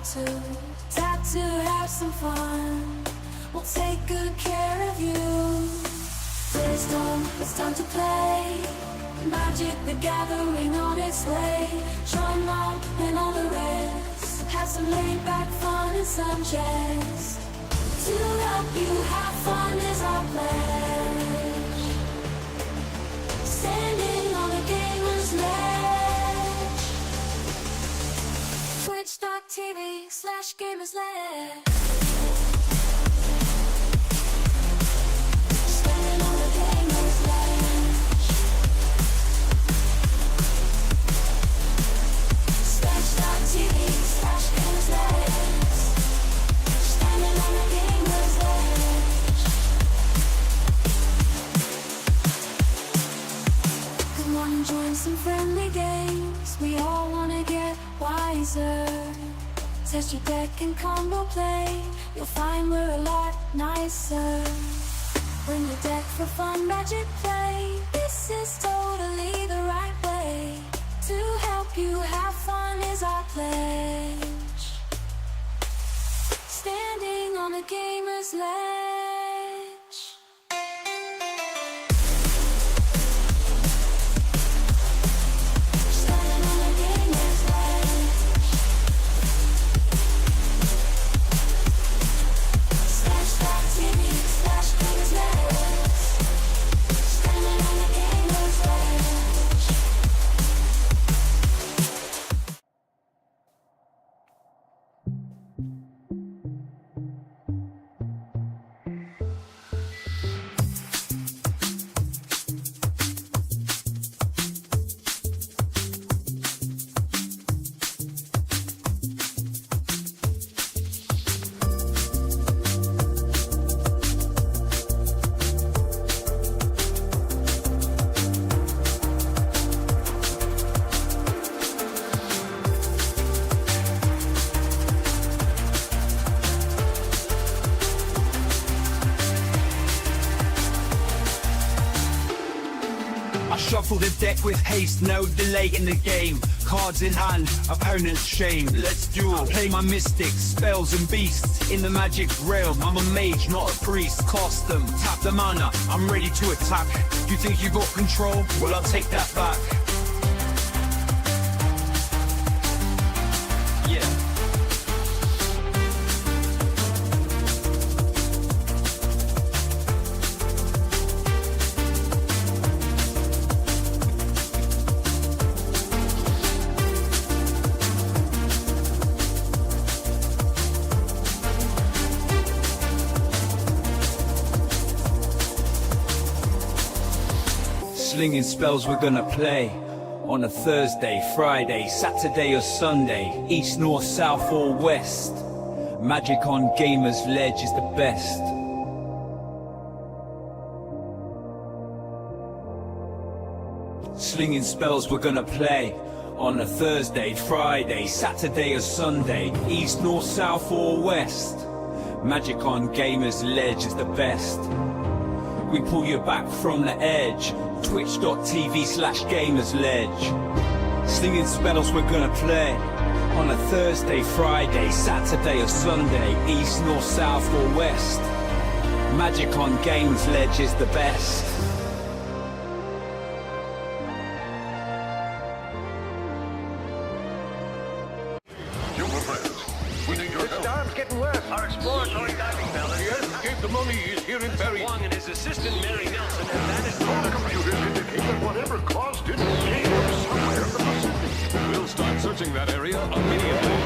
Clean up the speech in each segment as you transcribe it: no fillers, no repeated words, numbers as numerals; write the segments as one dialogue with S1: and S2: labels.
S1: to tap to have some fun. We'll take good care of you. Wisdom, it's time to play. Magic the Gathering on its way. Join Mom and all the rest. Have some laid back fun and some chess. To help you have fun is our pledge. Standing on the gamer's ledge. Twitch.tv/gamersledge. Standing on the gamer's ledge. Twitch.tv/gamersledge. Standing on the gamer's ledge. Come on and join some friendly games. We all wanna get wiser. Test your deck and combo play. You'll find we're a lot nicer. Bring your deck for fun magic play. This is totally the right way. To help you have fun is our pledge. Standing on the gamer's ledge. Standing on the gamer's ledge. Twitch.tv/gamersledge. Standing on the gamer's ledge.
S2: I shuffle the deck with haste, no delay in the game. Cards in hand, opponent's shame. Let's duel. Play my mystics, spells and beasts. In the magic realm, I'm a mage, not a priest. Cast them, tap the mana, I'm ready to attack. You think you got control? Well, I'll take that back. Yeah. Slinging spells we're gonna play on a Thursday, Friday, Saturday or Sunday, east, north, south or west. Magic on Gamersledge is the best. Slinging spells we're gonna play on a Thursday, Friday, Saturday or Sunday, east, north, south or west. Magic on Gamersledge is the best. We pull you back from the edge. Twitch.tv/gamersledge. Slinging spells we're gonna play on a Thursday, Friday, Saturday or Sunday, east, north, south or west. Magic on Gamersledge is the best.
S3: Human friends, we need your help.
S4: Storm's getting worse. Our exploratory diving bell
S3: The escape the money is here in Perry.
S4: Wong and his assistant Mary Nelson have managed
S3: Our computers indicate that whatever caused it came from somewhere in the Pacific. We'll start searching that area immediately.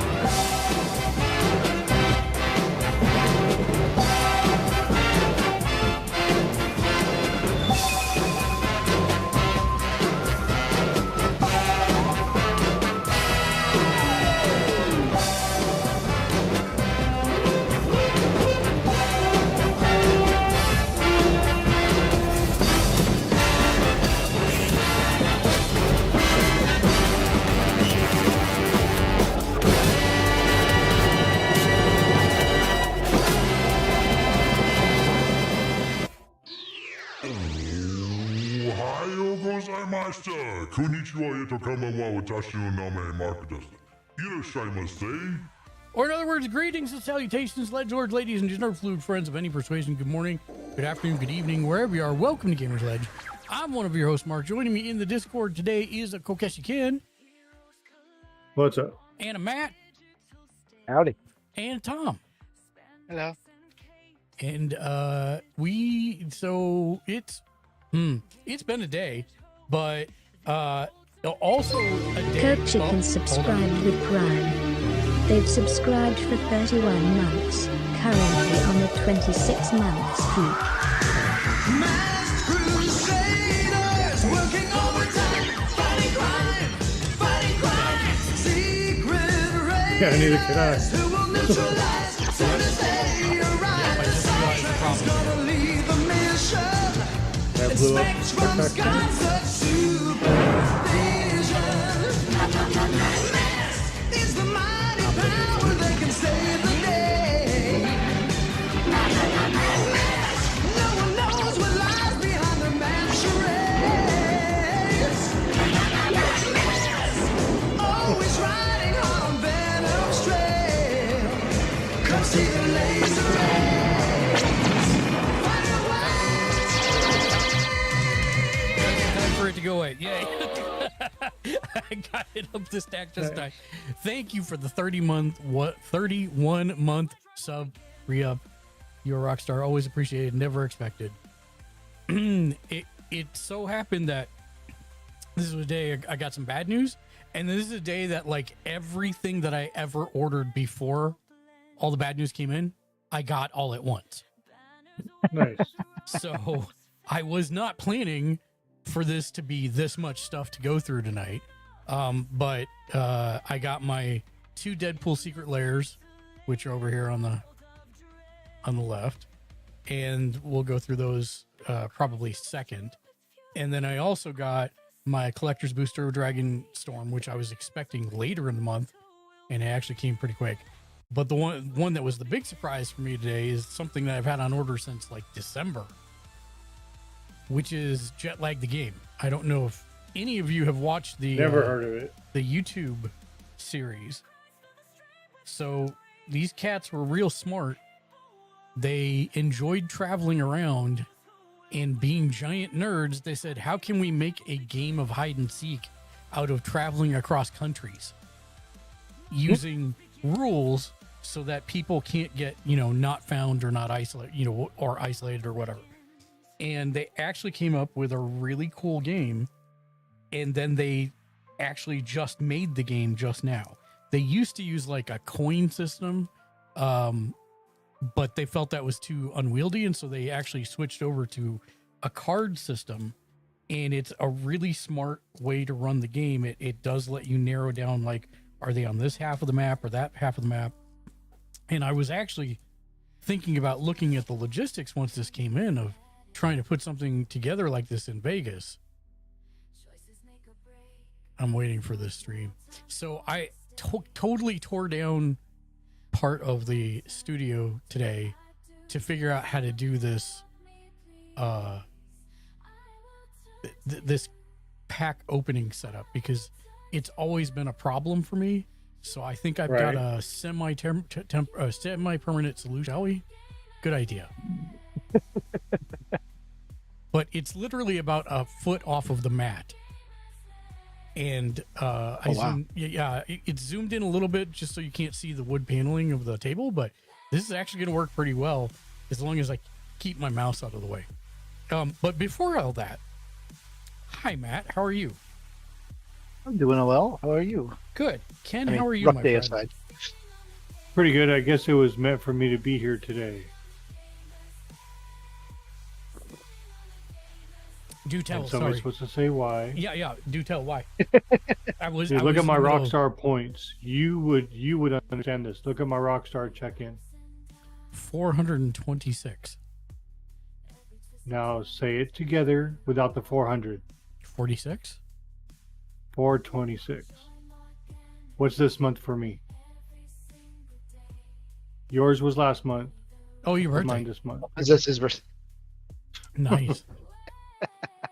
S5: Konnichiwa, とかまわ私の名前マークです。いらっしゃいませ。Or in other words, greetings and salutations, ledgelords, ladies and gentlemen, fluid friends of any persuasion. Good morning, good afternoon, good evening, wherever you are. Welcome to Gamersledge. I'm one of your hosts, Mark. Joining me in the Discord today is a Kokeshi Ken.
S6: What's up?
S5: And a Matt.
S7: Howdy.
S5: And Tom.
S7: Hello.
S5: And it's been a day, but also a day.
S8: Coke Chicken subscribed with Prime. They've subscribed for 31 months, currently on the 26-month streak.
S6: Yeah, neither could I. That blew up spectacular.
S5: For it to go away. Yay. I got it up the stack just time. Thank you for the 31-month sub re-up. You're a rock star. Always appreciated. Never expected. It so happened that this was a day I got some bad news. And this is a day that, like, everything that I ever ordered before all the bad news came in, I got all at once.
S6: Nice.
S5: So I was not planning for this to be this much stuff to go through tonight. But I got my 2 Deadpool secret layers, which are over here on the left. And we'll go through those probably second. And then I also got my collector's booster Dragon Storm, which I was expecting later in the month, and it actually came pretty quick. But the one that was the big surprise for me today is something that I've had on order since like December, which is Jetlag the Game. I don't know if any of you have watched the
S6: Never heard of it.
S5: the YouTube series. So these cats were real smart. They enjoyed traveling around and being giant nerds. They said, how can we make a game of hide and seek out of traveling across countries using rules so that people can't get, not found or not isolated, or isolated or whatever. And they actually came up with a really cool game. And then they actually just made the game just now. They used to use like a coin system, but they felt that was too unwieldy. And so they actually switched over to a card system. And it's a really smart way to run the game. It does let you narrow down, like, are they on this half of the map or that half of the map? And I was actually thinking about looking at the logistics once this came in of trying to put something together like this in Vegas. I'm waiting for this stream. So I totally tore down part of the studio today to figure out how to do this this pack opening setup, because it's always been a problem for me. So I think I've got a semi-permanent solution, shall we? Good idea. But it's literally about a foot off of the mat. And it's zoomed in a little bit just so you can't see the wood paneling of the table, but this is actually going to work pretty well as long as I keep my mouse out of the way. But before all that, hi Matt, how are you?
S7: I'm doing well. How are you?
S5: Good. Ken, how are you,
S7: rough
S5: my
S7: day
S5: friend?
S7: aside.
S6: Pretty good. I guess it was meant for me to be here today.
S5: Do tell.
S6: And somebody's
S5: Sorry.
S6: supposed to say why.
S5: Yeah. Do tell why.
S6: Dude, look at my Rockstar points. You would understand this. Look at my Rockstar check-in.
S5: 426.
S6: Now say it together without the 400.
S5: 46.
S6: 426. What's this month for me? Yours was last month.
S5: Oh, your birthday.
S6: Mine this month.
S7: Is this his verse?
S5: Nice.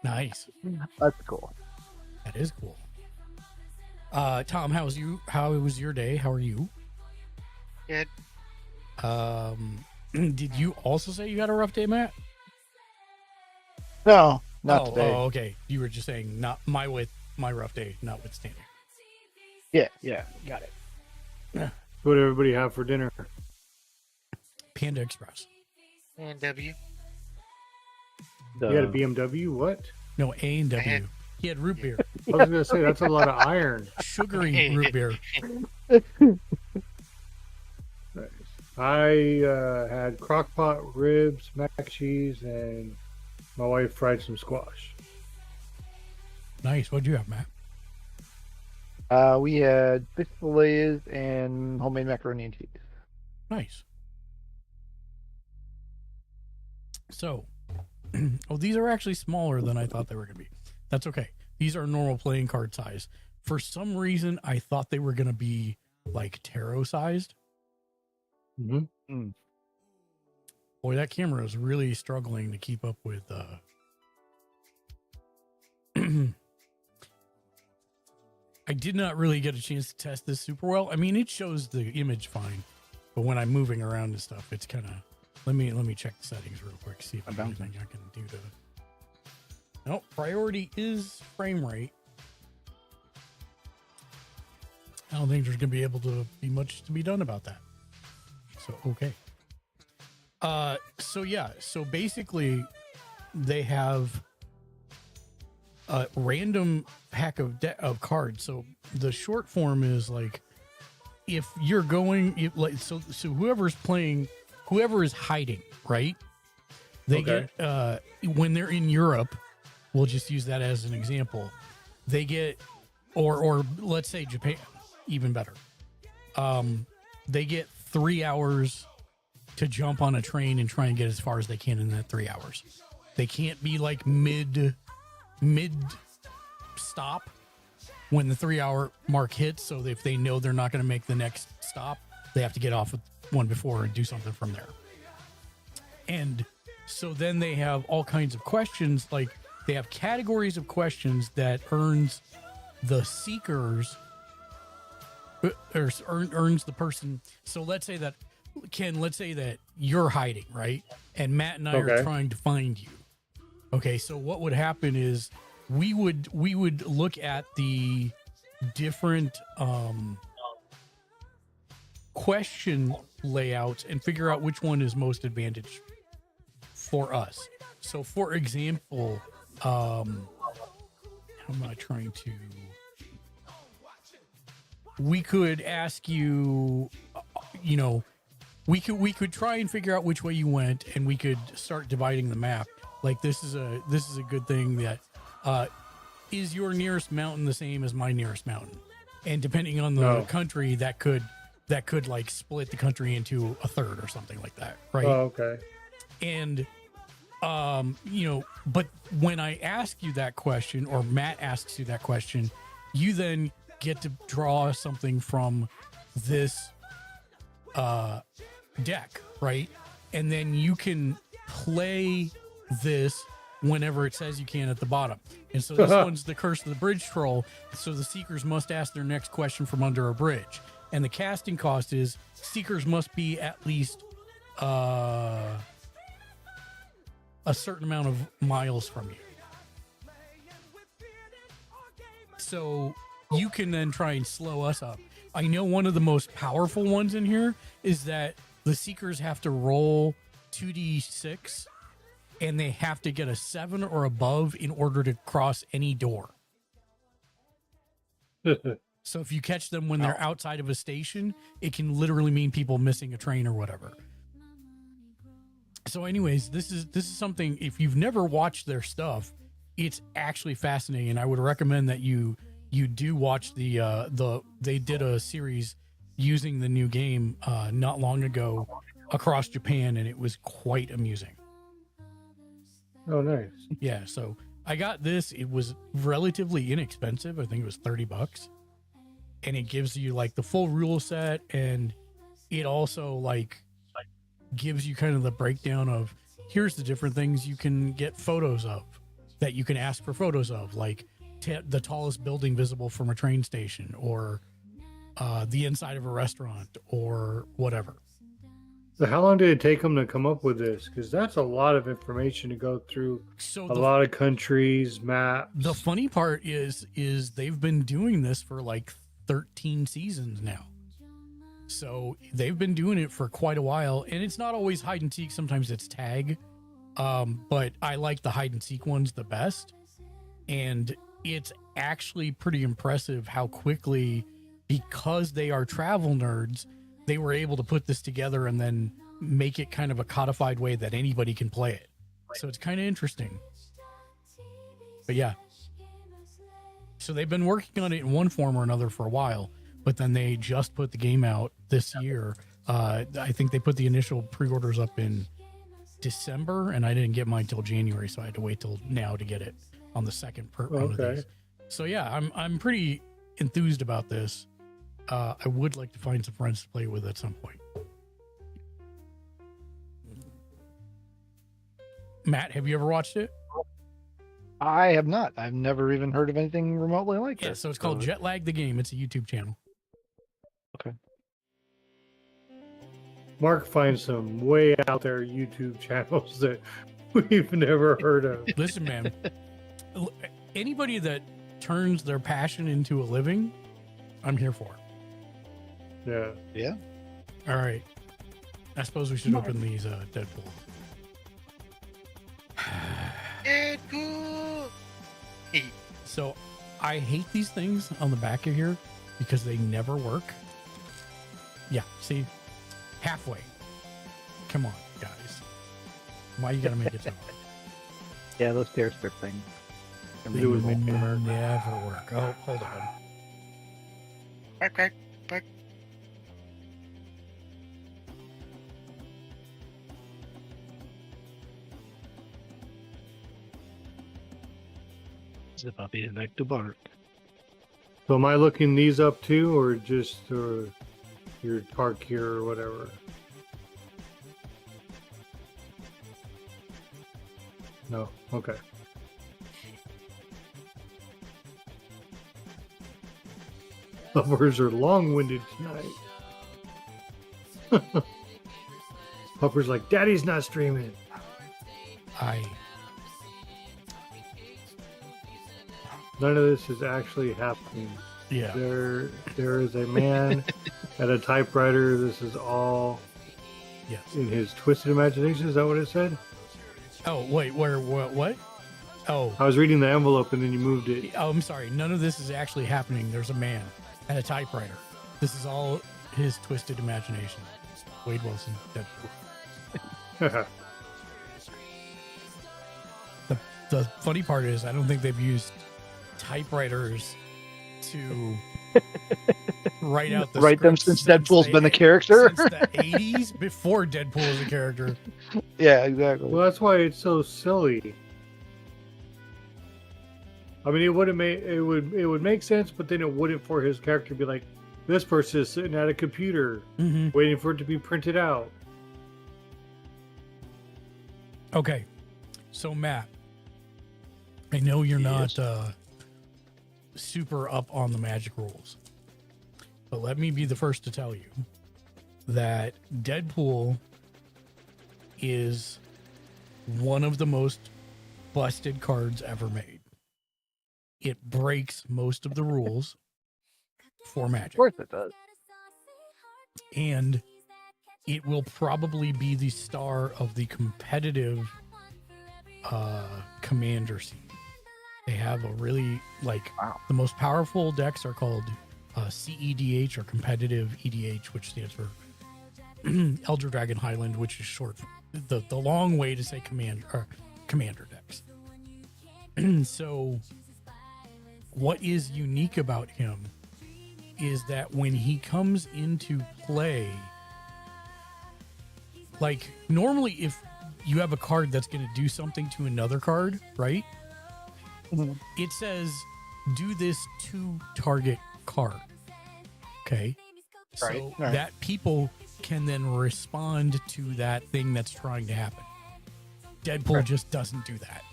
S5: Nice.
S7: That's cool.
S5: That is cool. Tom, how was your day? How are you?
S9: Good.
S5: Did you also say you had a rough day, Matt?
S7: No, not today.
S5: Oh, okay. You were just saying not my rough day, notwithstanding.
S7: Yeah, got it.
S6: What did everybody have for dinner?
S5: Panda Express.
S9: And W.
S6: You had a BMW? What?
S5: No, A and
S9: I
S5: W.
S9: had-
S5: He had root beer,
S6: I was gonna say that's a lot of iron.
S5: sugary root beer.
S6: Nice. I had crockpot ribs, mac and cheese, and my wife fried some squash.
S5: Nice. What'd you have, Matt?
S7: We had fish fillets and homemade macaroni and cheese.
S5: Nice. So, oh, these are actually smaller than I thought they were going to be. That's okay. These are normal playing card size. For some reason, I thought they were going to be like tarot sized.
S6: Mm-hmm.
S5: Boy, that camera is really struggling to keep up with. I did not really get a chance to test this super well. I mean, it shows the image fine, but when I'm moving around and stuff, it's kind of. Let me check the settings real quick. See if there's anything I can do to. Nope. Priority is frame rate. I don't think there's going to be able to be much to be done about that. So, okay. So yeah, so basically they have a random pack of cards. So the short form is like, if you're going, so whoever's playing, whoever is hiding, right? They get, when they're in Europe, we'll just use that as an example. They get, or let's say Japan, even better. They get 3 hours to jump on a train and try and get as far as they can in that 3 hours. They can't be like mid stop when the 3 hour mark hits. So if they know they're not going to make the next stop, they have to get off with one before and do something from there. And so then they have all kinds of questions. Like they have categories of questions that earns the seekers or earns the person. So let's say that you're hiding, right? And Matt and I are trying to find you. Okay, so what would happen is we would look at the different question layouts and figure out which one is most advantage for us. So for example, how am I trying to? We could ask you, we could try and figure out which way you went, and we could start dividing the map. Like this is a good thing that is your nearest mountain the same as my nearest mountain, and depending on the country, that could like split the country into a third or something like that, right?
S6: Oh, okay.
S5: And but when I ask you that question, or Matt asks you that question, you then get to draw something from this deck, right? And then you can play this whenever it says you can at the bottom. And so this one's the Curse of the Bridge Troll. So the seekers must ask their next question from under a bridge. And the casting cost is seekers must be at least a certain amount of miles from you. So you can then try and slow us up. I know one of the most powerful ones in here is that the seekers have to roll 2d6 and they have to get a 7 or above in order to cross any door. So if you catch them when they're outside of a station, it can literally mean people missing a train or whatever. So anyways, this is something, if you've never watched their stuff, it's actually fascinating, and I would recommend that you do watch they did a series using the new game not long ago across Japan, and it was quite amusing.
S6: Oh, nice.
S5: Yeah, so I got this. It was relatively inexpensive. I think it was $30, and it gives you like the full rule set, and it also like gives you kind of the breakdown of here's the different things you can get photos of that you can ask for photos of, like the tallest building visible from a train station, or the inside of a restaurant or whatever.
S6: So how long did it take them to come up with this? Because that's a lot of information to go through.
S5: So
S6: A lot of countries, maps.
S5: the funny part is they've been doing this for like 13 seasons now. So they've been doing it for quite a while, and it's not always hide and seek. Sometimes it's tag. But I like the hide and seek ones the best. And it's actually pretty impressive how quickly, because they are travel nerds, they were able to put this together and then make it kind of a codified way that anybody can play it. So it's kind of interesting. But yeah. So they've been working on it in one form or another for a while, but then they just put the game out this year. I think they put the initial pre-orders up in December, and I didn't get mine till January, so I had to wait till now to get it on the second one of these. So yeah, I'm pretty enthused about this. I would like to find some friends to play with at some point. Matt, have you ever watched it?
S7: I have not. I've never even heard of anything remotely like
S5: Yeah,
S7: this.
S5: so it's called Jet Lag the Game. It's a YouTube channel.
S7: Okay.
S6: Mark finds some way out there YouTube channels that we've never heard of.
S5: Listen, man, anybody that turns their passion into a living, I'm here for.
S6: Yeah.
S7: Yeah.
S5: All right. I suppose we should open these Deadpool.
S9: Deadpool.
S5: So I hate these things on the back of here because they never work. Yeah, see? Halfway. Come on, guys. Why you gotta make it so hard?
S7: Yeah, those tear strip things.
S5: They will never work. Oh, hold on.
S9: Okay.
S7: The puppy like to bark.
S6: So am I looking these up too, or just your park here or whatever? No. Okay. Puppers are long-winded tonight. Puppers like, Daddy's not streaming. None of this is actually happening.
S5: Yeah.
S6: There is a man at a typewriter. This is all in his twisted imagination. Is that what it said?
S5: Oh, wait, what? Oh.
S6: I was reading the envelope and then you moved it.
S5: Oh, I'm sorry. None of this is actually happening. There's a man at a typewriter. This is all his twisted imagination. Wade Wilson, Deadpool. The funny part is I don't think they've used typewriters to write out the
S7: Write them
S5: scripts
S7: since Deadpool's been a character.
S5: since the 80s, before Deadpool was a character.
S7: Yeah, exactly.
S6: Well, that's why it's so silly. I mean, it would make sense, but then it wouldn't for his character to be like, this person is sitting at a computer waiting for it to be printed out.
S5: Okay, so Matt, I know you're not super up on the Magic rules, but let me be the first to tell you that Deadpool is one of the most busted cards ever made. It breaks most of the rules for Magic.
S7: Of course it does.
S5: And it will probably be the star of the competitive commander scene. They have a really, the most powerful decks are called CEDH, or competitive EDH, which stands for Elder Dragon Highland, which is short for the long way to say commander decks. So what is unique about him is that when he comes into play, like normally if you have a card that's going to do something to another card, right? It says do this to target card. Okay. So that people can then respond to that thing that's trying to happen. Deadpool just doesn't do that.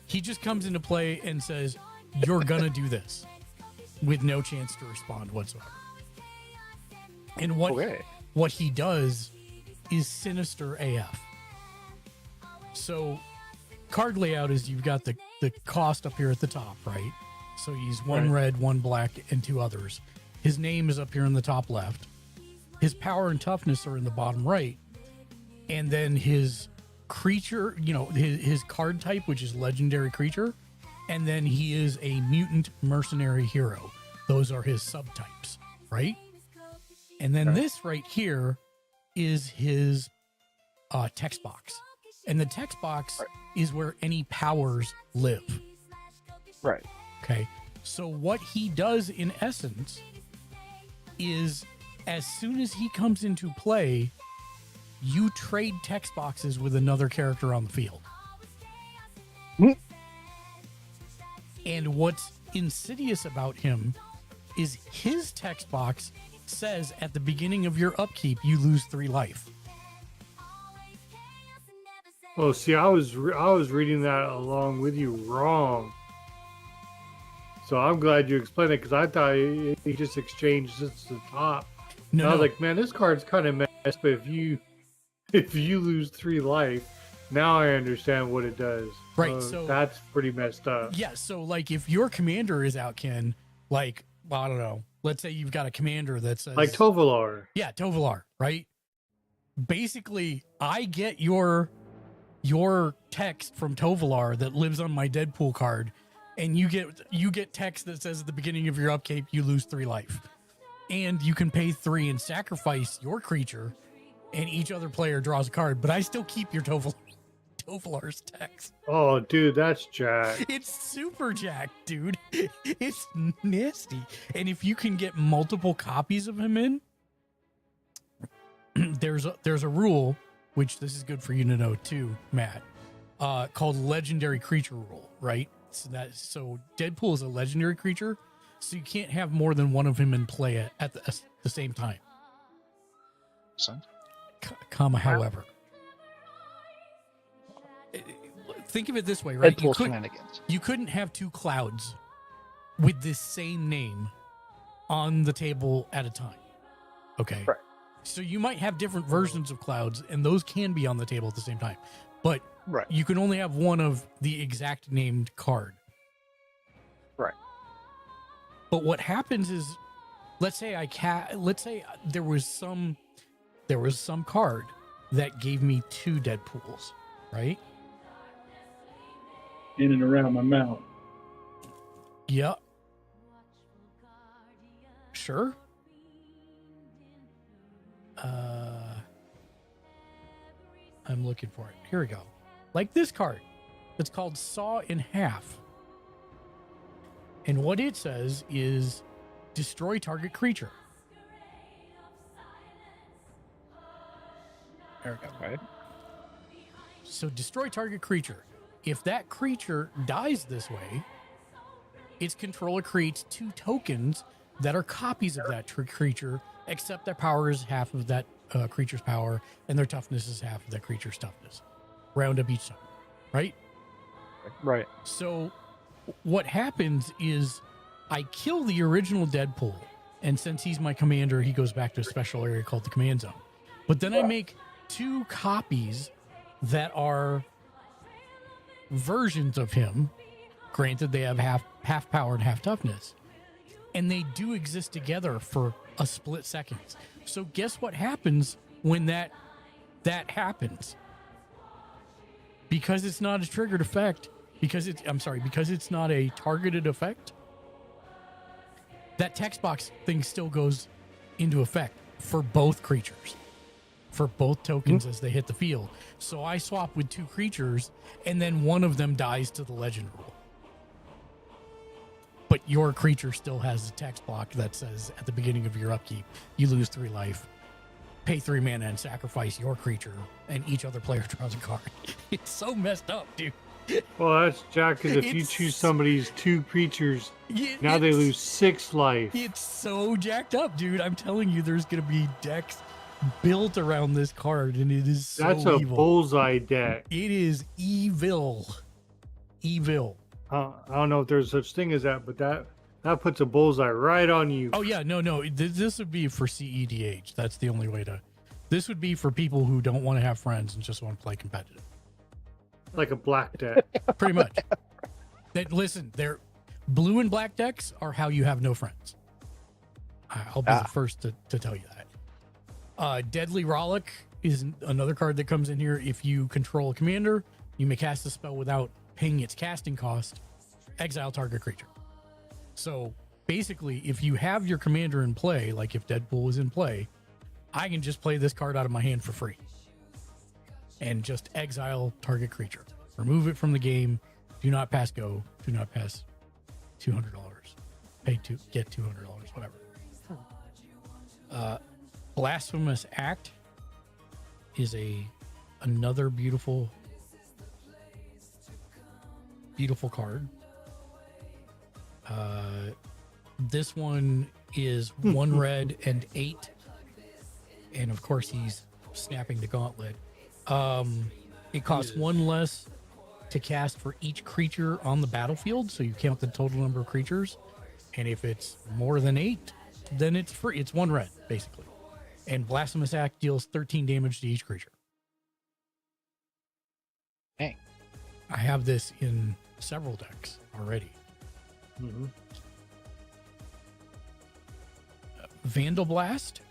S5: He just comes into play and says, you're going to do this, with no chance to respond whatsoever. And what he does is sinister AF. So card layout is you've got the cost up here at the top, right? So he's one red, one black, and two others. His name is up here in the top left. His power and toughness are in the bottom right. And then his creature, his card type, which is legendary creature. And then he is a mutant mercenary hero. Those are his subtypes, right? And then this right here is his text box. And the text box is where any powers live.
S7: Right.
S5: Okay. So what he does in essence is as soon as he comes into play, you trade text boxes with another character on the field. And what's insidious about him is his text box says at the beginning of your upkeep, you lose 3 life.
S6: Oh, see, I was reading that along with you wrong. So I'm glad you explained it because I thought he just exchanged just the top. No, I was like, man, this card's kind of messed. But if you lose 3 life, now I understand what it does.
S5: Right, so
S6: that's pretty messed up.
S5: Yeah, so like if your commander is out, Ken, like I don't know, let's say you've got a commander that says
S6: like Tovolar.
S5: Yeah, Tovolar, right? Basically, I get your text from Tovolar that lives on my Deadpool card, and you get text that says at the beginning of your upkeep you lose 3 life, and you can pay 3 and sacrifice your creature, and each other player draws a card. But I still keep your Tovolar's text.
S6: Oh, dude, that's jack.
S5: It's super jack, dude. It's nasty. And if you can get multiple copies of him in, there's a rule, which this is good for you to know too, Matt, called legendary creature rule, right? So Deadpool is a legendary creature, so you can't have more than one of him in play at the same time. However, think of it this way, right? You couldn't have 2 clouds with this same name on the table at a time. Okay.
S7: Right.
S5: So you might have different versions of clouds, and those can be on the table at the same time. But you can only have one of the exact named card.
S7: Right.
S5: But what happens is, let's say there was some card that gave me 2 Deadpools, right?
S6: In and around my mouth.
S5: Yep. Sure. I'm looking for it. Here we go. Like this card. It's called Saw in Half. And what it says is destroy target creature. There we go.
S7: Right.
S5: So destroy target creature. If that creature dies this way, its controller creates 2 tokens that are copies of that creature, except their power is half of that creature's power, and their toughness is half of that creature's toughness. Round up each time, right?
S7: Right.
S5: So what happens is I kill the original Deadpool, and since he's my commander, he goes back to a special area called the command zone. But then I make 2 copies that are versions of him. Granted, they have half power and half toughness, and they do exist together for a split second. So guess what happens when that happens? Because it's not a triggered effect, because it's not a targeted effect, that text box thing still goes into effect for both creatures, for both tokens as they hit the field. So I swap with 2 creatures, and then one of them dies to the legend rule. But your creature still has a text block that says at the beginning of your upkeep, you lose 3 life, pay 3 mana, and sacrifice your creature, and each other player draws a card. It's so messed up, dude.
S6: Well, that's jack, because if you choose somebody's 2 creatures, now they lose 6 life.
S5: It's so jacked up, dude. I'm telling you, there's going to be decks built around this card, and it is so
S6: That's a
S5: evil.
S6: bullseye deck.
S5: It is evil. Evil.
S6: I don't know if there's such thing as that, but That puts a bullseye right on you.
S5: Oh yeah, no. This would be for CEDH. That's the only way to. This would be for people who don't want to have friends and just want to play competitive.
S6: Like a black deck.
S5: Pretty much. Listen, they're blue and black decks are how you have no friends. I'll be the first to tell you that. Deadly Rollick is another card that comes in here. If you control a commander, you may cast a spell without paying its casting cost. Exile target creature. So basically, if you have your commander in play, like if Deadpool is in play, I can just play this card out of my hand for free. And just exile target creature. Remove it from the game. Do not pass go. Do not pass $200. Pay to get $200, whatever. Blasphemous Act is another beautiful card. This one is 1 red and 8, and of course he's snapping the gauntlet. It costs 1 less to cast for each creature on the battlefield, so you count the total number of creatures, and if it's more than 8, then it's free. It's 1 red, basically. And Blasphemous Act deals 13 damage to each creature.
S7: Dang.
S5: I have this in several decks already.
S6: Mm-hmm.
S5: Vandal Blast.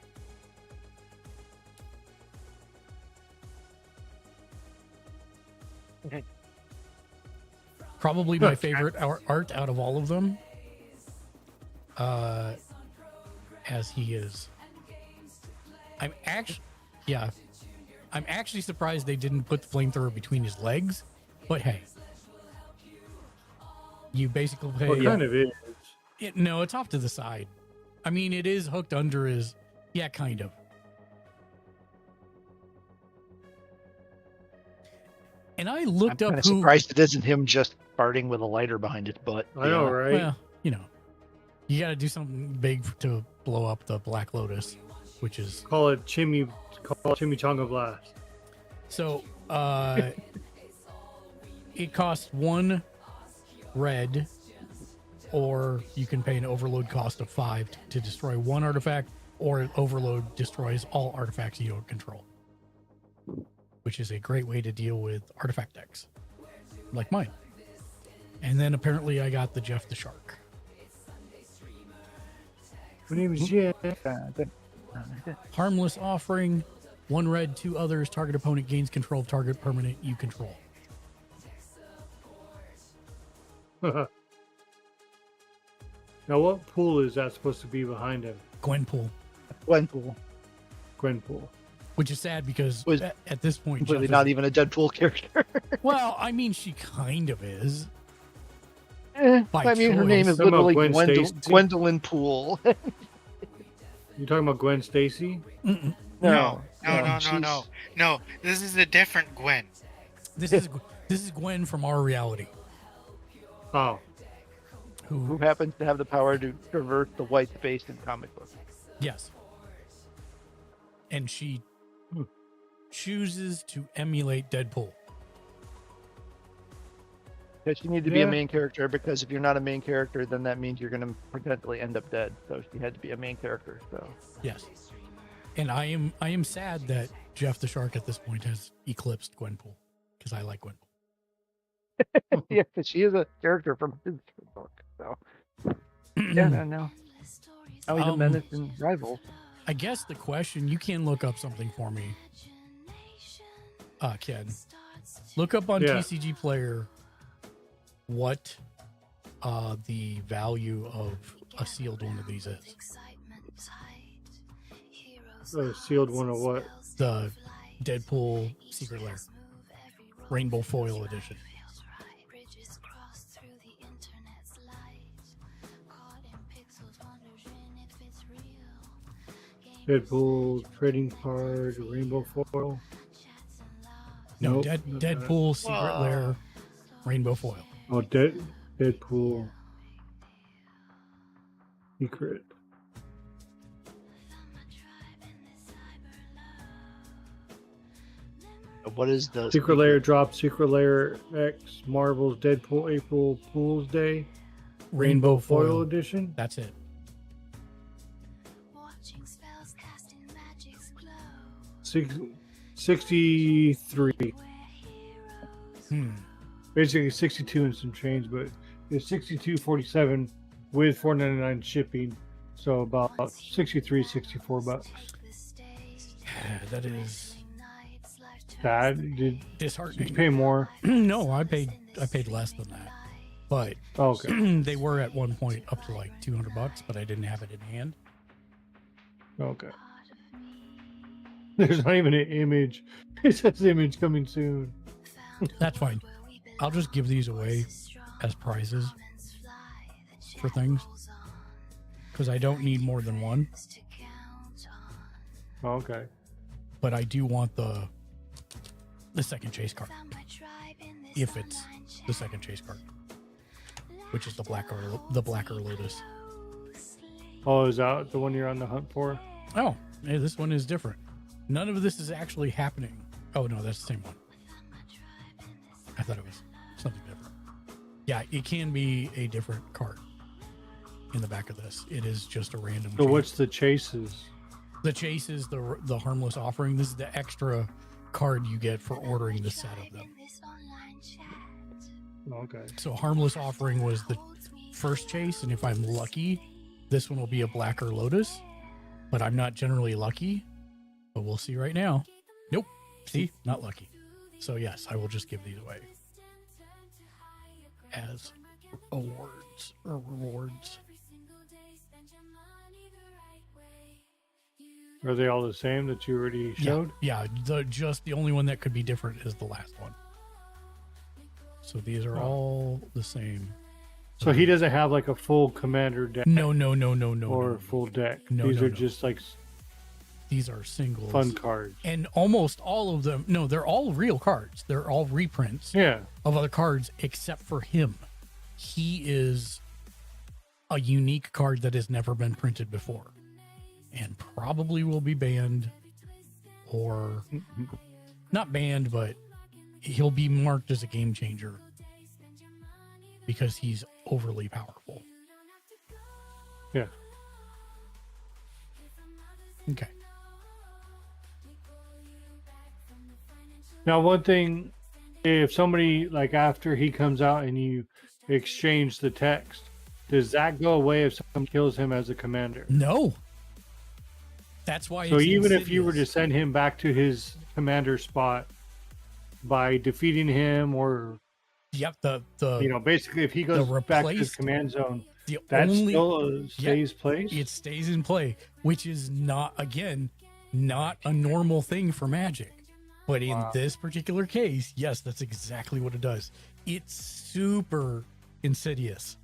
S5: Probably my favorite art out of all of them. As he is. I'm actually surprised they didn't put the flamethrower between his legs, but hey. You basically play.
S6: What kind of is?
S5: No, it's off to the side. I mean, it is hooked under his. Yeah, kind of. And I looked up
S7: who. I'm surprised it isn't him just farting with a lighter behind his butt.
S6: I know, right?
S5: Well, you got to do something big to blow up the Black Lotus, which is
S6: call it Chimichanga Blast.
S5: So, it costs 1 red, or you can pay an overload cost of 5 to destroy 1 artifact, or an overload destroys all artifacts you don't control, which is a great way to deal with artifact decks like mine. And then apparently I got the Jeff the Shark.
S6: My name is Jeff.
S5: Harmless Offering, 1 red, 2 others. Target opponent gains control of target permanent you control.
S6: Now, what pool is that supposed to be behind him?
S5: Gwenpool.
S7: Gwenpool.
S5: Which is sad because at this point,
S7: completely not even a Deadpool character.
S5: Well, I mean, she kind of is.
S7: I mean, her name is literally Gwendolyn Poole.
S6: You talking about Gwen Stacy?
S7: No.
S9: No. This is a different Gwen.
S5: This is Gwen from our reality.
S6: Oh.
S7: Who happens to have the power to traverse the white space in comic books.
S5: Yes. And she chooses to emulate Deadpool.
S7: Because you need to be a main character, because if you're not a main character, then that means you're going to potentially end up dead. So she had to be a main character. So
S5: yes, and I am sad that Jeff the Shark at this point has eclipsed Gwenpool, because I like Gwenpool.
S7: Yeah, because she is a character from his book. So no. Now he's a menace and rival.
S5: I guess the question, you can look up something for me, Ken. Look up on TCG Player what the value of a sealed one of these is.
S6: A sealed one of what?
S5: The Deadpool Secret Lair. Rainbow Foil Edition.
S6: Deadpool trading card, Rainbow Foil.
S5: No, Deadpool Secret Lair, Rainbow Foil.
S6: Oh, Deadpool Secret.
S7: What is the
S6: Secret Lair drop? Secret Lair X Marvel's Deadpool April Fool's Day.
S5: Rainbow
S6: Foil
S5: Foil.
S6: Edition.
S5: That's it.
S1: Watching spells cast in magic's glow.
S6: 63.
S1: We're heroes.
S6: Basically 62 and some change, but it's 62.47 with $4.99 shipping. So about 63, 64 bucks.
S1: The stage.
S5: That is
S6: Did you
S5: disheartening.
S6: pay more?
S5: No, I paid less than that. But
S6: Oh, okay.
S5: they were at one point up to like $200, but I didn't have it in hand.
S6: Okay. There's not even an image. It says image coming soon.
S5: That's fine. I'll just give these away as prizes for things because I don't need more than one.
S6: Okay.
S5: But I do want the second chase card, if it's the second chase card, which is the blacker lotus.
S6: Oh, is that the one you're on the hunt for?
S5: Oh, hey, this one is different. None of this is actually happening. Oh no, that's the same one. I thought it was something different. Yeah, it can be a different card in the back of this. It is just a random.
S6: So
S5: chase.
S6: what's the chases?
S5: The chase is the harmless offering. This is the extra card you get for ordering the set of them.
S6: Okay.
S5: So harmless offering was the first chase, and if I'm lucky, this one will be a blacker lotus. But I'm not generally lucky. But we'll see right now. Nope. See, not lucky. So yes, I will just give these away as awards or rewards.
S6: Are they all the same that you already showed?
S5: Yeah. Just the only one that could be different is the last one. So these are all the same.
S6: So he doesn't have like a full commander deck
S5: No.
S6: or
S5: No.
S6: full deck.
S5: No,
S6: These
S5: no,
S6: are
S5: no.
S6: just like
S5: These are singles.
S6: fun cards.
S5: And almost all of them, no, they're all real cards. They're all reprints
S6: Yeah.
S5: of other cards except for him. He is a unique card that has never been printed before and probably will be banned or not banned, but he'll be marked as a game changer because he's overly powerful.
S6: Yeah.
S5: Okay.
S6: Now, one thing, if somebody, like after he comes out and you exchange the text, does that go away if someone kills him as a commander?
S5: No. That's why
S6: So
S5: it's
S6: even if you were to
S5: insidious.
S6: send him back to his commander spot by defeating him or,
S5: Yep,
S6: basically if he goes back to his
S5: replaced-
S6: command zone,
S5: the
S6: that
S5: only
S6: still stays place?
S5: it stays in play, which is not a normal thing for Magic. But in this particular case, yes, that's exactly what it does. It's super insidious.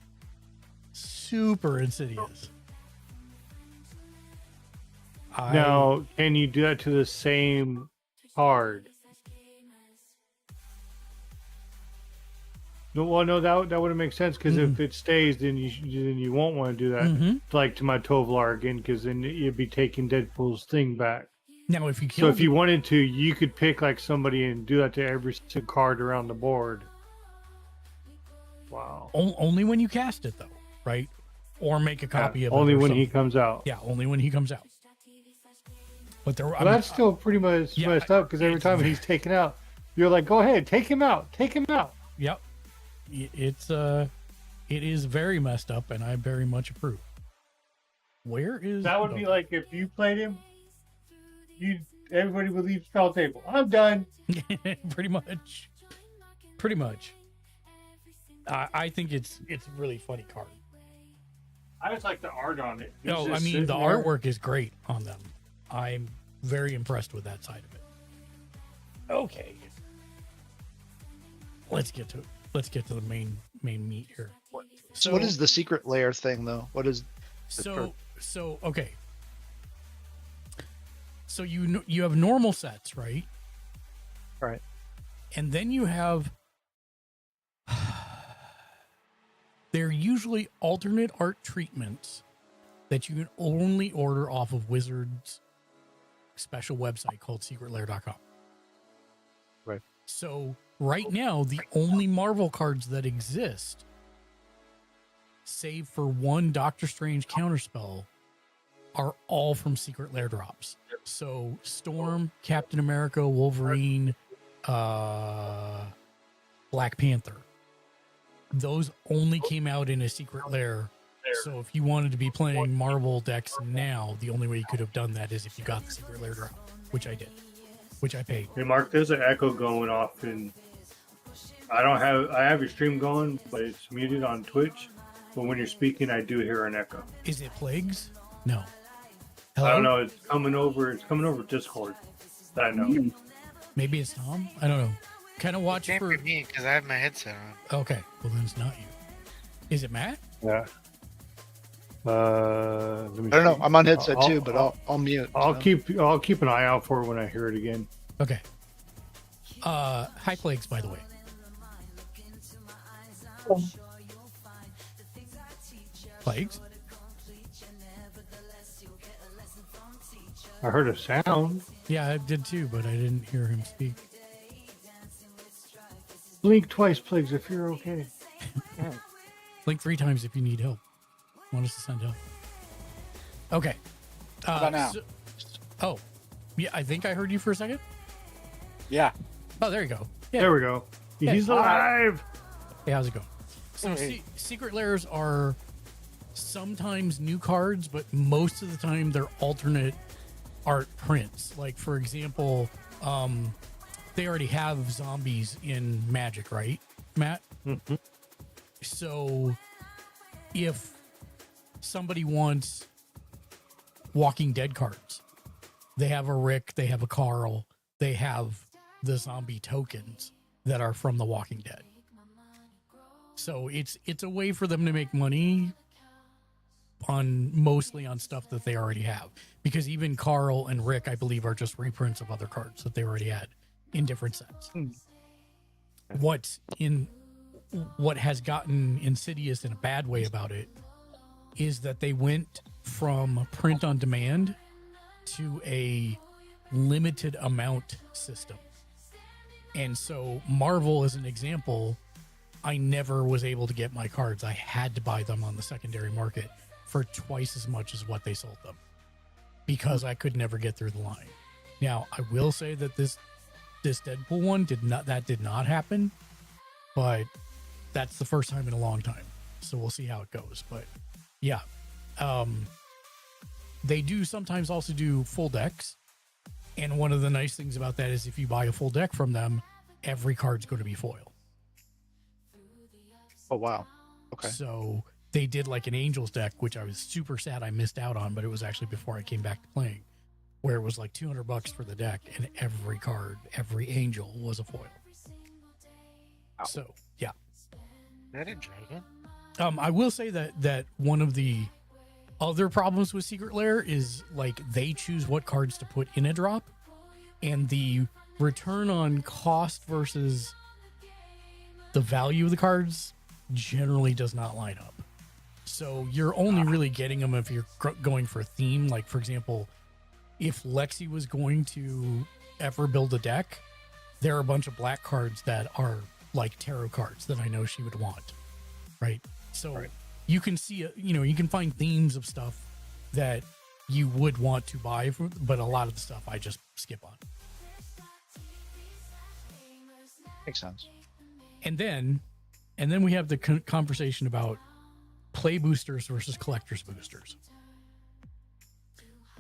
S5: Super insidious.
S6: Now, can you do that to the same card? No, well, no, that wouldn't make sense because if it stays, then you won't want to do that.
S5: Mhm.
S6: Like to my Tovlar again, because then you'd be taking Deadpool's thing back.
S5: Now, if you
S6: So
S5: kill
S6: if you wanted to, you could pick like somebody and do that to every single card around the board. Wow.
S5: only when you cast it, though, right? Or make a copy of it.
S6: only
S5: or
S6: when he
S5: something.
S6: comes out.
S5: Yeah, only when he comes out. But there,
S6: Well, that's still pretty much
S5: Yeah,
S6: messed up because every
S5: it's
S6: time he's taken out, you're like, go ahead, take him out, take him out.
S5: Yep. It is very messed up, and I very much approve. Where is
S6: That would be like if you played him, everybody would leave spell table. I'm done.
S5: pretty much. I think it's a really funny card.
S6: I just like the art on it. He's
S5: No, I
S6: just
S5: mean
S6: sitting
S5: the
S6: there.
S5: artwork is great on them. I'm very impressed with that side of it. Okay. Let's get to the main meat here.
S7: So what is the secret layer thing though? What is
S5: so okay. So you have normal sets, right?
S7: Right.
S5: And then you have they're usually alternate art treatments that you can only order off of Wizards' special website called secretlair.com.
S7: Right.
S5: So right now, the only Marvel cards that exist save for one Doctor Strange counterspell, are all from secret lair drops. So Storm, Captain America, Wolverine, Black Panther. Those only came out in a secret lair. So if you wanted to be playing Marvel decks now, the only way you could have done that is if you got the secret lair drop, which I did, which I paid.
S6: Hey, Mark, there's an echo going off, and I have your stream going, but it's muted on Twitch. But when you're speaking, I do hear an echo.
S5: Is it Plagues? No. Hello?
S6: I don't know. It's coming over Discord. I know.
S5: Maybe it's Tom. I don't know. Kind of watch
S9: Can't
S5: for
S9: be me because I have my headset on.
S5: Okay, well then it's not you. Is it Matt?
S6: Yeah. Let me
S7: I don't know.
S6: see.
S7: I'm on headset too, but I'll mute.
S6: I'll
S7: so.
S6: keep an eye out for it when I hear it again.
S5: Okay. Hi Plagues, by the way. Plagues?
S6: I heard a sound.
S5: Yeah, I did too, but I didn't hear him speak.
S6: Blink twice, Plagues, if you're okay.
S5: Blink 3 times if you need help. Want us to send help? Okay.
S10: How about now?
S5: Oh, yeah. I think I heard you for a second.
S10: Yeah.
S5: Oh, there you go. Yeah.
S6: There we go. He's alive.
S5: Hey, how's it going? So
S10: Hey.
S5: secret lairs are sometimes new cards, but most of the time they're alternate art prints. Like for example, they already have zombies in Magic, right, Matt?
S6: Mm-hmm.
S5: So if somebody wants Walking Dead cards, they have a Rick, they have a Carl, they have the zombie tokens that are from The Walking Dead. So it's a way for them to make money mostly on stuff that they already have, because even Carl and Rick, I believe, are just reprints of other cards that they already had in different sets. What has gotten insidious in a bad way about it is that they went from print on demand to a limited amount system. And so Marvel, as an example, I never was able to get my cards. I had to buy them on the secondary market for twice as much as what they sold them, because I could never get through the line. Now, I will say that this Deadpool one did not happen, but that's the first time in a long time. So we'll see how it goes. But yeah, they do sometimes also do full decks. And one of the nice things about that is if you buy a full deck from them, every card's going to be foil.
S7: Oh wow. Okay.
S5: So they did like an Angels deck, which I was super sad I missed out on, but it was actually before I came back to playing, where it was like $200 for the deck, and every card, every Angel was a foil.
S7: Wow.
S5: So yeah.
S9: That a dragon?
S5: I will say that one of the other problems with Secret Lair is like they choose what cards to put in a drop, and the return on cost versus the value of the cards generally does not line up. So you're only really getting them if you're going for a theme. Like for example, if Lexi was going to ever build a deck, there are a bunch of black cards that are like tarot cards that I know she would want, right? So you can see, you can find themes of stuff that you would want to buy, but a lot of the stuff I just skip on.
S7: Makes sense.
S5: And then we have the conversation about play boosters versus collector's boosters.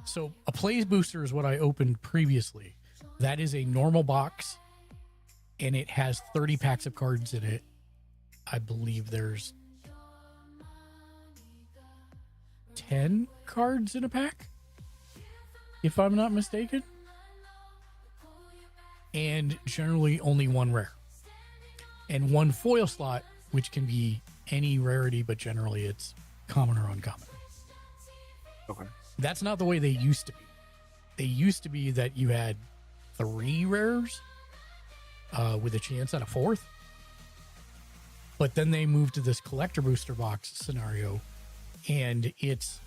S5: So a play booster is what I opened previously. That is a normal box, and it has 30 packs of cards in it. I believe there's 10 cards in a pack, if I'm not mistaken. And generally only one rare. And one foil slot, which can be any rarity, but generally it's common or uncommon.
S7: Okay.
S5: That's not the way they used to be. They used to be that you had 3 rares with a chance at a 4th. But then they moved to this collector booster box scenario, and it's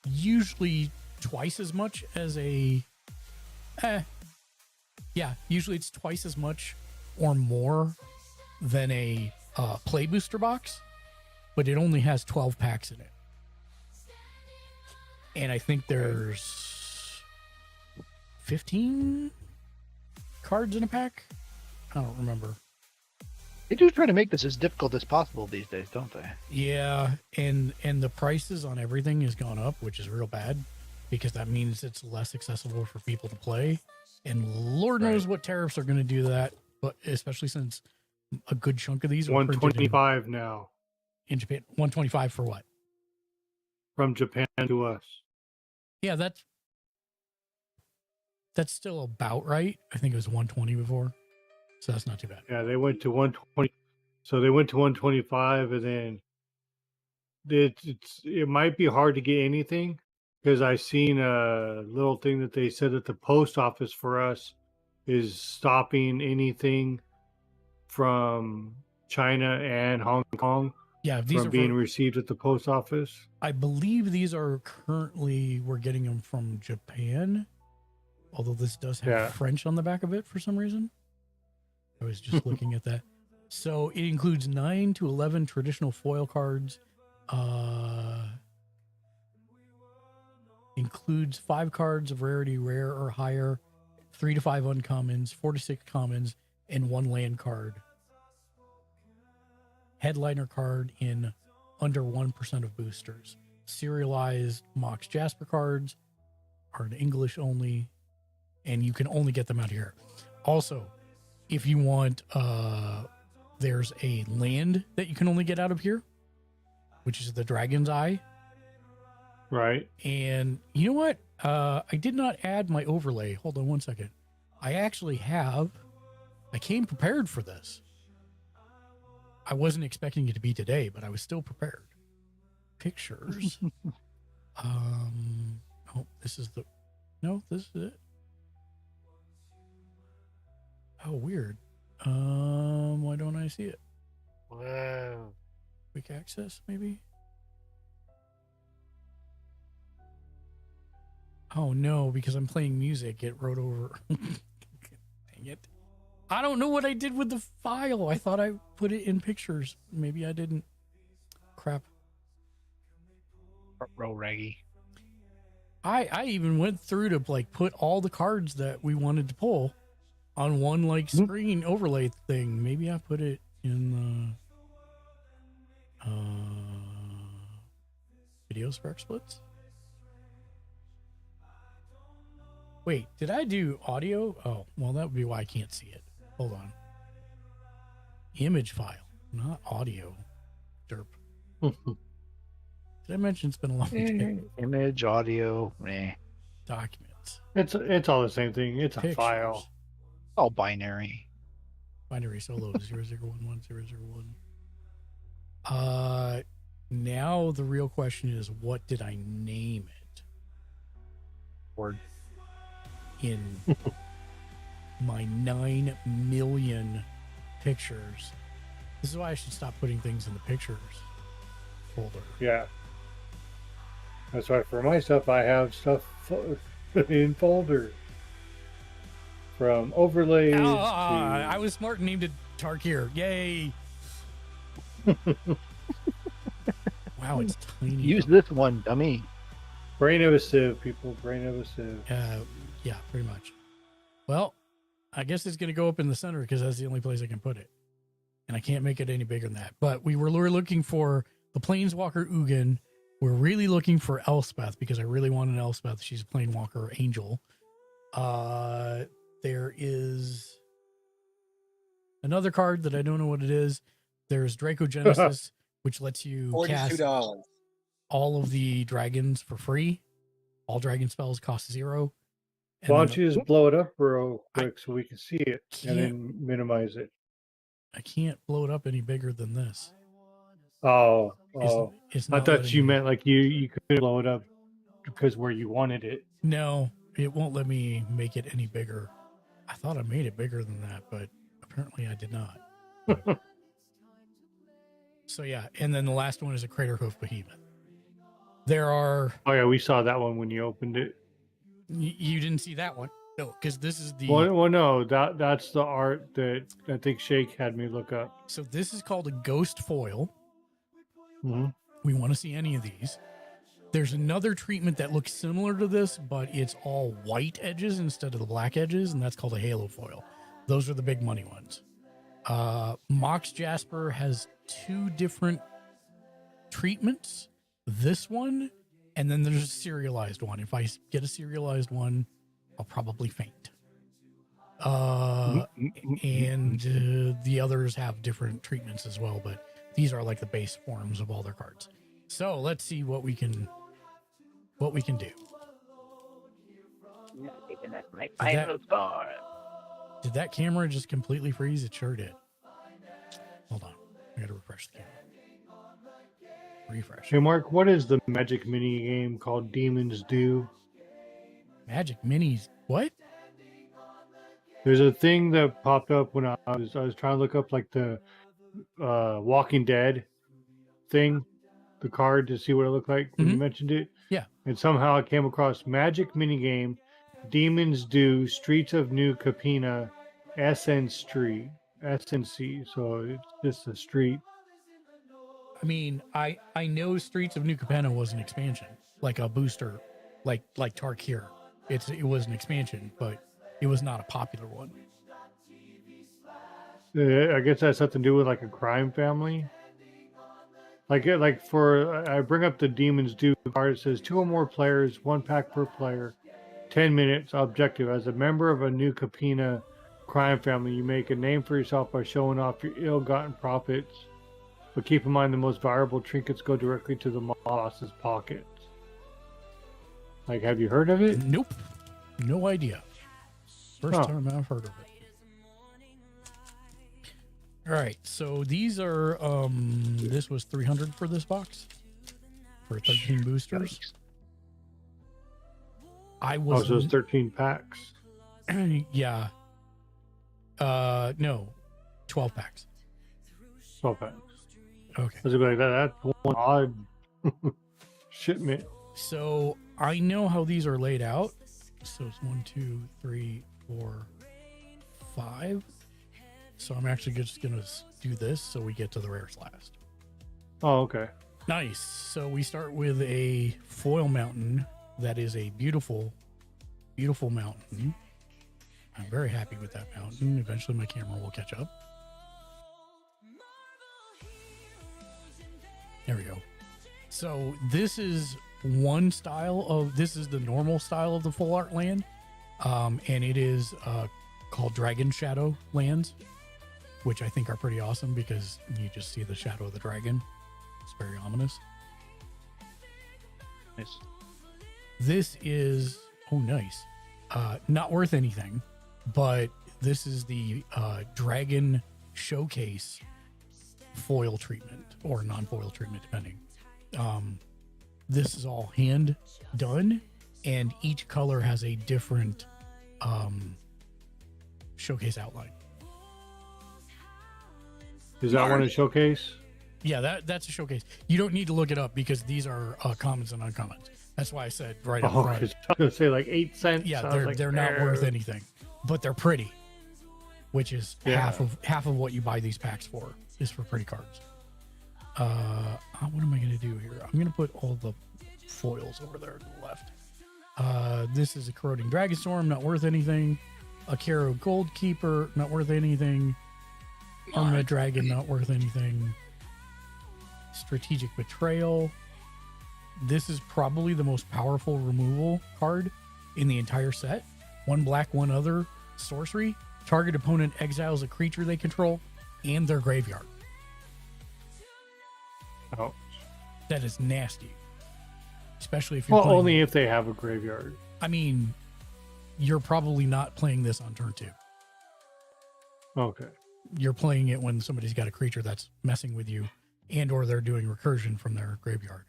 S5: usually twice as much as usually it's twice as much or more than a play booster box. but it only has 12 packs in it. And I think there's 15 cards in a pack. I don't remember.
S7: They do try to make this as difficult as possible these days, don't they?
S5: Yeah, and the prices on everything has gone up, which is real bad because that means it's less accessible for people to play. And Lord knows what tariffs are going to do to that, but especially since a good chunk of these are
S6: 125 now
S5: in Japan. 125 for what?
S6: From Japan to us.
S5: Yeah, that's still about right. I think it was 120 before. So that's not too bad.
S6: Yeah, they went to 120. So they went to 125, and then it might be hard to get anything because I seen a little thing that they said that the post office for us is stopping anything from China and Hong Kong from being received at the post office.
S5: I believe these are currently, we're getting them from Japan, although this does have French on the back of it for some reason. I was just looking at that. So it includes 9 to 11 traditional foil cards. Includes 5 cards of rarity rare or higher, 3 to 5 uncommons, 4 to 6 commons, and 1 land card. Headliner card in under 1% of boosters. Serialized Mox Jasper cards are in English only, and you can only get them out here. Also, if you want, there's a land that you can only get out of here, which is the Dragon's Eye.
S6: Right.
S5: And you know what? I did not add my overlay. Hold on one second. I actually have. I came prepared for this. I wasn't expecting it to be today, but I was still prepared. Pictures. Oh, this is the. No, this is it. Oh, weird. Why don't I see it?
S9: Whoa.
S5: Quick access, maybe? Oh, no, because I'm playing music. It wrote over. Dang it. I don't know what I did with the file. I thought I put it in pictures. Maybe I didn't. Crap.
S9: Row raggy.
S5: I even went through to like put all the cards that we wanted to pull on one like screen overlay thing. Maybe I put it in the video spark splits. Wait, did I do audio? Oh, well, that would be why I can't see it. Hold on. Image file, not audio. Derp. Did I mention it's been a long day?
S7: Image, audio,
S5: Documents.
S6: It's all the same thing. It's
S5: Pictures.
S6: a file.
S7: all binary.
S5: Binary solo 0011 now the real question is, what did I name it?
S7: Word.
S5: In my 9 million pictures. This is why I should stop putting things in the pictures folder.
S6: Yeah. That's why for my stuff, I have stuff in folder. From overlays to...
S5: I was smart and named it Tarkir. Yay! Wow, it's tiny.
S7: Use this one, dummy.
S6: Brain of a sieve, people. Brain of a sieve.
S5: Yeah, pretty much. Well, I guess it's going to go up in the center because that's the only place I can put it. And I can't make it any bigger than that. But we were looking for the Planeswalker Ugin. We're really looking for Elspeth because I really want an Elspeth. She's a Planewalker Angel. There is another card that I don't know what it is. There's Draco Genesis, which lets you cast all of the dragons for free. All dragon spells cost 0. And
S6: why don't you just blow it up real quick so we can see it and then minimize it?
S5: I can't blow it up any bigger than this.
S6: Oh.
S5: It's
S6: I
S5: not
S6: thought
S5: letting
S6: you
S5: me.
S6: meant like you could blow it up because where you wanted it.
S5: No, it won't let me make it any bigger. I thought I made it bigger than that, but apparently I did not. So yeah, and then the last one is a Crater Hoof Behemoth. There are...
S6: Oh yeah, we saw that one when you opened it.
S5: You didn't see that one? No, because this is the...
S6: Well, no, that's the art that I think Shake had me look up.
S5: So this is called a Ghost Foil.
S6: Mm-hmm.
S5: We want to see any of these. There's another treatment that looks similar to this, but it's all white edges instead of the black edges, and that's called a halo foil. Those are the big money ones. Mox Jasper has 2 different treatments. This one, and then there's a serialized one. If I get a serialized one, I'll probably faint. And the others have different treatments as well, but these are like the base forms of all their cards. So let's see what we can do.
S9: My final score.
S5: Did that camera just completely freeze? It sure did. Hold on. I gotta refresh the camera. Refresh.
S6: Hey, Mark, what is the Magic mini game called Demons Do?
S5: Magic Minis. What?
S6: There's a thing that popped up when I was trying to look up like the Walking Dead thing, the card, to see what it looked like when you mentioned it.
S5: Yeah.
S6: And somehow I came across Magic minigame, Demons Do, Streets of New Capena, SNC. So it's just a street.
S5: I mean, I know Streets of New Capenna was an expansion, like a booster, like Tarkir. It was an expansion, but it was not a popular one.
S6: I guess that has something to do with like a crime family. I bring up the Demons Do card. It says 2 or more players, 1 pack per player, 10 minutes. Objective: as a member of a New Capena crime family, you make a name for yourself by showing off your ill-gotten profits. But keep in mind, the most valuable trinkets go directly to the boss's pockets. Like, have you heard of it?
S5: Nope. No idea. First time I've heard of it. All right, so these are, this was 300 for this box for 13 boosters. I was.
S6: Oh, so it's 13 packs.
S5: Yeah. No, 12 packs.
S6: 12 packs.
S5: Okay.
S6: I was like, that's one odd shipment.
S5: So I know how these are laid out. So it's 1, 2, 3, 4, 5. So I'm actually just going to do this so we get to the rares last.
S6: Oh, okay.
S5: Nice. So we start with a foil mountain that is a beautiful, beautiful mountain. I'm very happy with that mountain. Eventually my camera will catch up. There we go. So this is one style of, this is the normal style of the full art land. And it is called Dragon Shadow lands, which I think are pretty awesome because you just see the shadow of the dragon. It's very ominous.
S7: Nice.
S5: This is, oh, nice. Not worth anything, but this is the Dragon Showcase foil treatment or non-foil treatment, depending. This is all hand done, and each color has a different showcase outline.
S6: Is that one a showcase?
S5: Yeah, that's a showcase. You don't need to look it up because these are commons and uncommons. That's why I said right up front.
S6: I was going to say like 8 cents.
S5: Yeah, they're not worth anything, but they're pretty, which is half of what you buy these packs for is for pretty cards. What am I going to do here? I'm going to put all the foils over there to the left. This is a Corroding Dragonstorm, not worth anything. A Caro Goldkeeper, not worth anything. Armament Dragon, not worth anything. Strategic Betrayal. This is probably the most powerful removal card in the entire set. 1 black, 1 other. Sorcery. Target opponent exiles a creature they control and their graveyard.
S6: Ouch.
S5: That is nasty. Especially if you're playing,
S6: only if they have a graveyard.
S5: I mean, you're probably not playing this on turn 2.
S6: Okay.
S5: You're playing it when somebody's got a creature that's messing with you and or they're doing recursion from their graveyard.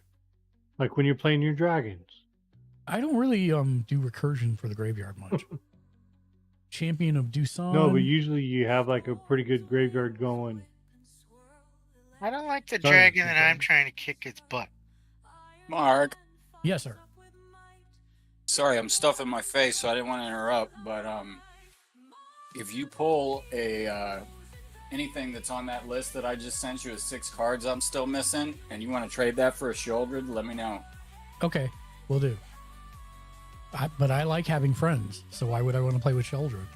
S6: Like when you're playing your dragons.
S5: I don't really do recursion for the graveyard much. Champion of Doosan.
S6: No, but usually you have like a pretty good graveyard going.
S9: I don't like the dragon that I'm trying to kick its butt.
S10: Mark.
S5: Yes, sir.
S10: Sorry, I'm stuffing my face, so I didn't want to interrupt. But if you pull a anything that's on that list that I just sent you is 6 cards I'm still missing, and you want to trade that for a Shieldred, let me know.
S5: Okay, we'll do. But I like having friends, so why would I want to play with children?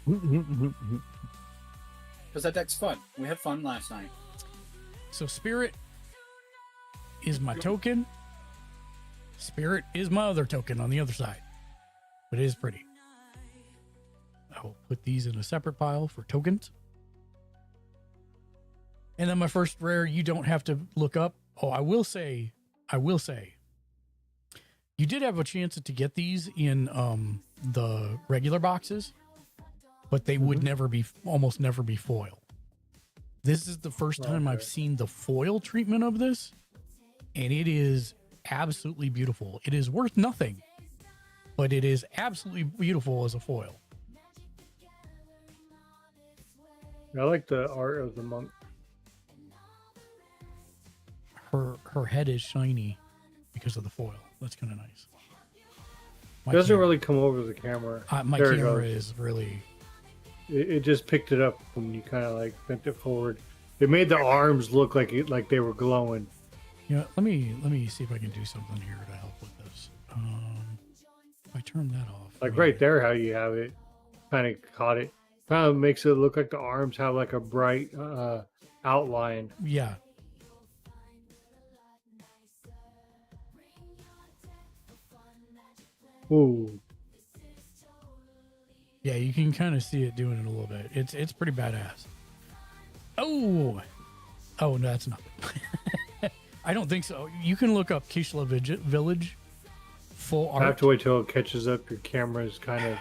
S10: Because that deck's fun. We had fun last night.
S5: So Spirit is my token. Spirit is my other token on the other side. But it is pretty. I'll put these in a separate pile for tokens. And then my first rare, you don't have to look up. Oh, I will say, you did have a chance to get these in the regular boxes, but they would almost never be foil. This is the first time I've seen the foil treatment of this, and it is absolutely beautiful. It is worth nothing, but it is absolutely beautiful as a foil.
S6: I like the art of the monk.
S5: Her head is shiny because of the foil. That's kind of nice.
S6: It doesn't really come over the camera.
S5: My camera is really...
S6: It just picked it up when you kind of like bent it forward. It made the arms look like they were glowing.
S5: Yeah, let me see if I can do something here to help with this. If I turn that off,
S6: Like right there, how you have it, kind of caught it. Kind of makes it look like the arms have like a bright outline.
S5: Yeah.
S6: Ooh.
S5: Yeah, you can kind of see it doing it a little bit. It's pretty badass. Oh, no, that's nothing. I don't think so. You can look up Kishla Village full art.
S6: I have to wait till it catches up. Your camera is kind of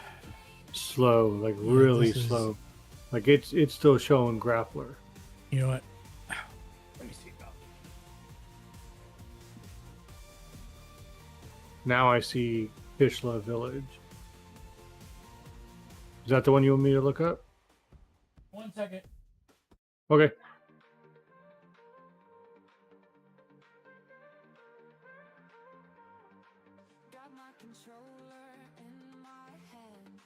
S6: slow, like really slow. Like it's still showing grappler.
S5: You know what?
S10: Let me see.
S6: Now I see Kishla Village. Is that the one you want me to look up?
S5: 1 second.
S6: Okay.
S1: Got my controller in my hand,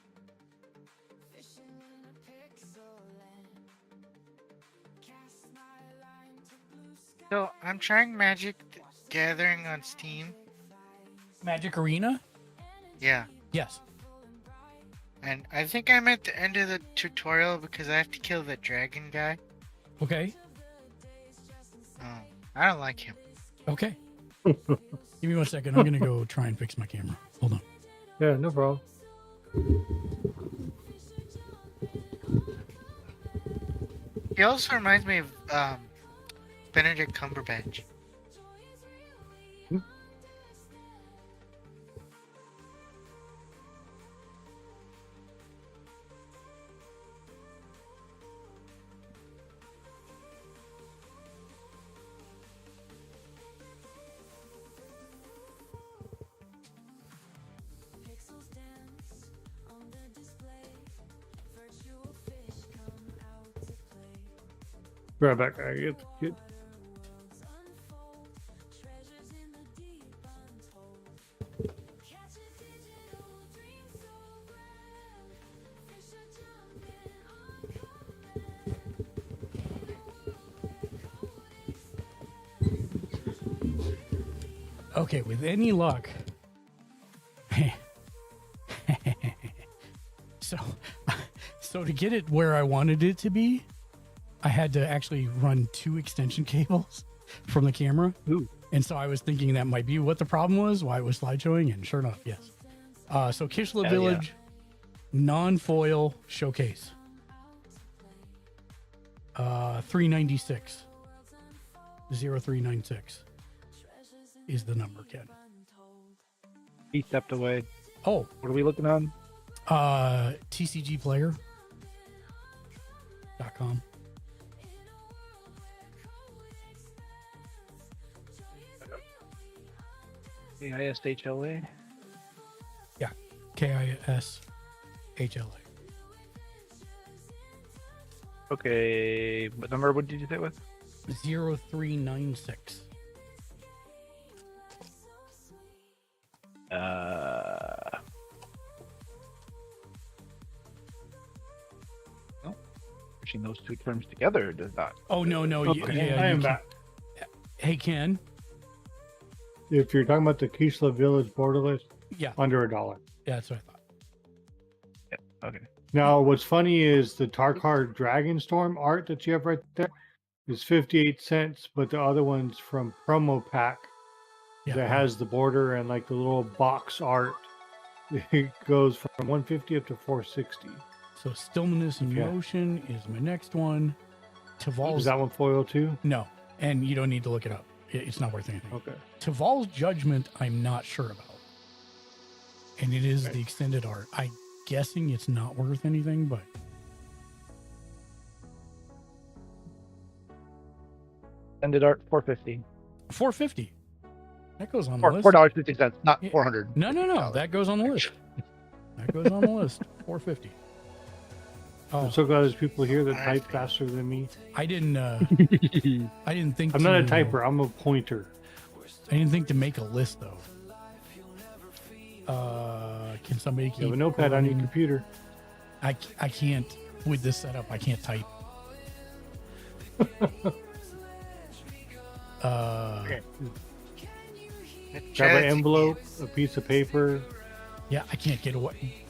S1: fishing in a pixel land. Cast my line to blue sky.
S9: So I'm trying Magic Gathering on Steam.
S5: Magic Arena?
S9: Yeah.
S5: Yes.
S9: And I think I'm at the end of the tutorial because I have to kill the dragon guy.
S5: Okay.
S9: I don't like him.
S5: Okay. Give me 1 second. I'm going to go try and fix my camera. Hold on.
S6: Yeah, no problem.
S9: He also reminds me of Benedict Cumberbatch.
S1: Pixels dance on the display. Virtual fish come out to play.
S6: Right back. I get.
S1: Unfold treasures in the deep untold. Catch a digital dream so grand. Fish are jumping on
S5: Okay, with any luck. So to get it where I wanted it to be, I had to actually run 2 extension cables from the camera.
S6: Ooh.
S5: And so I was thinking that might be what the problem was, why it was slideshowing, and sure enough, yes. So Kishla Village, non-foil showcase. 396. 0396 is the number, Ken.
S7: He stepped away.
S5: Oh,
S7: What are we looking on?
S5: TCGplayer.com.
S7: KISHLA?
S5: Yeah, KISHLA.
S7: Okay, what number did you say it was?
S5: 0396.
S7: Oh, mashing those two terms together, does not.
S5: Oh no,
S6: Okay,
S5: yeah,
S6: I
S5: you
S6: am
S5: can-
S6: back.
S5: Hey Ken,
S6: If you're talking about the Kislev Village borderless,
S5: yeah,
S6: under $1.
S5: yeah, that's what I thought.
S7: Okay.
S6: Now, what's funny is the Tarkar Dragonstorm art that you have right there is 58 cents, but the other one's from Promo Pack
S5: Yeah,
S6: that has the border and like the little box art. It goes from 150 up to 460.
S5: so Stillness in
S6: Okay.
S5: Motion is my next one. Taval's
S6: Is that one foil too?
S5: no, and you don't need to look it up. It's not worth anything.
S6: Okay.
S5: Taval's Judgment, I'm not sure about, and it is
S6: Okay.
S5: the extended art. I'm guessing it's not worth anything, but
S7: Ended art $4.50.
S5: $4.50. That goes on the
S7: Or
S5: list.
S7: $4.50, not
S5: Yeah.
S7: 400.
S5: No, that goes on the list. That goes on the list. $4.50.
S6: I'm
S5: Oh,
S6: so glad there's people here that type faster than me.
S5: I didn't. I didn't think.
S6: I'm not a
S5: to-
S6: typer. I'm a pointer.
S5: I didn't think to make a list though. Can somebody keep
S6: You have a notepad on your
S5: running?
S6: computer.
S5: I can't with this setup. I can't type.
S6: Grab an envelope, a piece of paper.
S5: Yeah, I can't get away.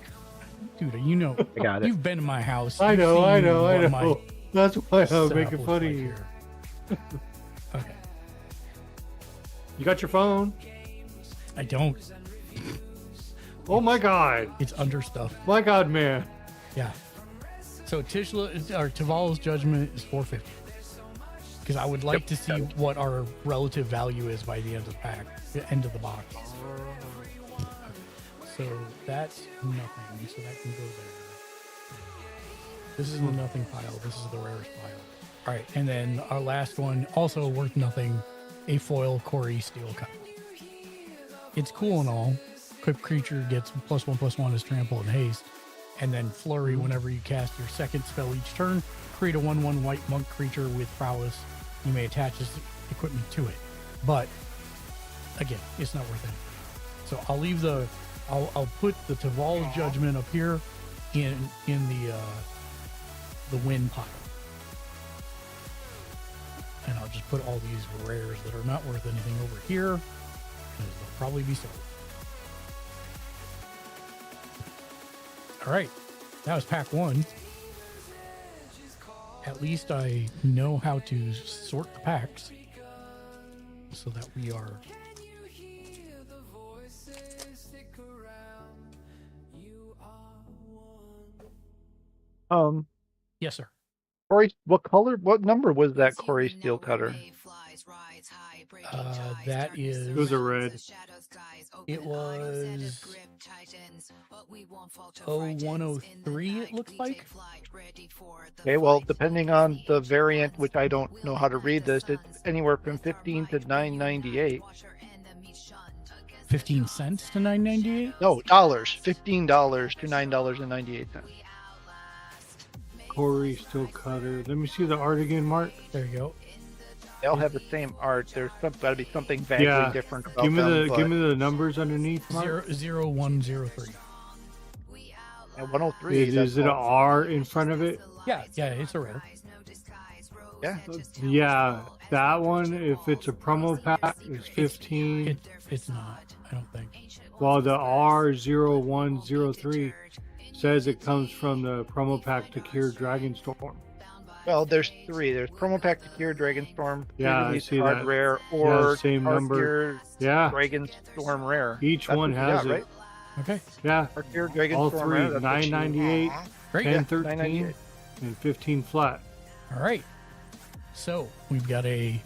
S5: Dude, you know,
S7: I got it.
S5: you've been to my house.
S6: I
S5: You've
S6: know, I
S5: seen
S6: know, I
S5: what my
S6: know. That's why I'm
S5: setup
S6: making
S5: looks
S6: fun of
S5: like
S6: you.
S5: here. Okay,
S6: You got your phone?
S5: I don't.
S6: Oh my God.
S5: It's under stuff.
S6: My God, man.
S5: Yeah. So Tishla or Taval's Judgment is $4.50. Because I would like to see what our relative value is by the end of the pack, the end of the box. Okay. So that's nothing. So that can go there. This is the nothing pile. This is the rarest pile. All right, and then our last one, also worth nothing, a foil Corey Steel Cup. It's cool and all. Equipped creature gets +1/+1 as trample and haste, and then flurry whenever you cast your second spell each turn. Create a 1/1 white monk creature with prowess. You may attach this equipment to it, but again, it's not worth anything. So I'll leave the, I'll put the Taval's Judgment up here in the win pile, and I'll just put all these rares that are not worth anything over here because they'll probably be sold. All right, that was pack one. At least I know how to sort the packs so that we are. Yes, sir.
S7: Corey, what number was that Corey Steel Cutter?
S5: That is.
S6: It was a red.
S5: It was 0103, it looks like.
S7: Okay, well, depending on the variant, which I don't know how to read this, it's anywhere from 15 to 9.98.
S5: 15 cents to 9.98.
S7: No, dollars. $15 to $9.98.
S6: Corey Steel Cutter. Let me see the art again, Mark.
S5: There you go.
S7: They all have the same art. There's got to be something vaguely different about
S6: Give me
S7: them.
S6: give me the numbers underneath, Mark.
S5: 0103.
S7: And 103.
S6: Is it an R in front of it?
S5: Yeah, it's a rare.
S7: Yeah.
S6: Yeah, that one. If it's a promo pack, is 15.
S5: It's not. I don't think.
S6: While the R0103 says it comes from the promo pack to Cure Dragonstorm.
S7: Well, there's three. There's Promo Pack to Cure Dragonstorm,
S6: Yeah, I
S7: release
S6: see
S7: card
S6: that.
S7: rare,
S6: Yeah,
S7: or
S6: same number.
S7: Tarkir
S6: Yeah,
S7: Dragonstorm rare.
S6: each
S7: That's
S6: one
S7: what you
S6: has
S7: got,
S6: it.
S7: right?
S5: Okay.
S6: Yeah,
S7: Tarkir
S6: all
S7: Dragonstorm
S6: three.
S7: rare. That's what you-
S6: 9.98,
S5: Great.
S6: 10.13,
S7: 9.98.
S6: and 15 flat.
S5: All right. So we've got a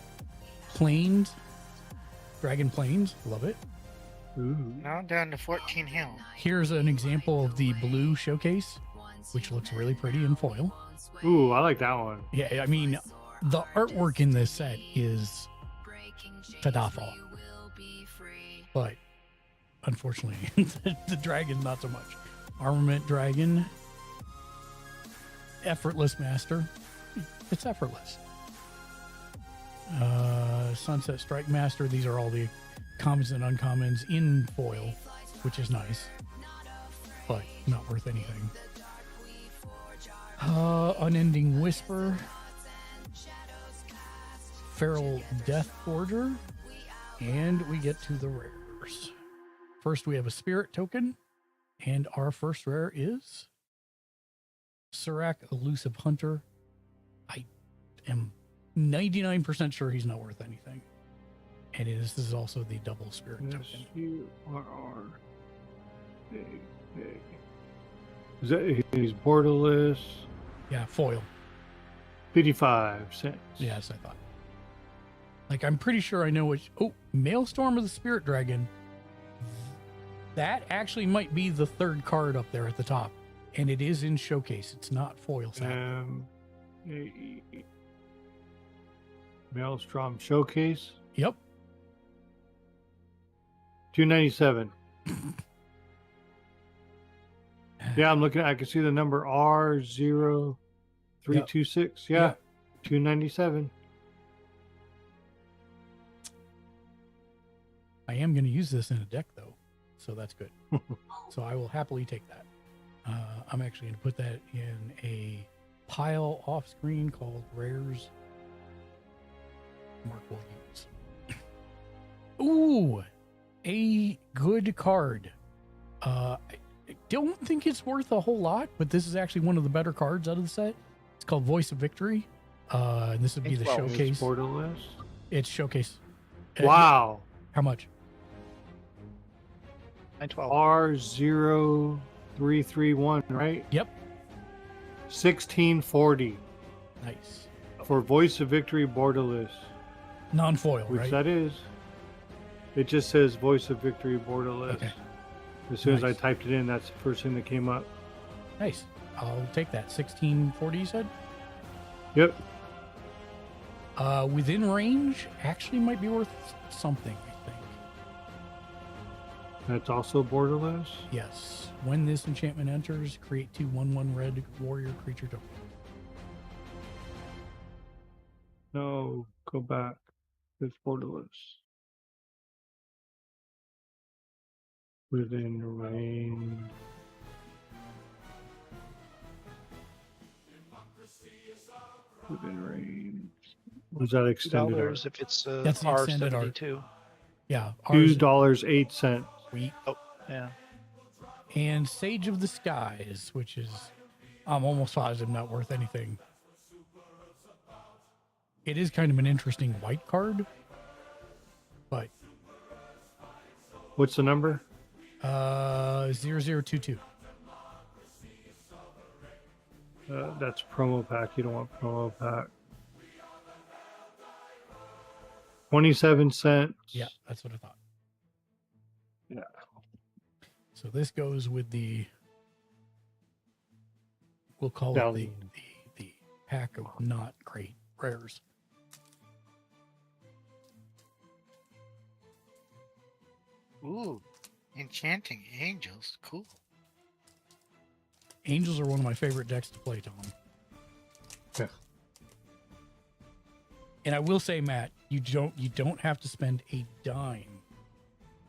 S5: Plains, Dragon Plains. Love it.
S6: Ooh.
S9: Now down to 14 Hill.
S5: Here's an example of the blue showcase, which looks really pretty in foil.
S6: Ooh, I like that one.
S5: Yeah, I mean, the artwork in this set is Tadafal. But unfortunately, the dragon, not so much. Armament Dragon, Effortless Master. It's effortless. Sunset Strike Master. These are all the commons and uncommons in foil, which is nice, but not worth anything. Unending Whisper, Feral Death Forger, and we get to the rares. First, we have a Spirit Token, and our first rare is Serac Elusive Hunter. I am 99% sure he's not worth anything. And this is also the double Spirit Token.
S6: S-U-R-R-A-A. Is that he's borderless?
S5: Yeah, foil.
S6: 55 cents.
S5: Yes, I thought. Like, I'm pretty sure I know which. Oh, Maelstrom of the Spirit Dragon. That actually might be the third card up there at the top. And it is in showcase. It's not foil.
S6: Maelstrom Showcase.
S5: Yep.
S6: 297. Yeah, I'm looking. I can see the number R0326. Yeah, 297.
S5: I am going to use this in a deck, though, so that's good. So I will happily take that. I'm actually going to put that in a pile off screen called Rares. Mark will use. Ooh, a good card. I don't think it's worth a whole lot, but this is actually one of the better cards out of the set. It's called Voice of Victory. And this would be the showcase.
S6: Borderless.
S5: It's showcase.
S6: Wow.
S5: How much?
S7: 912.
S6: R0331, right?
S5: Yep.
S6: 1640
S5: Nice.
S6: for Voice of Victory borderless.
S5: Non-foil,
S6: Which
S5: right?
S6: that is. It just says Voice of Victory borderless.
S5: Okay.
S6: As soon as I
S5: Nice.
S6: typed it in, that's the first thing that came up.
S5: Nice. I'll take that. 1640, you said?
S6: Yep.
S5: Within range actually might be worth something, I think.
S6: That's also borderless.
S5: Yes. When this enchantment enters, create 2 1/1 red warrior creature token.
S6: No, go back. It's borderless. Within range. Within range. Was that extended? art?
S7: $2 if it's
S5: That's the extended art.
S7: R72.
S5: Yeah. ours-
S6: $2.08.
S5: Sweet.
S7: Oh, yeah.
S5: And Sage of the Skies, which is, I'm almost positive not worth anything. It is kind of an interesting white card, but
S6: What's the number?
S5: 0022.
S6: That's promo pack. You don't want promo pack. 27 cents.
S5: Yeah, that's what I thought.
S6: Yeah.
S5: So this goes with the, we'll call it the pack of not great rares.
S9: Ooh, enchanting angels, cool.
S5: Angels are one of my favorite decks to play, Tom.
S6: Yeah.
S5: And I will say, Matt, you don't have to spend a dime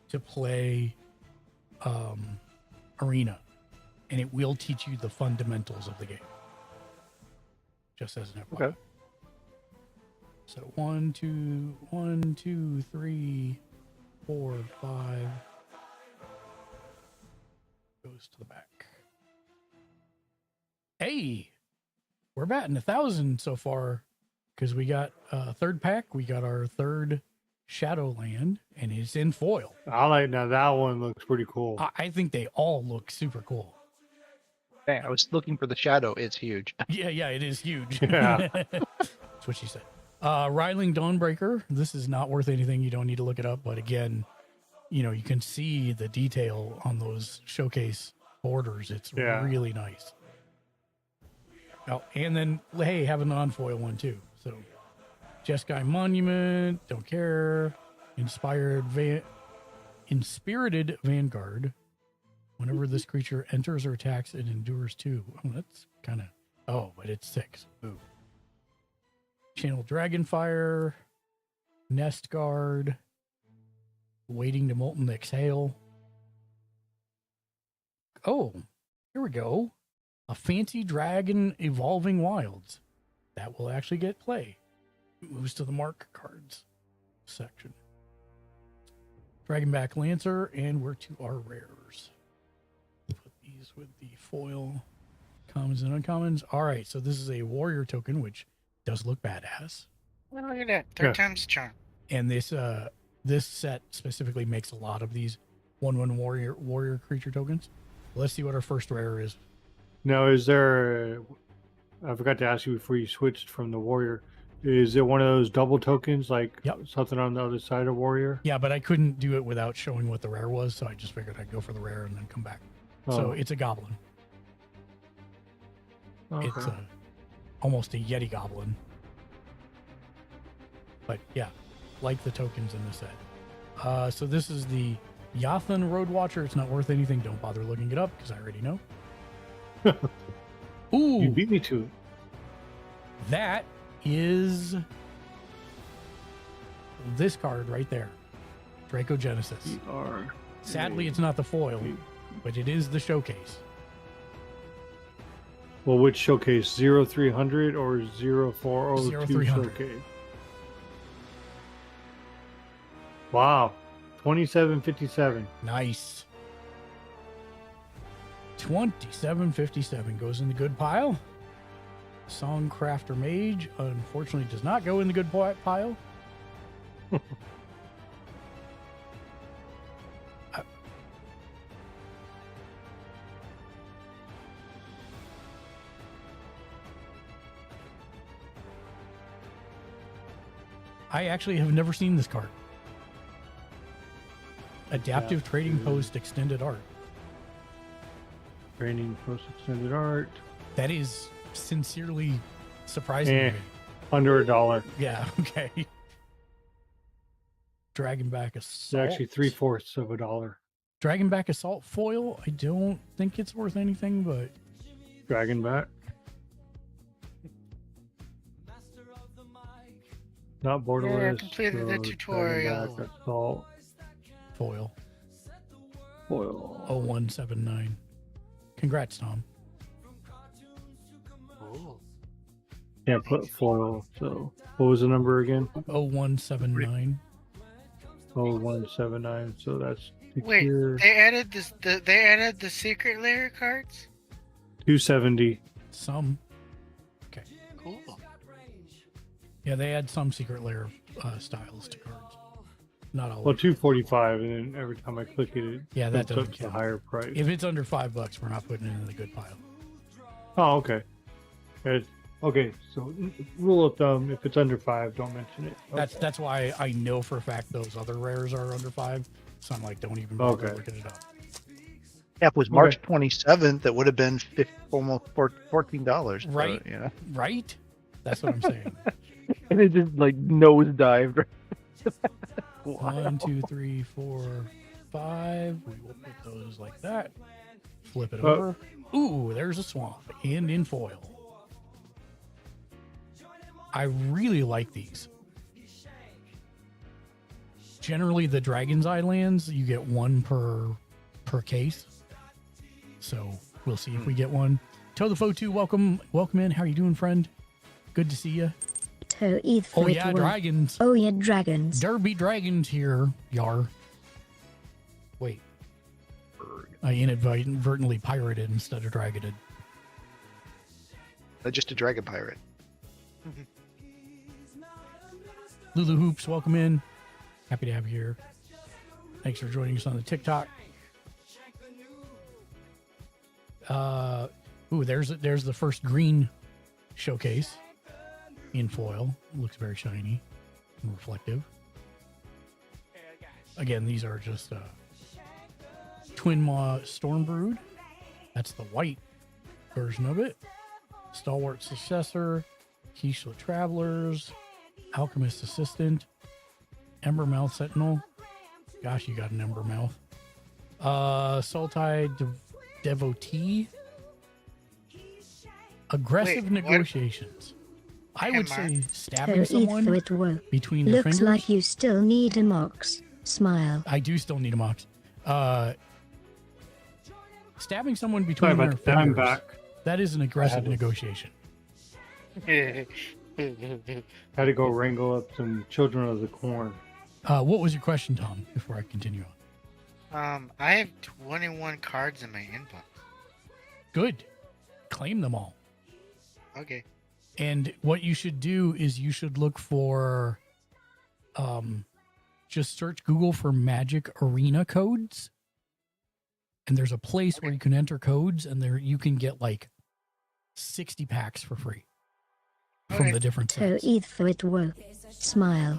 S5: to play Arena, and it will teach you the fundamentals of the game. Just as an FYI.
S6: Okay.
S5: So 1, 2, 3, 4, 5 goes to the back. Hey, we're batting 1,000 so far because we got third pack. We got our third Shadowland, and it's in foil.
S6: I like now that one looks pretty cool.
S5: I think they all look super cool.
S7: Dang, I was looking for the shadow. It's huge.
S5: Yeah, it is huge.
S6: Yeah.
S5: That's what she said. Riling Dawnbreaker. This is not worth anything. You don't need to look it up. But again, you can see the detail on those showcase borders. It's really nice. Oh, and then, hey, have a non-foil one too. So, Jeskai Monument, don't care. Inspirited Vanguard. Whenever this creature enters or attacks, it endures 2. Oh, that's kind of... Oh, but it's 6. Ooh. Channel Dragonfire. Nest Guard. Waiting to Molten Exhale. Oh, here we go. a fancy dragon evolving wilds. That will actually get play. It moves to the mark cards section. Dragonback Lancer, and we're to our rares. Put these with the foil commons and uncommons. All right, so this is a warrior token, which does look badass.
S9: Oh, look at that. Third time's the charm.
S5: And this set specifically makes a lot of these 1/1 warrior creature tokens. Let's see what our first rare is.
S6: Now, is there? I forgot to ask you before you switched from the warrior. Is it one of those double tokens, like something on the other side of warrior?
S5: Yeah, but I couldn't do it without showing what the rare was, so I just figured I'd go for the rare and then come back. So it's a goblin.
S6: Okay.
S5: It's almost a Yeti goblin. But yeah, like the tokens in the set. So this is the Yathan Road Watcher. It's not worth anything. Don't bother looking it up because I already know. Ooh,
S6: you beat me to it.
S5: That is this card right there, Draco Genesis. Sadly, it's not the foil, but it is the showcase.
S6: Well, which showcase? 0300 or 0402
S5: 0300.
S6: showcase? Wow. 2757.
S5: Nice. 2757 goes in the good pile. Songcrafter Mage, unfortunately, does not go in the good pile. I actually have never seen this card. Adaptive Trading Post Extended Art.
S6: Trading Post Extended Art.
S5: That is sincerely surprising to me.
S6: Under $1.
S5: Yeah, okay. Dragonback Assault.
S6: It's actually 3/4 of $1.
S5: Dragonback Assault foil. I don't think it's worth anything, but
S6: Dragonback. Not borderless.
S9: Yeah, I completed the tutorial.
S6: Dragonback Assault.
S5: Foil.
S6: Foil.
S5: 0179. Congrats, Tom.
S6: Can't put foil. So what was the number again?
S5: 0179.
S6: 0179. So that's
S9: Wait,
S6: secure.
S9: they added this. They added the secret layer cards.
S6: 270.
S5: Some. Okay.
S9: Cool.
S5: Yeah, they add some secret layer styles to cards. Not all.
S6: Well, 245, and then every time I click it,
S5: Yeah, that
S6: it
S5: doesn't
S6: puts the
S5: count.
S6: higher price.
S5: If it's under $5, we're not putting it in the good pile.
S6: Oh, okay. Okay, so rule of thumb: if it's under 5, don't mention it. Okay.
S5: That's why I know for a fact those other rares are under 5. So I'm like, don't even bother looking it up.
S7: Yeah, if it was March 27th, that would have been almost $14.
S5: Right?
S7: So, you know?
S5: Right? That's what I'm saying.
S7: And it just like nosedived.
S5: 1, 2, 3, 4, 5. We will put those like that. Flip it over. Ooh, there's a swamp and in foil. I really like these. Generally, the Dragon's Eye lands, you get one per case. So we'll see if we get one. Toe the Foe 2, welcome in. How are you doing, friend? Good to see you.
S8: Toe eat
S5: Oh yeah, dragons.
S8: Oh yeah, dragons.
S5: Derby dragons here, Yar. Wait. I inadvertently pirated instead of dragoted.
S7: Just a dragon pirate.
S5: Lulu Hoops, welcome in. Happy to have you here. Thanks for joining us on the TikTok. Ooh, there's the first green showcase in foil. Looks very shiny and reflective. Again, these are just Twin Maw Stormbrood. That's the white version of it. Stalwart Successor, Kishla Travelers, Alchemist Assistant, Embermouth Sentinel. Gosh, you got an Embermouth. Sultai Devotee. Aggressive
S9: Wait,
S5: negotiations. I would say stabbing
S8: Toe
S5: someone
S8: eat with
S5: between the
S8: Looks
S5: fingers.
S8: like you still need a mox. Smile.
S5: I do still need a mox. Stabbing someone between their
S6: I'm
S5: fingers
S6: back.
S5: That is an aggressive negotiation.
S6: Had to go wrangle up some children of the corn.
S5: What was your question, Tom, before I continue
S9: I have 21 cards in my inbox.
S5: Good. Claim them all.
S9: Okay.
S5: And what you should do is you should look for, just search Google for Magic Arena codes. And there's a place where you can enter codes, and there you can get like 60 packs for free from the different
S8: To
S5: sets.
S8: eat for it woke. Smile.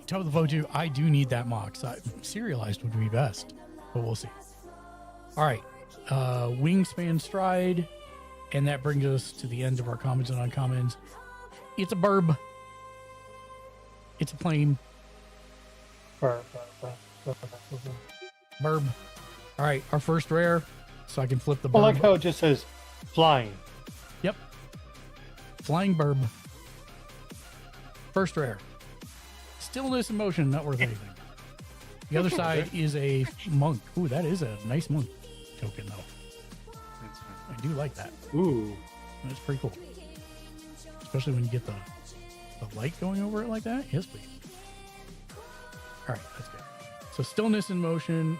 S5: Tell the Votu, I do need that mock. So serialized would be best, but we'll see. All right. Wingspan Stride. And that brings us to the end of our comments and uncommons. It's a burb. It's a plane. Burb. All right, our first rare. So I can flip the burb.
S6: I like how it just says flying.
S5: Yep. Flying burb. First rare. Stillness and motion, not worth anything. The other side is a monk. Ooh, that is a nice monk token, though. I do like that.
S6: Ooh.
S5: That's pretty cool. Especially when you get the light going over it like that. Yes, please. All right, that's good. So stillness and motion.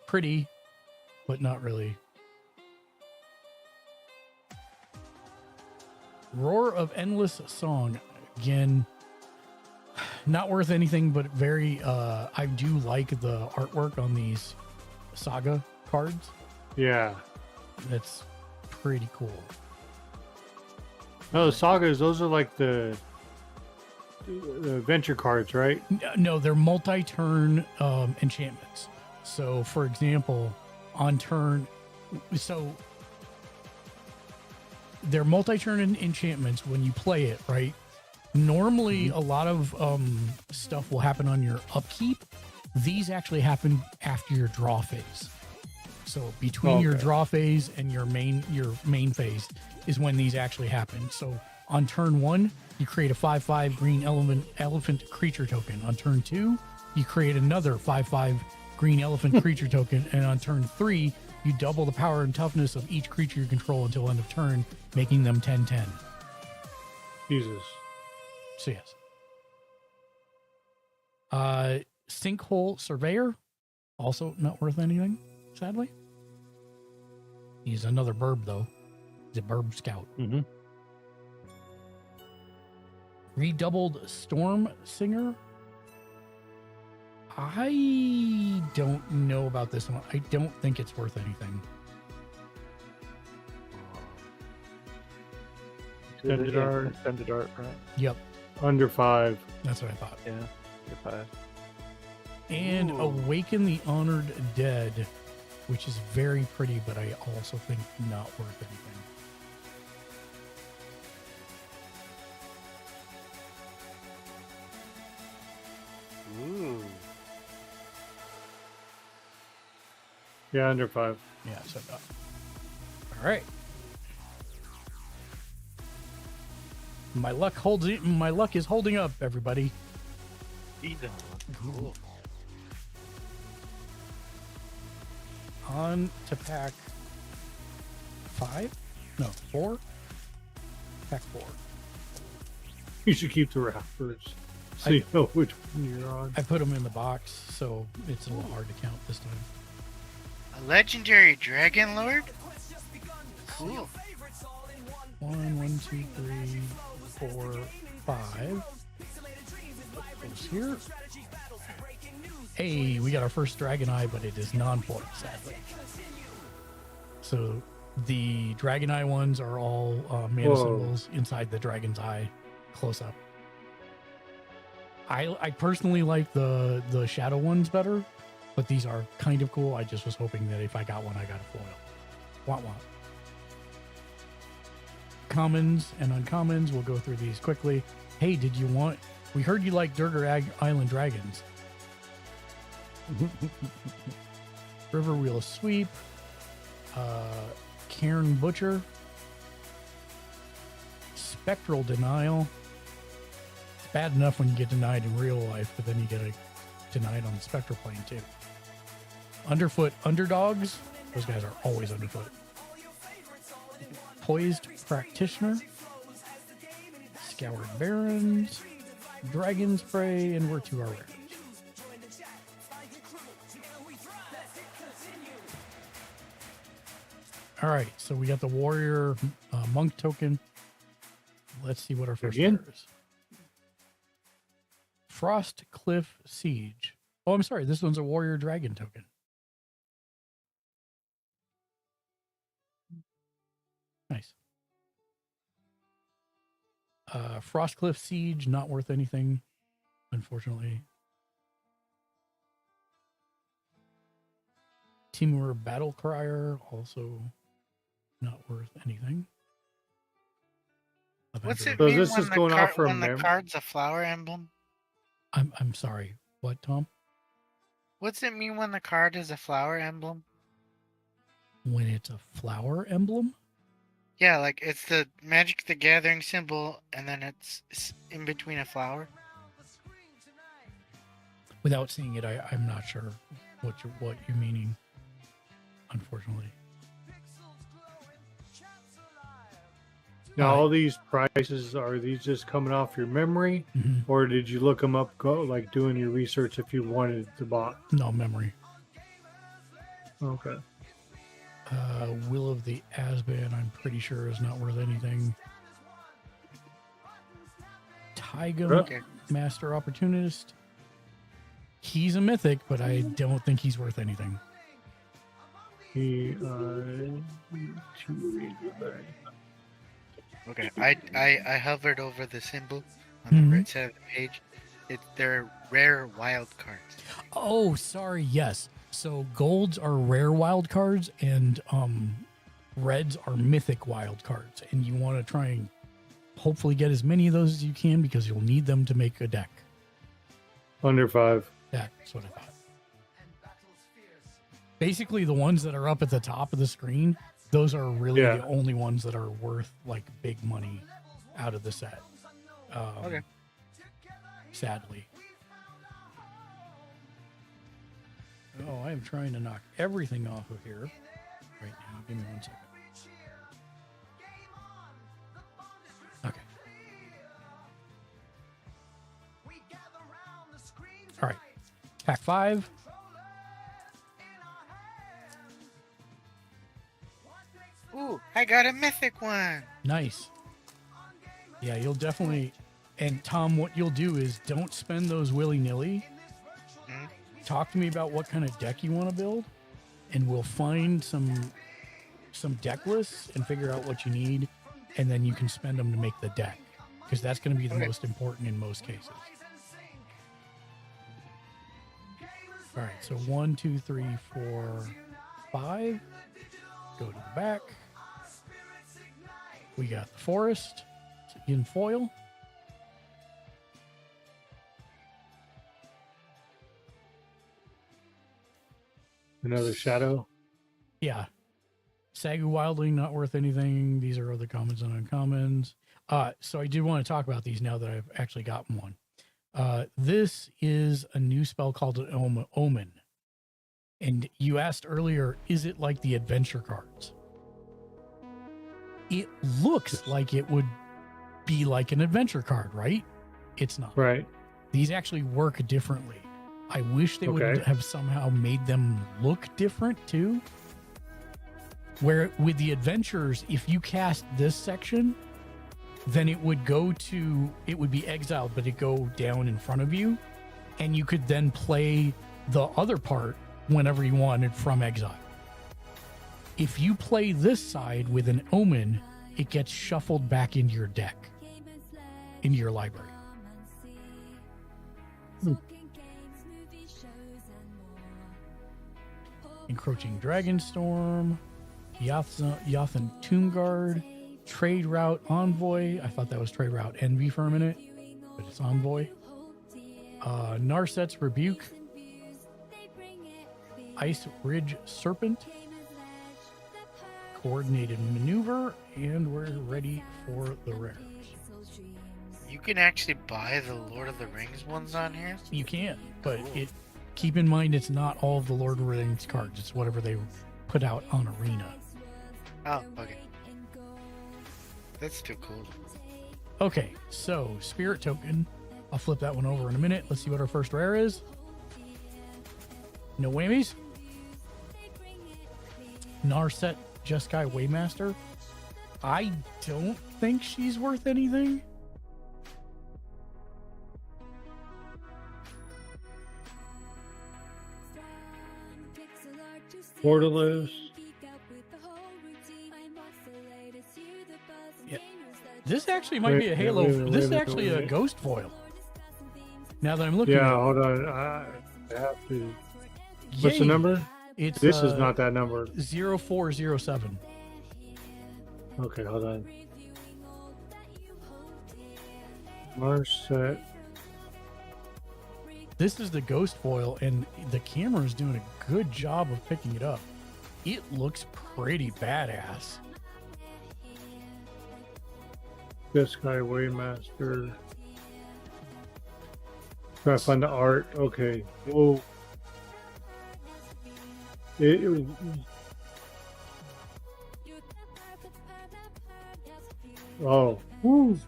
S5: Pretty, but not really. Roar of Endless Song. Again, not worth anything, but very, I do like the artwork on these saga cards.
S6: Yeah.
S5: That's pretty cool.
S6: No, the sagas, those are like the adventure cards, right?
S5: No, they're multi-turn enchantments. So, for example, on turn... So, they're multi-turn enchantments when you play it, right? Normally, a lot of stuff will happen on your upkeep. These actually happen after your draw phase. So between your draw phase and your main phase is when these actually happen. So on turn 1, you create a 5/5 green elephant creature token. On turn 2, you create another 5/5 green elephant creature token. And on turn 3, you double the power and toughness of each creature you control until end of turn, making them 10/10.
S6: Jesus.
S5: So yes. Sinkhole Surveyor, also not worth anything, sadly. He's another burb, though. He's a burb scout.
S6: Mm-hmm.
S5: Redoubled Storm Singer. I don't know about this one. I don't think it's worth anything.
S6: Extended art.
S7: Extended art, right?
S5: Yep.
S6: Under 5.
S5: That's what I thought.
S7: Yeah. Under 5.
S5: And Awaken the Honored Dead, which is very pretty, but I also think not worth anything.
S9: Ooh.
S6: Yeah, under 5.
S5: Yeah, so all right. My luck is holding up, everybody.
S9: Cool.
S5: On to pack 5? No, 4? Pack 4.
S6: You should keep the wrappers so you know which one you're on.
S5: I put them in the box, so it's a little hard to count this time.
S9: A legendary dragon lord? Cool.
S5: 1, 2, 3, 4, 5. Goes here. Hey, we got our first Dragon Eye, but it is non-foil, sadly. So the Dragon Eye ones are all mana symbols inside the Dragon's Eye close up. I personally like the Shadow ones better, but these are kind of cool. I just was hoping that if I got one, I got a foil. Want. Commons and uncommons, we'll go through these quickly. Hey, we heard you like Durgar Island Dragons. River Wheel Sweep, Cairn Butcher, Spectral Denial. It's bad enough when you get denied in real life, but then you get denied on the Spectral Plane too. Underfoot Underdogs, those guys are always underfoot. Poised Practitioner, Scoured Barons, Dragon Spray, and we're to our rares. All right, so we got the Warrior Monk token. Let's see what our first rare is. Frost Cliff Siege. Oh, I'm sorry. This one's a Warrior Dragon token. Nice. Frostcliff Siege, not worth anything, unfortunately. Timur Battle Crier, also not worth anything.
S9: What's it
S6: So
S9: mean
S6: this
S9: when,
S6: is going off from
S9: the card's a flower emblem?
S5: I'm sorry. What, Tom?
S9: What's it mean when the card is a flower emblem?
S5: When it's a flower emblem?
S9: Yeah, like it's the Magic the Gathering symbol, and then it's in between a flower.
S5: Without seeing it, I'm not sure what you're meaning, unfortunately.
S6: Now, all these prices, are these just coming off your memory, or did you look them up, like doing your research if you wanted the bot?
S5: No, memory.
S6: Okay.
S5: Will of the Asban, I'm pretty sure is not worth anything. Taiga Master Opportunist. He's a mythic, but I don't think he's worth anything.
S9: Okay, I hovered over the symbol on the right side of the page. They're rare wild cards.
S5: Oh, sorry. Yes. So golds are rare wild cards, and reds are mythic wild cards. And you want to try and hopefully get as many of those as you can because you'll need them to make a deck.
S6: Under 5.
S5: That's what I thought. Basically, the ones that are up at the top of the screen, those are really the only ones that are worth like big money out of the set.
S9: Okay.
S5: Sadly. Oh, I am trying to knock everything off of here right now. Give me 1 second. Okay. All right. Pack 5.
S9: Ooh, I got a mythic one.
S5: Nice. Yeah, you'll definitely... And Tom, what you'll do is don't spend those willy-nilly. Talk to me about what kind of deck you want to build, and we'll find some deck lists and figure out what you need, and then you can spend them to make the deck, because that's going to be the most important in most cases. All right, so 1, 2, 3, 4, 5. Go to the back. We got the Forest in foil.
S6: Another Shadow.
S5: Yeah. Sagu Wildling, not worth anything. These are other commons and uncommons. So I do want to talk about these now that I've actually gotten one. This is a new spell called an Omen. And you asked earlier, is it like the adventure cards? It looks like it would be like an adventure card, right? It's not.
S6: Right.
S5: These actually work differently. I wish they would have somehow made them look different too. Where with the adventures, if you cast this section, then it would be exiled, but it go down in front of you. And you could then play the other part whenever you wanted from exile. If you play this side with an Omen, it gets shuffled back into your deck, into your library. Encroaching Dragonstorm, Yathan Tomb Guard, Trade Route Envoy. I thought that was Trade Route Envy for a minute, but it's Envoy. Narset's Rebuke, Ice Ridge Serpent, Coordinated Maneuver, and we're ready for the rares.
S9: You can actually buy the Lord of the Rings ones on here?
S5: You can, but keep in mind it's not all of the Lord of the Rings cards. It's whatever they put out on Arena.
S9: Oh, okay. That's too cool.
S5: Okay, so Spirit Token. I'll flip that one over in a minute. Let's see what our first rare is. No whammies. Narset Jeskai Waymaster. I don't think she's worth anything.
S6: Borderless.
S5: Yeah. This actually might be a Halo. This is actually a ghost foil. Now that I'm looking at it.
S6: Hold on. I have to. What's the number?
S5: It's
S6: this is not that number.
S5: 0407.
S6: Okay, hold on. Marset.
S5: This is the ghost foil, and the camera is doing a good job of picking it up. It looks pretty badass.
S6: This guy, Waymaster. Try to find the art. Okay. Whoa. Oh. Woo.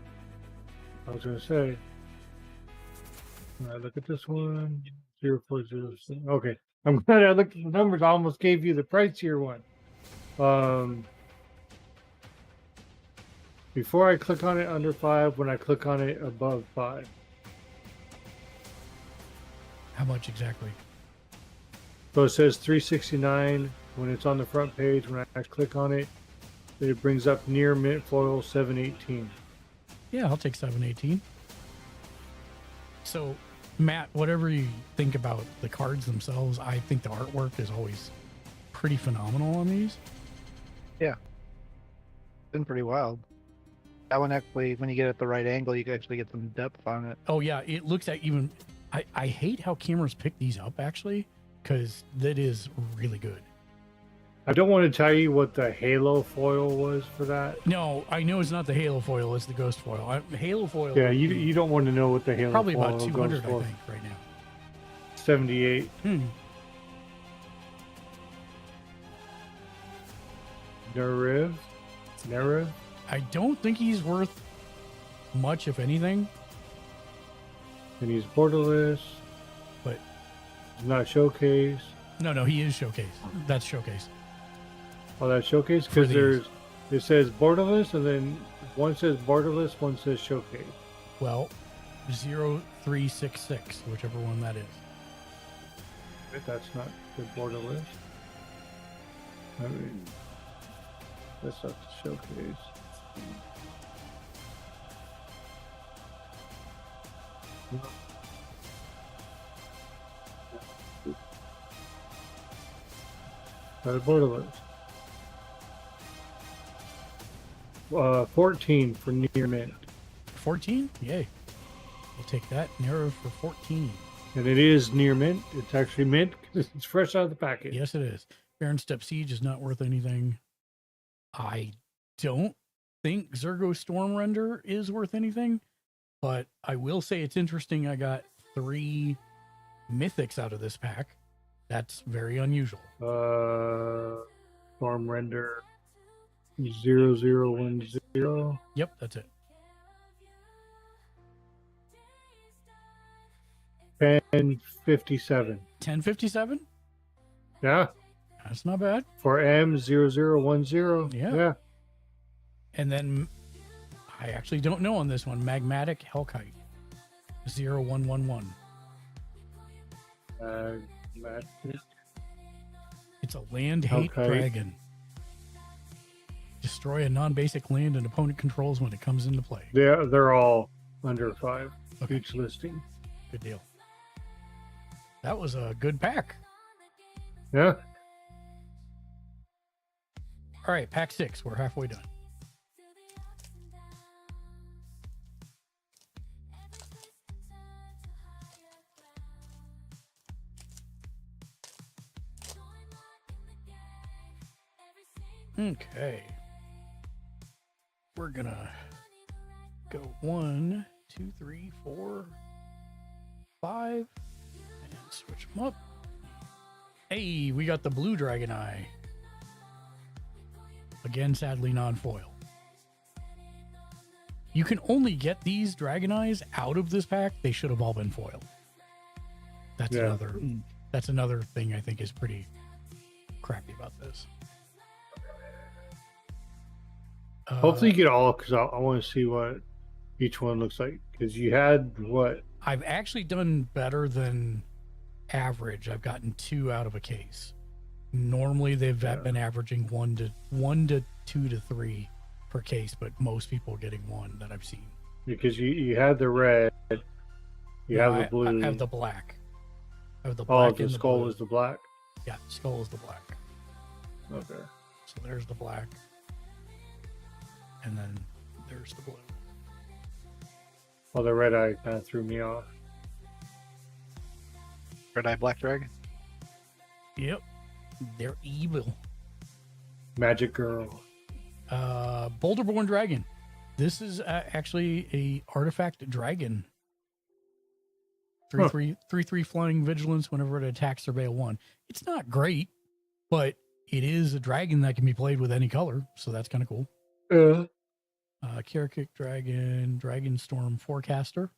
S6: I was gonna say. Look at this one. 0406. Okay. I'm glad I looked at the numbers. I almost gave you the pricier one. Before I click on it under 5, when I click on it above 5.
S5: How much exactly?
S6: So it says 369 when it's on the front page. When I click on it, it brings up near mint foil 718.
S5: Yeah, I'll take 718. So, Matt, whatever you think about the cards themselves, I think the artwork is always pretty phenomenal on these.
S7: Yeah. Been pretty wild. That one actually, when you get it at the right angle, you can actually get some depth on it.
S5: Oh, yeah. It looks at even... I hate how cameras pick these up, actually, because that is really good.
S6: I don't want to tell you what the Halo foil was for that.
S5: No, I know it's not the Halo foil. It's the Ghost foil. Halo foil...
S6: Yeah, you don't want to know what the Halo
S5: probably
S6: foil
S5: about 200, I
S6: for.
S5: think, right now.
S6: 78. Nerev?
S5: I don't think he's worth much, if anything.
S6: And he's borderless.
S5: But
S6: he's not showcase.
S5: No, he is showcase. That's showcase.
S6: Oh, that's showcase? Because it says borderless, and then one says borderless, one says showcase.
S5: Well, 0366, whichever one that is.
S6: That's not the borderless. I mean, that's not the showcase. Not a borderless. 14 for near mint.
S5: 14? Yay. We'll take that. Narrow for 14.
S6: And it is near mint. It's actually mint because it's fresh out of the package.
S5: Yes, it is. Baron Step Siege is not worth anything. I don't think Zergo Storm Render is worth anything, but I will say it's interesting. I got 3 mythics out of this pack. That's very unusual.
S6: Storm Render 0010.
S5: Yep, that's it.
S6: 1057.
S5: 1057?
S6: Yeah.
S5: That's not bad.
S6: For M0010. Yeah.
S5: And then I actually don't know on this one. Magmatic Hellkite 0111. It's a land hate dragon. Destroy a non-basic land an opponent controls when it comes into play.
S6: They're all under 5
S5: okay.
S6: Each listing.
S5: Good deal. That was a good pack.
S6: Yeah.
S5: All right, pack 6. We're halfway done. Okay. We're gonna go 1, 2, 3, 4, 5, and switch them up. Hey, we got the blue dragon eye. Again, sadly non-foil. You can only get these Dragon Eyes out of this pack. They should have all been foil. That's another thing I think is pretty crappy about this.
S6: Hopefully you get all, because I want to see what each one looks like. Because you had what?
S5: I've actually done better than average. I've gotten 2 out of a case. Normally they've been averaging 1 to 2 to 3 per case, but most people are getting 1 that I've seen.
S6: Because you had the red, you have the blue.
S5: I have the black. I have the black.
S6: Oh, the skull is the black.
S5: Yeah, skull is the black.
S6: Okay.
S5: So there's the black. And then there's the blue.
S6: Well, the red eye kind of threw me off.
S7: Red Eye Black Dragon.
S5: Yep. They're evil.
S6: Magic Girl.
S5: Boulderborn Dragon. This is actually a artifact dragon. 3/3 flying vigilance whenever it attacks surveil 1. It's not great, but it is a dragon that can be played with any color, so that's kind of cool. Karakic Dragon, Dragon Storm Forecaster.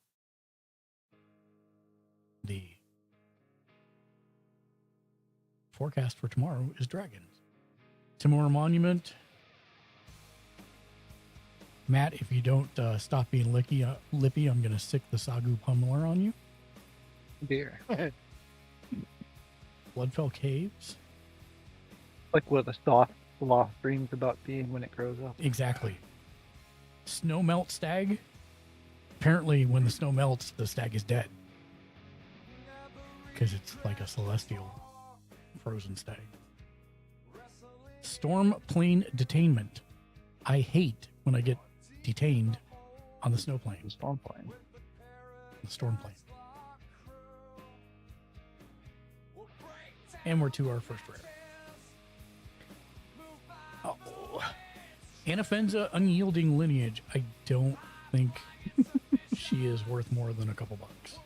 S5: The forecast for tomorrow is dragons. Timur Monument. Matt, if you don't stop being lippy, I'm going to sick the Sagu Pummeler on you.
S7: Dear.
S5: Bloodfell Caves.
S7: Like what the sloth dreams about being when it grows up.
S5: Exactly. Snow Melt Stag. Apparently, when the snow melts, the stag is dead. Because it's like a celestial frozen stag. Storm Plane Detainment. I hate when I get detained on the snow plane.
S7: Storm plane.
S5: The storm plane. And we're to our first rare. Oh. Anafenza Unyielding Lineage. I don't think she is worth more than a couple bucks.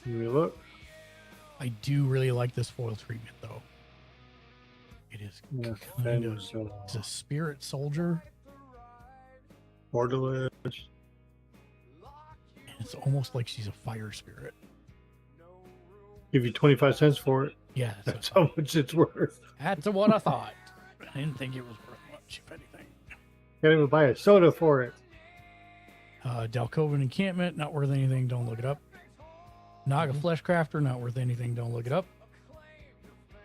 S6: Let me look.
S5: I do really like this foil treatment, though. It is kind of... It's a spirit soldier.
S6: Borderlands.
S5: It's almost like she's a fire spirit.
S6: Give you 25 cents for it.
S5: Yeah.
S6: That's how much it's worth.
S5: That's what I thought. I didn't think it was worth much, if anything.
S6: Can't even buy a soda for it.
S5: Dalcoven Encampment, not worth anything, don't look it up. Naga Fleshcrafter, not worth anything, don't look it up.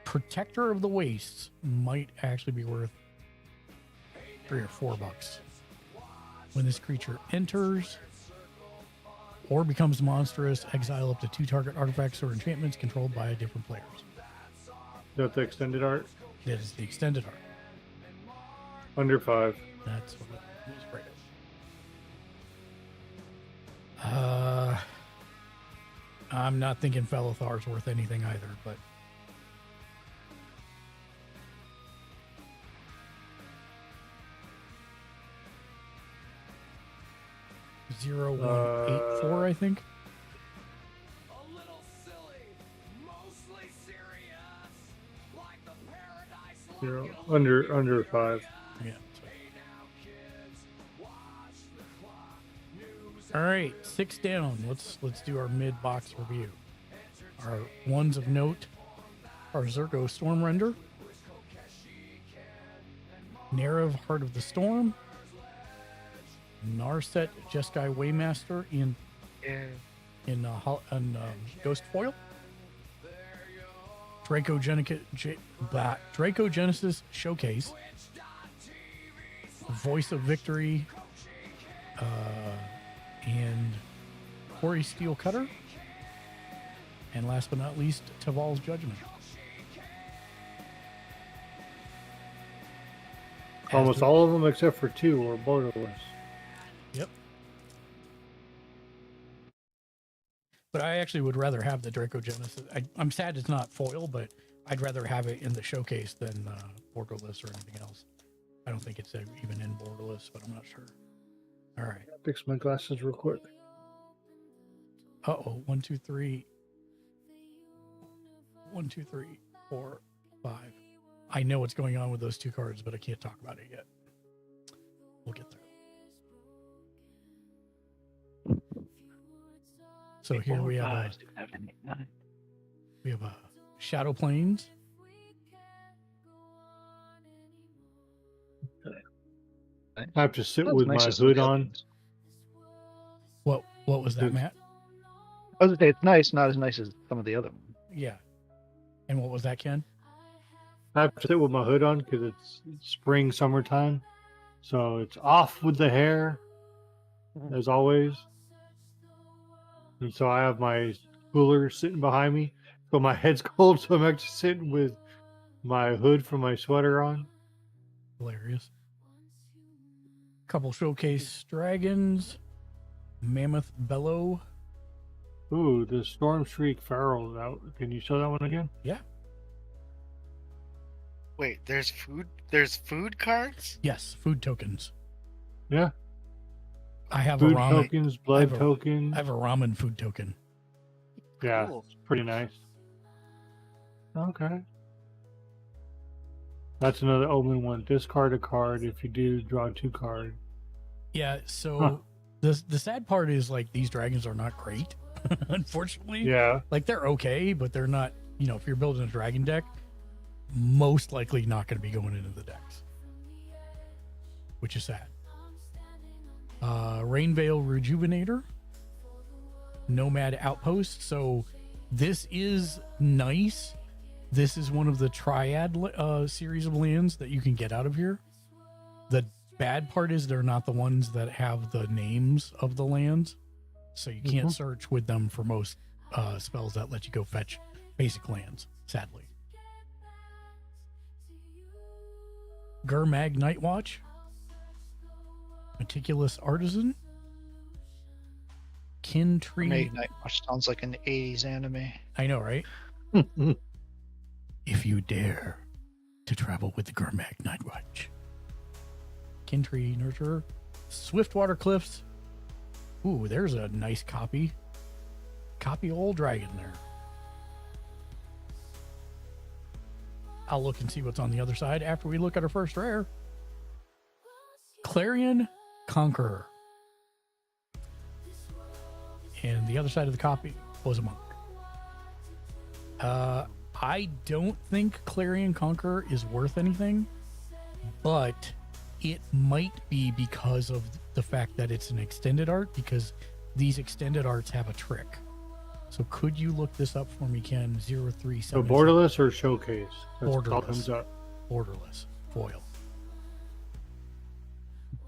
S5: Protector of the Wastes might actually be worth $3 or $4. When this creature enters or becomes monstrous, exile up to 2 target artifacts or enchantments controlled by different players.
S6: Is that the extended art?
S5: That is the extended art.
S6: Under 5.
S5: That's what it was rated. I'm not thinking Felothar's worth anything either, but $0.184, I think.
S6: Zero. Under 5.
S5: Yeah. All right, 6 down. Let's do our mid box review. Our ones of note are Zergo Stormrender, Nerev Heart of the Storm, Narset Jeskai Waymaster in Ghost Foil, Draco Genesis Showcase, Voice of Victory, and Quarry Steel Cutter, and last but not least, Taval's Judgment.
S6: Almost all of them except for 2 were borderless.
S5: Yep. But I actually would rather have the Draco Genesis. I'm sad it's not foil, but I'd rather have it in the showcase than borderless or anything else. I don't think it's even in borderless, but I'm not sure. All right.
S6: Fix my glasses real quick.
S5: 1, 2, 3. 1, 2, 3, 4, 5. I know what's going on with those 2 cards, but I can't talk about it yet. We'll get there. So here we have a,
S7: 6, 7, 8, 9.
S5: we have a Shadow Plains.
S6: I have to sit
S7: Not as
S6: with
S7: nice
S6: my
S7: as some of
S6: hood
S7: the other
S6: on.
S7: ones.
S5: What was that,
S6: It's-
S5: Matt?
S7: I was gonna say it's nice, not as nice as some of the other ones.
S5: Yeah. And what was that, Ken?
S6: I have to sit with my hood on because it's spring, summertime. So it's off with the hair, as always. And so I have my cooler sitting behind me. So my head's cold, so I'm actually sitting with my hood from my sweater on.
S5: Hilarious. Couple showcase dragons. Mammoth Bellow.
S6: Ooh, the Storm Shriek Feral. Can you show that one again?
S5: Yeah.
S9: Wait, there's food. There's food cards.
S5: Yes, food tokens.
S6: Yeah.
S5: I have
S6: Food
S5: a ramen.
S6: tokens, blood
S5: I
S6: tokens.
S5: have a ramen food token.
S6: Yeah,
S9: Cool.
S6: it's pretty nice. Okay. That's another Omen one. Discard a card. If you do, draw 2 cards.
S5: Yeah, so
S6: Huh.
S5: the sad part is like these dragons are not great, unfortunately.
S6: Yeah.
S5: Like they're okay, but they're not, if you're building a dragon deck, most likely not going to be going into the decks. Which is sad. Rainveil Rejuvenator. Nomad Outpost. So this is nice. This is one of the Triad series of lands that you can get out of here. The bad part is they're not the ones that have the names of the lands. So you can't search with them for most spells that let you go fetch basic lands, sadly. Gurmag Nightwatch. Meticulous Artisan. Kintree.
S7: Nightwatch sounds like an 80s anime.
S5: I know, right? If you dare to travel with the Gurmag Nightwatch. Kintree Nurturer. Swiftwater Cliffs. Ooh, there's a nice copy. Copy old dragon there. I'll look and see what's on the other side after we look at our first rare. Clarion Conqueror. And the other side of the copy was a monk. I don't think Clarion Conqueror is worth anything, but it might be because of the fact that it's an extended art, because these extended arts have a trick. So could you look this up for me, Ken? 037.
S6: So borderless or showcase? That's
S5: Borderless.
S6: all comes up.
S5: Borderless. Foil.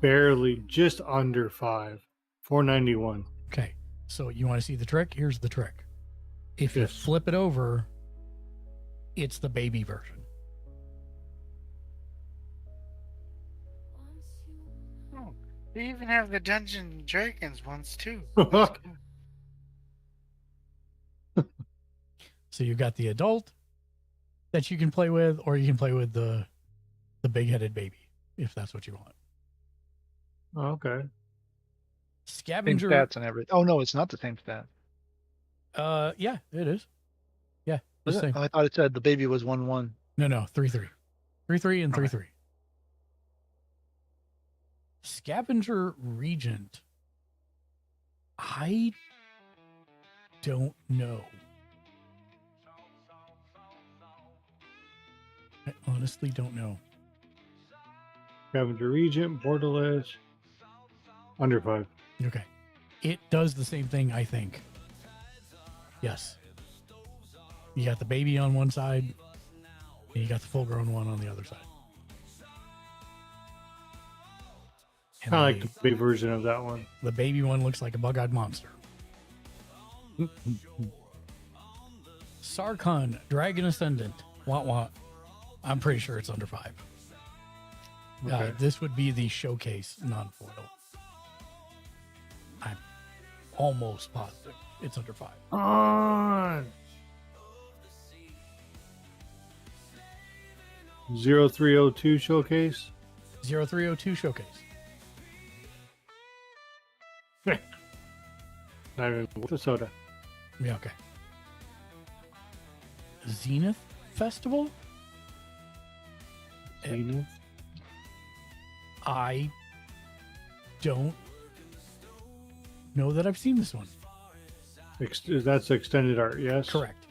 S6: Barely, just under 5. 491.
S5: Okay. So you want to see the trick? Here's the trick. If you
S6: Yes.
S5: flip it over, it's the baby version.
S9: Oh, they even have the Dungeons and Dragons ones too.
S5: So you've got the adult that you can play with, or you can play with the big-headed baby, if that's what you want.
S6: Okay.
S7: Same
S5: Scavenger.
S7: stats and everything. Oh no, it's not the same stat.
S5: Yeah, it is. Yeah, the
S7: Was it?
S5: same.
S7: Oh, I thought it said the baby was 1-1.
S5: No, 3-3. 3-3 and 3-3. Scavenger Regent. I don't know. I honestly don't know.
S6: Scavenger Regent, borderless, under 5.
S5: Okay. It does the same thing, I think. Yes. You got the baby on one side, and you got the full-grown one on the other side. And
S6: Kind of like the big version of that one.
S5: the baby one looks like a bug-eyed monster. Sarkhan, Dragon Ascendant. Want. I'm pretty sure it's under 5.
S6: Okay.
S5: This would be the showcase non-foil. I'm almost positive it's under 5.
S6: On 0302 showcase.
S5: 0302 showcase.
S6: Not even worth the soda.
S5: Yeah, okay. Zenith Festival?
S6: Zenith.
S5: I don't know that I've seen this one.
S6: That's extended art, yes?
S5: Correct.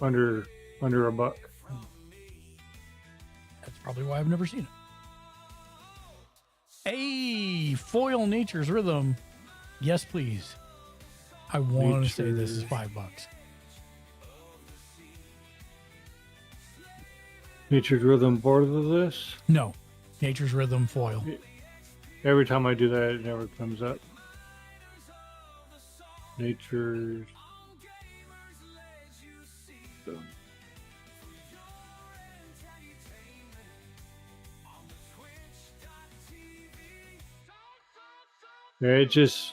S6: Under $1.
S5: That's probably why I've never seen it. Hey, foil Nature's Rhythm. Yes, please. I want to say this is $5.
S6: Nature's Rhythm board of this?
S5: No. Nature's Rhythm foil.
S6: Every time I do that, it never comes up. Nature's... Yeah, it just...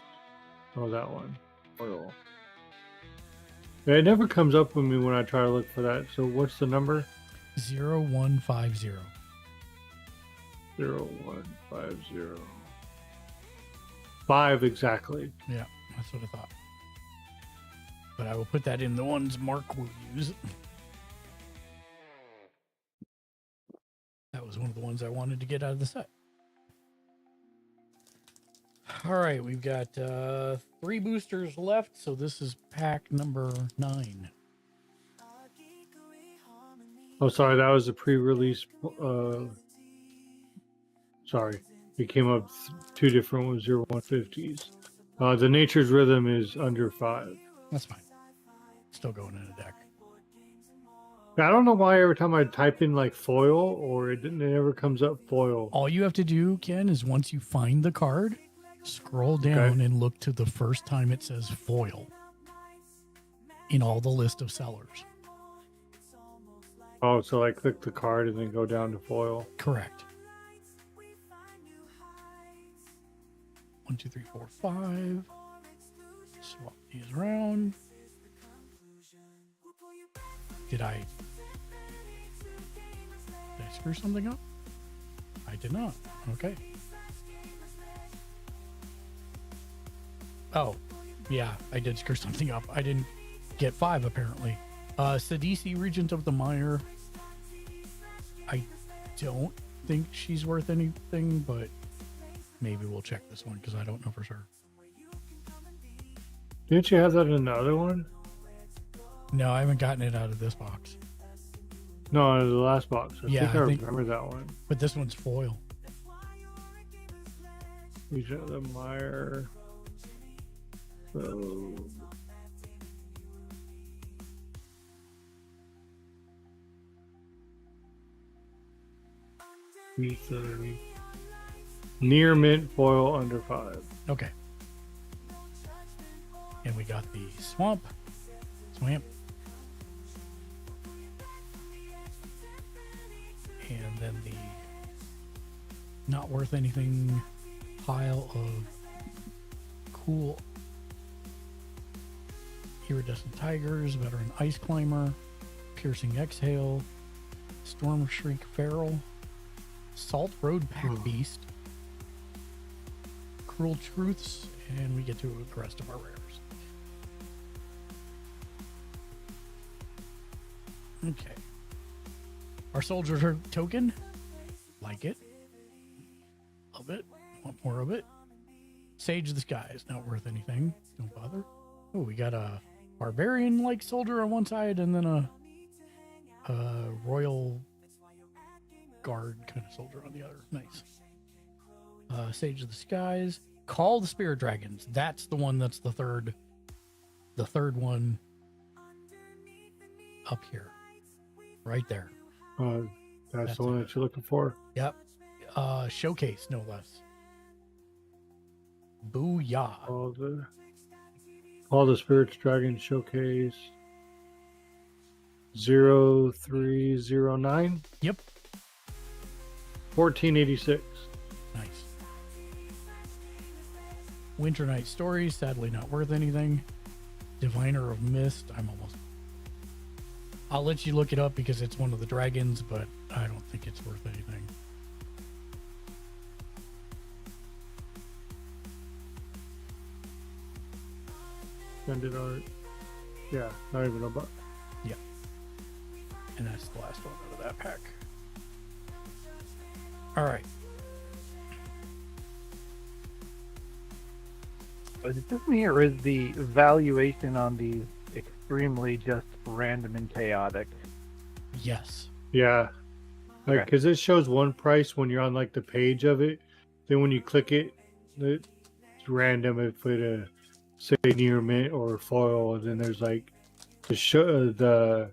S6: Oh, that one. Oil. Yeah, it never comes up with me when I try to look for that. So what's the number?
S5: 0150.
S6: 0150. 5 exactly.
S5: Yeah, that's what I thought. But I will put that in the ones Mark will use. That was one of the ones I wanted to get out of the set. All right, we've got 3 boosters left, so this is pack number 9.
S6: Oh, sorry, that was a pre-release. Sorry, it came up 2 different ones, 0150s. The Nature's Rhythm is under 5.
S5: That's fine. Still going in a deck.
S6: I don't know why every time I type in like foil or it never comes up foil.
S5: All you have to do, Ken, is once you find the card, scroll down and look to the first time it says foil in all the list of sellers.
S6: Oh, so I click the card and then go down to foil.
S5: Correct. 1, 2, 3, 4, 5. Swap these around. Did I screw something up? I did not. Okay. Oh, yeah, I did screw something up. I didn't get 5 apparently. Sidisi, Regent of the Mire. I don't think she's worth anything, but maybe we'll check this one because I don't know for sure.
S6: Didn't you have that in the other one?
S5: No, I haven't gotten it out of this box.
S6: No, out of the last box. I think I
S5: think
S6: remember that one.
S5: But this one's foil.
S6: Regent of the Mire. So... Near mint foil under 5.
S5: Okay. And we got the swamp. And then the not worth anything pile of cool iridescent tigers, veteran ice climber, piercing exhale, storm shriek feral, salt road pack beast, cruel truths, and we get to the rest of our rares. Okay. Our soldier token. Like it. Love it. Want more of it. Sage of the Skies. Not worth anything. Don't bother. Oh, we got a barbarian-like soldier on one side and then a royal guard kind of soldier on the other. Nice. Sage of the Skies. Call the Spirit Dragons. That's the one that's the third one up here. Right there.
S6: That's the one that you're looking for?
S5: Yep. Showcase, no less. Booyah.
S6: All the Spirits Dragon Showcase. 0309.
S5: Yep.
S6: 1486.
S5: Nice. Winter Night Stories, sadly not worth anything. Diviner of Mist, I'll let you look it up because it's one of the dragons, but I don't think it's worth anything.
S6: Extended art. Yeah, not even a buck.
S5: Yeah. And that's the last one out of that pack. All right.
S7: Is it just me, or is the valuation on these extremely just random and chaotic?
S5: Yes.
S6: Yeah. Like,
S7: Okay.
S6: because it shows one price when you're on like the page of it. Then when you click it, it's random if it say near mint or foil. And then there's like the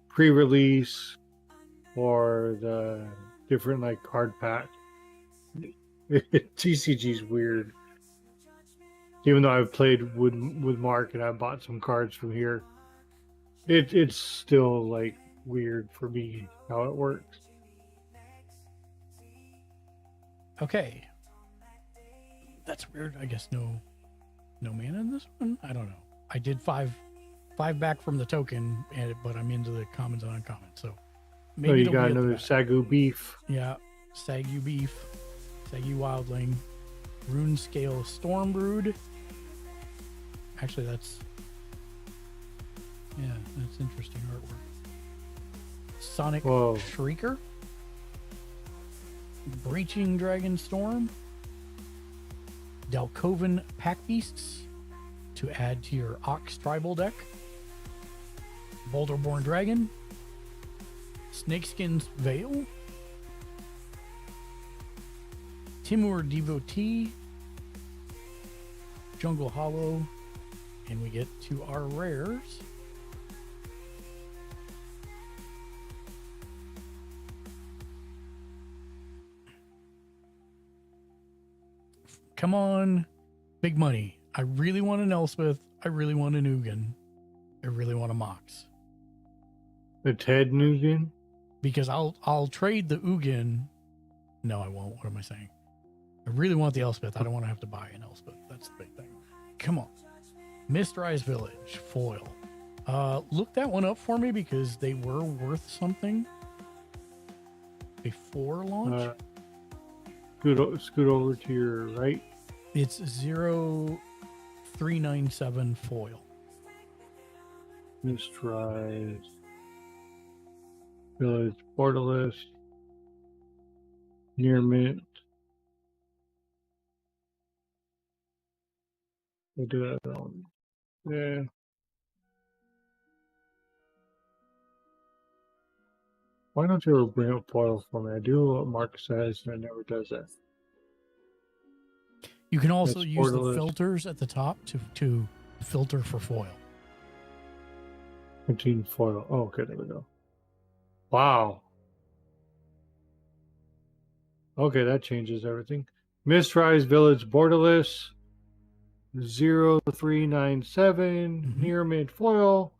S6: pre-release or the different like card pack. TCG's weird. Even though I've played with Mark and I bought some cards from here, it's still like weird for me how it works.
S5: Okay. That's weird. I guess no mana in this one. I don't know. I did five back from the token, but I'm into the commons and uncommons. So maybe
S6: you
S5: it'll
S6: got
S5: be at the
S6: another
S5: back.
S6: Sagu beef.
S5: Yeah, Sagu Beef, Sagu Wildling, Rune Scale Stormbrood. Actually, that's interesting artwork. Sonic
S6: Whoa.
S5: Shrieker, Breaching Dragon Storm, Delcoven Pack Beasts to add to your Ox Tribal deck, Boulderborn Dragon, Snakeskin's Veil, Timur Devotee, Jungle Hollow, and we get to our rares. Come on, big money. I really want an Elspeth. I really want an Ugin. I really want a Mox.
S6: The Ted Nugent.
S5: Because I'll trade the Ugin. No, I won't. What am I saying? I really want the Elspeth. I don't want to have to buy an Elspeth. That's the big thing. Come on. Mistrise Village foil. Look that one up for me because they were worth something before launch.
S6: Scoot over to your right.
S5: It's 0397 foil.
S6: Mistrise Village Borderless. Near mint. We'll do that on. Yeah. Why don't you ever bring up foil for me? I do what Mark says, and it never does that.
S5: You can also
S6: That's
S5: use the
S6: borderless.
S5: filters at the top to filter for foil.
S6: 15 foil. Oh, okay, there we go. Wow. Okay, that changes everything. Mistrise Village Borderless. 0397 near mint foil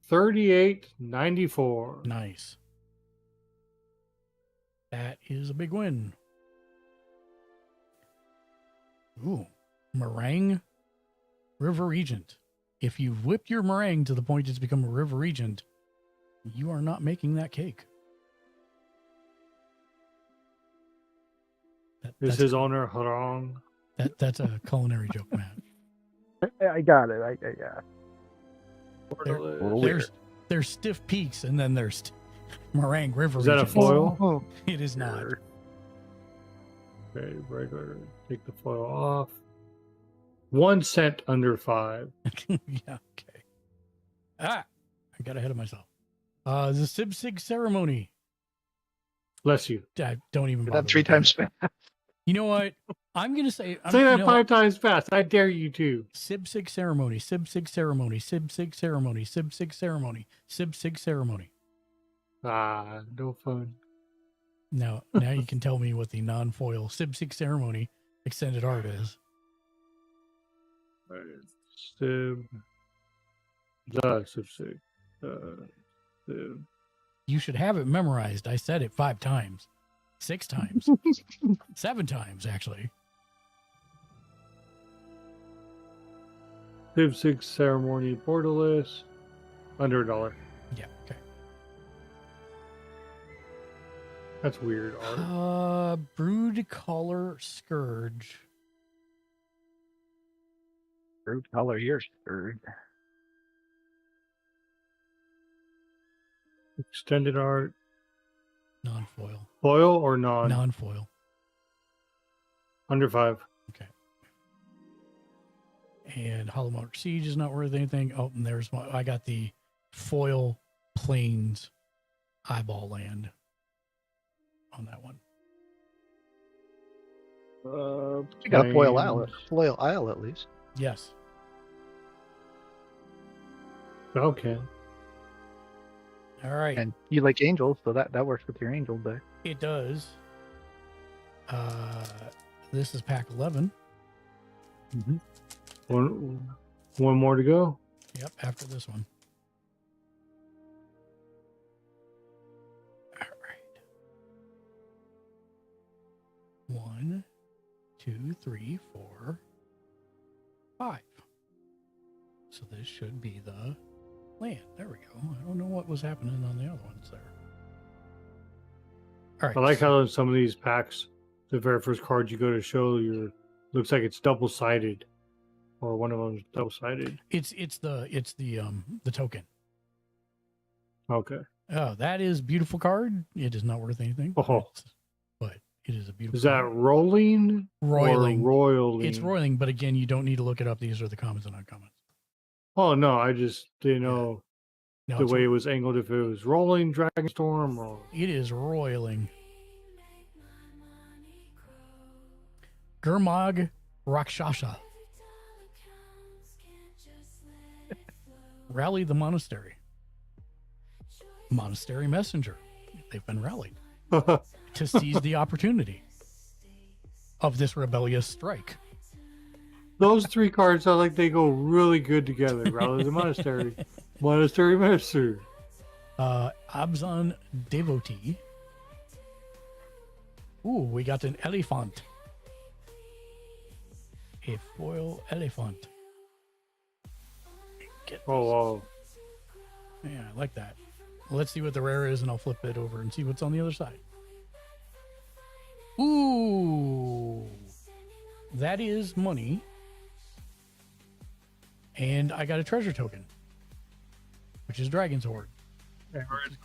S6: 3894.
S5: Nice. That is a big win. Ooh, Meringue River Regent. If you've whipped your meringue to the point it's become a River Regent, you are not making that cake.
S6: Is his owner Harong?
S5: That's a culinary joke, man.
S7: I got it. Yeah.
S5: There's stiff peaks and then there's meringue river.
S6: Is that a
S5: Regents.
S6: foil?
S5: It is not.
S6: Okay, regular. Take the foil off. 1 cent under 5.
S5: Yeah, okay. I got ahead of myself. The Sib Sig ceremony.
S6: Bless you.
S5: I don't even bother.
S7: That 3
S5: with
S7: times fast.
S5: You know what? I'm gonna say.
S6: Say that 5 times fast. I dare you to.
S5: Sib Sig ceremony. Sib Sig ceremony. Sib Sig ceremony. Sib Sig ceremony. Sib Sig ceremony.
S6: Ah, no fun.
S5: Now you can tell me what the non-foil Sib Sig ceremony extended art is.
S6: Sib. Sib Sig. Sib.
S5: You should have it memorized. I said it 5 times. 6 times. 7 times, actually.
S6: Civ 6 ceremony borderless. Under $1.
S5: Yeah, okay.
S6: That's weird art.
S5: Brood Collar Scourge.
S7: Brood Collar, you're stirred.
S6: Extended art.
S5: Non-foil.
S6: Foil or non?
S5: Non-foil.
S6: Under 5.
S5: Okay. And Hollow Mark Siege is not worth anything. Oh, and there's I got the foil plains eyeball land on that one.
S7: You got a foil isle at least.
S5: Yes.
S6: Okay.
S5: All right.
S7: And you like angels, so that works with your angel deck.
S5: It does. This is pack 11.
S6: Mm-hmm. One more to go.
S5: Yep, after this one. All right. 1, 2, 3, 4, 5. So this should be the land. There we go. I don't know what was happening on the other ones there. All right.
S6: I like how in some of these packs, the very first card you go to show looks like it's double sided, or one of them is double sided.
S5: It's the token.
S6: Okay.
S5: Oh, that is a beautiful card. It is not worth anything.
S6: Oh.
S5: But it is a beautiful
S6: Is that
S5: card.
S6: rolling?
S5: Roiling?
S6: Or roiling?
S5: It's roiling, but again, you don't need to look it up. These are the commons and uncommons.
S6: Oh no, I just didn't know
S5: No,
S6: the
S5: it's
S6: way it was angled, if it was rolling Dragonstorm or
S5: It is roiling. Gurmag Rakshasa. Rally the monastery. Monastery messenger. They've been rallied to seize the opportunity of this rebellious strike.
S6: Those three cards sound like they go really good together. Rally the Monastery. Monastery Master.
S5: Abzan Devotee. Ooh, we got an elephant. A foil elephant.
S6: Oh.
S5: Yeah, I like that. Let's see what the rare is, and I'll flip it over and see what's on the other side. Ooh. That is money. And I got a treasure token, which is Dragon's Horde.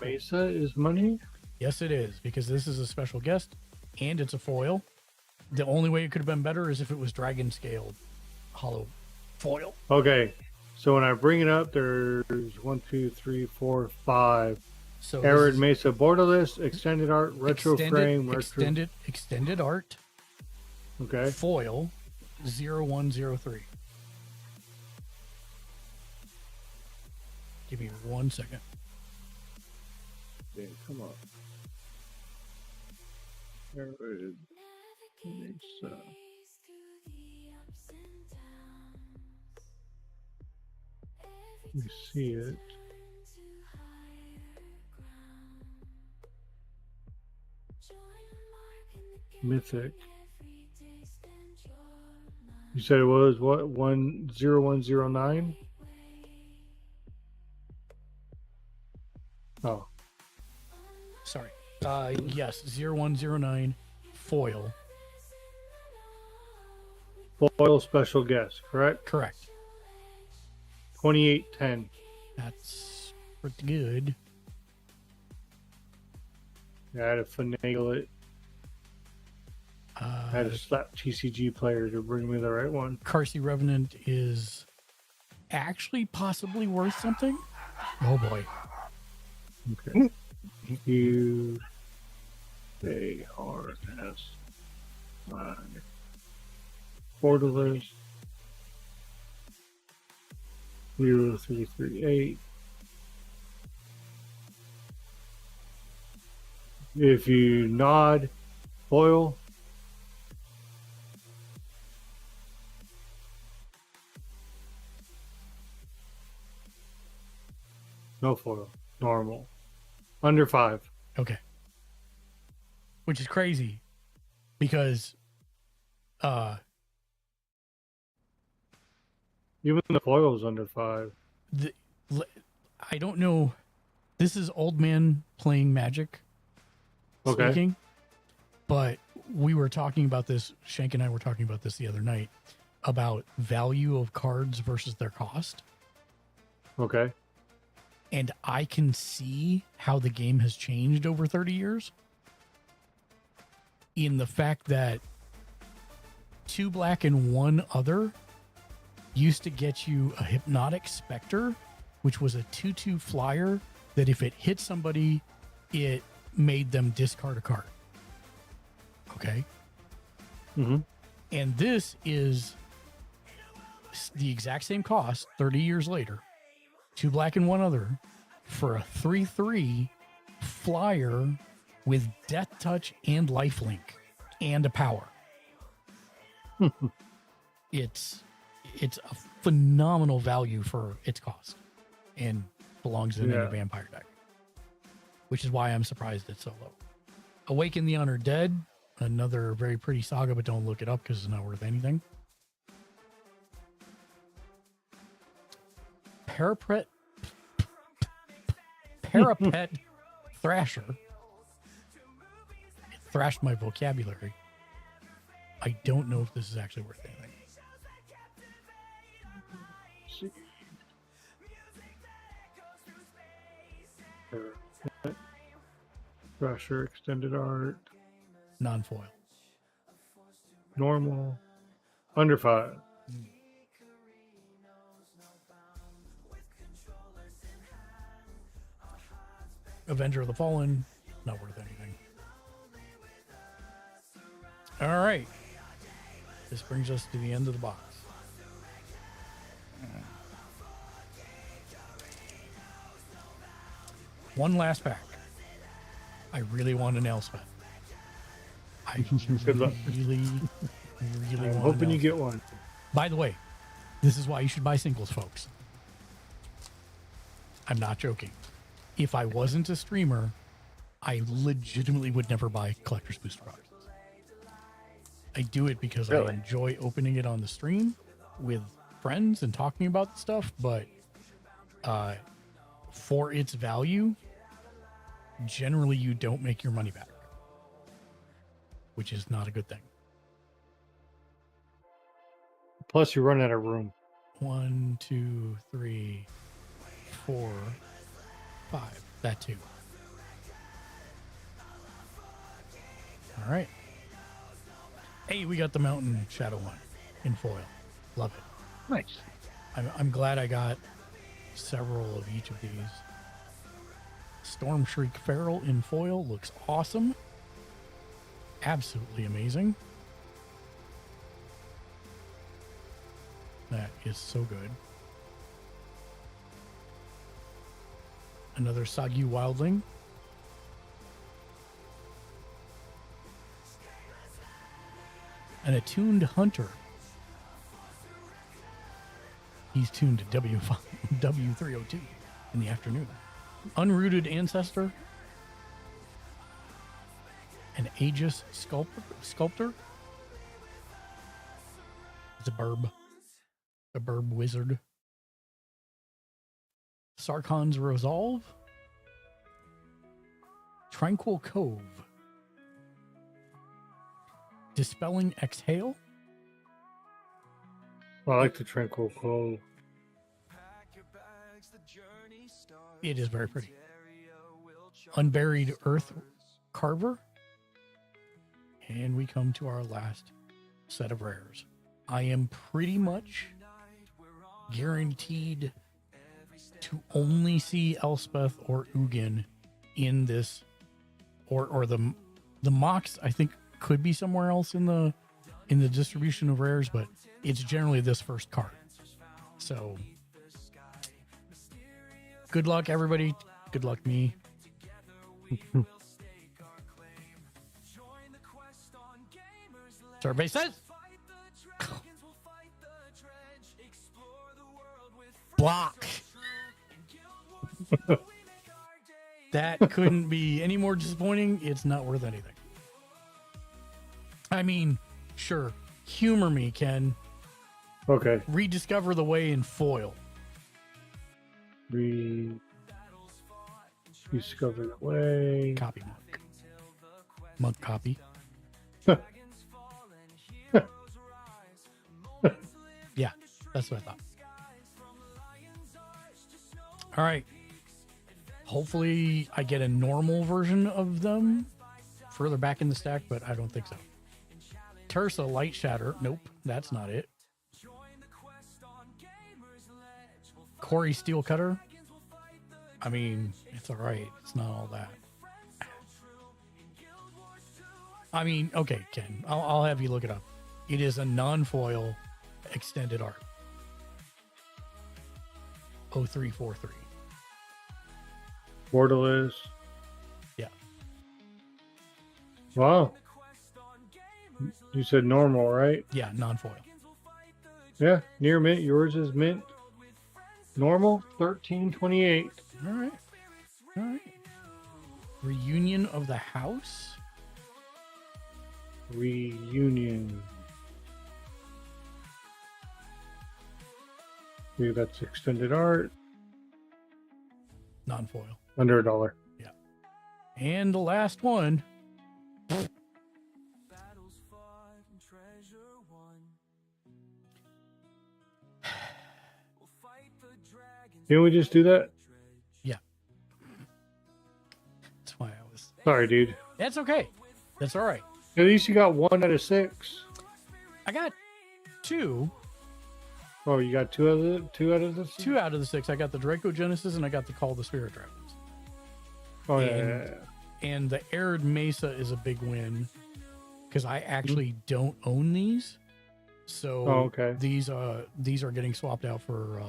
S6: Mesa is money?
S5: Yes, it is, because this is a special guest, and it's a foil. The only way it could have been better is if it was dragon scaled hollow foil.
S6: Okay. So when I bring it up, there's 1, 2, 3, 4, 5.
S5: So
S6: Arid Mesa borderless, extended art, retro frame,
S5: extended art.
S6: Okay.
S5: Foil 0103. Give me 1 second.
S6: Yeah, come on. Arid Mesa. We see it. Mythic. You said it was what? 10109? Oh.
S5: Sorry. Yes, 0109 foil.
S6: Foil special guest, correct?
S5: Correct.
S6: 2810.
S5: That's pretty good.
S6: Yeah, I had to finagle it. I had to slap TCG player to bring me the right one.
S5: Carsey Revenant is actually possibly worth something. Oh boy.
S6: Okay. U A R S I borderless 0338. If you nod foil, no foil, normal, under 5.
S5: Okay. Which is crazy because
S6: even the foil is under 5.
S5: I don't know. This is old man playing Magic.
S6: Okay.
S5: Speaking, but we were talking about this. Shank and I were talking about this the other night about value of cards versus their cost.
S6: Okay.
S5: And I can see how the game has changed over 30 years in the fact that 2 black and 1 other used to get you a Hypnotic Spectre, which was a 2/2 flyer that if it hit somebody, it made them discard a card. Okay?
S6: Mm-hmm.
S5: And this is the exact same cost 30 years later, 2 black and 1 other, for a 3/3 flyer with Death Touch and Lifelink and a power. It's a phenomenal value for its cost and belongs in any vampire deck, which is why I'm surprised it's so low. Awaken the Undead, another very pretty saga, but don't look it up because it's not worth anything. Parapet Thrasher. It thrashed my vocabulary. I don't know if this is actually worth anything.
S6: Thrasher, extended art,
S5: Non-foil.
S6: normal, under 5.
S5: Avenger of the Fallen, not worth anything. All right. This brings us to the end of the box. One last pack. I really want an Elspeth. I
S6: Good luck.
S5: really
S6: I'm
S5: want
S6: hoping
S5: an
S6: you
S5: Elspeth.
S6: get one.
S5: By the way, this is why you should buy singles, folks. I'm not joking. If I wasn't a streamer, I legitimately would never buy Collector's Booster boxes. I do it because I enjoy opening it on the stream with friends and talking about the stuff, but for its value, generally you don't make your money back, which is not a good thing.
S6: Plus, you run out of room.
S5: 1, 2, 3, 4, 5. That too. All right. Hey, we got the Mountain Shadow one in foil. Love it.
S7: Nice.
S5: I'm glad I got several of each of these. Storm Shriek Feral in foil looks awesome. Absolutely amazing. That is so good. Another Sagyu Wildling. An attuned hunter. He's tuned to W302 in the afternoon. Unrooted ancestor. An Aegis sculptor. It's a burb. A burb wizard. Sarkon's Resolve. Tranquil Cove. Dispelling Exhale.
S6: I like the Tranquil Cove.
S5: It is very pretty. Unburied Earth Carver. And we come to our last set of rares. I am pretty much guaranteed to only see Elspeth or Ugin in this, or the Mox, I think, could be somewhere else in the distribution of rares, but it's generally this first card. So good luck, everybody. Good luck, me. Survey says block. That couldn't be any more disappointing. It's not worth anything. I mean, sure, humor me, Ken.
S6: Okay.
S5: Rediscover the Way in foil.
S6: Rediscover the Way.
S5: Copy monk. Monk copy. Yeah, that's what I thought. All right. Hopefully I get a normal version of them further back in the stack, but I don't think so. Tursa Light Shatter. Nope, that's not it. Corey Steel Cutter. I mean, it's all right. It's not all that. I mean, okay, Ken, I'll have you look it up. It is a non-foil extended art. 0343.
S6: Borderless.
S5: Yeah.
S6: Wow. You said normal, right?
S5: Yeah, non-foil.
S6: Yeah, near mint. Yours is mint. Normal, 1328.
S5: All right. All right. Reunion of the House.
S6: Reunion. Maybe that's extended art.
S5: Non-foil.
S6: Under $1.
S5: Yeah. And the last one.
S6: Didn't we just do that?
S5: Yeah. That's why I was.
S6: Sorry, dude.
S5: That's okay. That's all right.
S6: At least you got 1 out of 6.
S5: I got 2.
S6: Oh, you got 2 out of the 2 out of the 6?
S5: 2 out of the 6. I got the Draco Genesis and I got the Call of the Spirit Dragons.
S6: Oh,
S5: and, and the Arid Mesa is a big win because I actually don't own these. So
S6: okay.
S5: These are getting swapped out for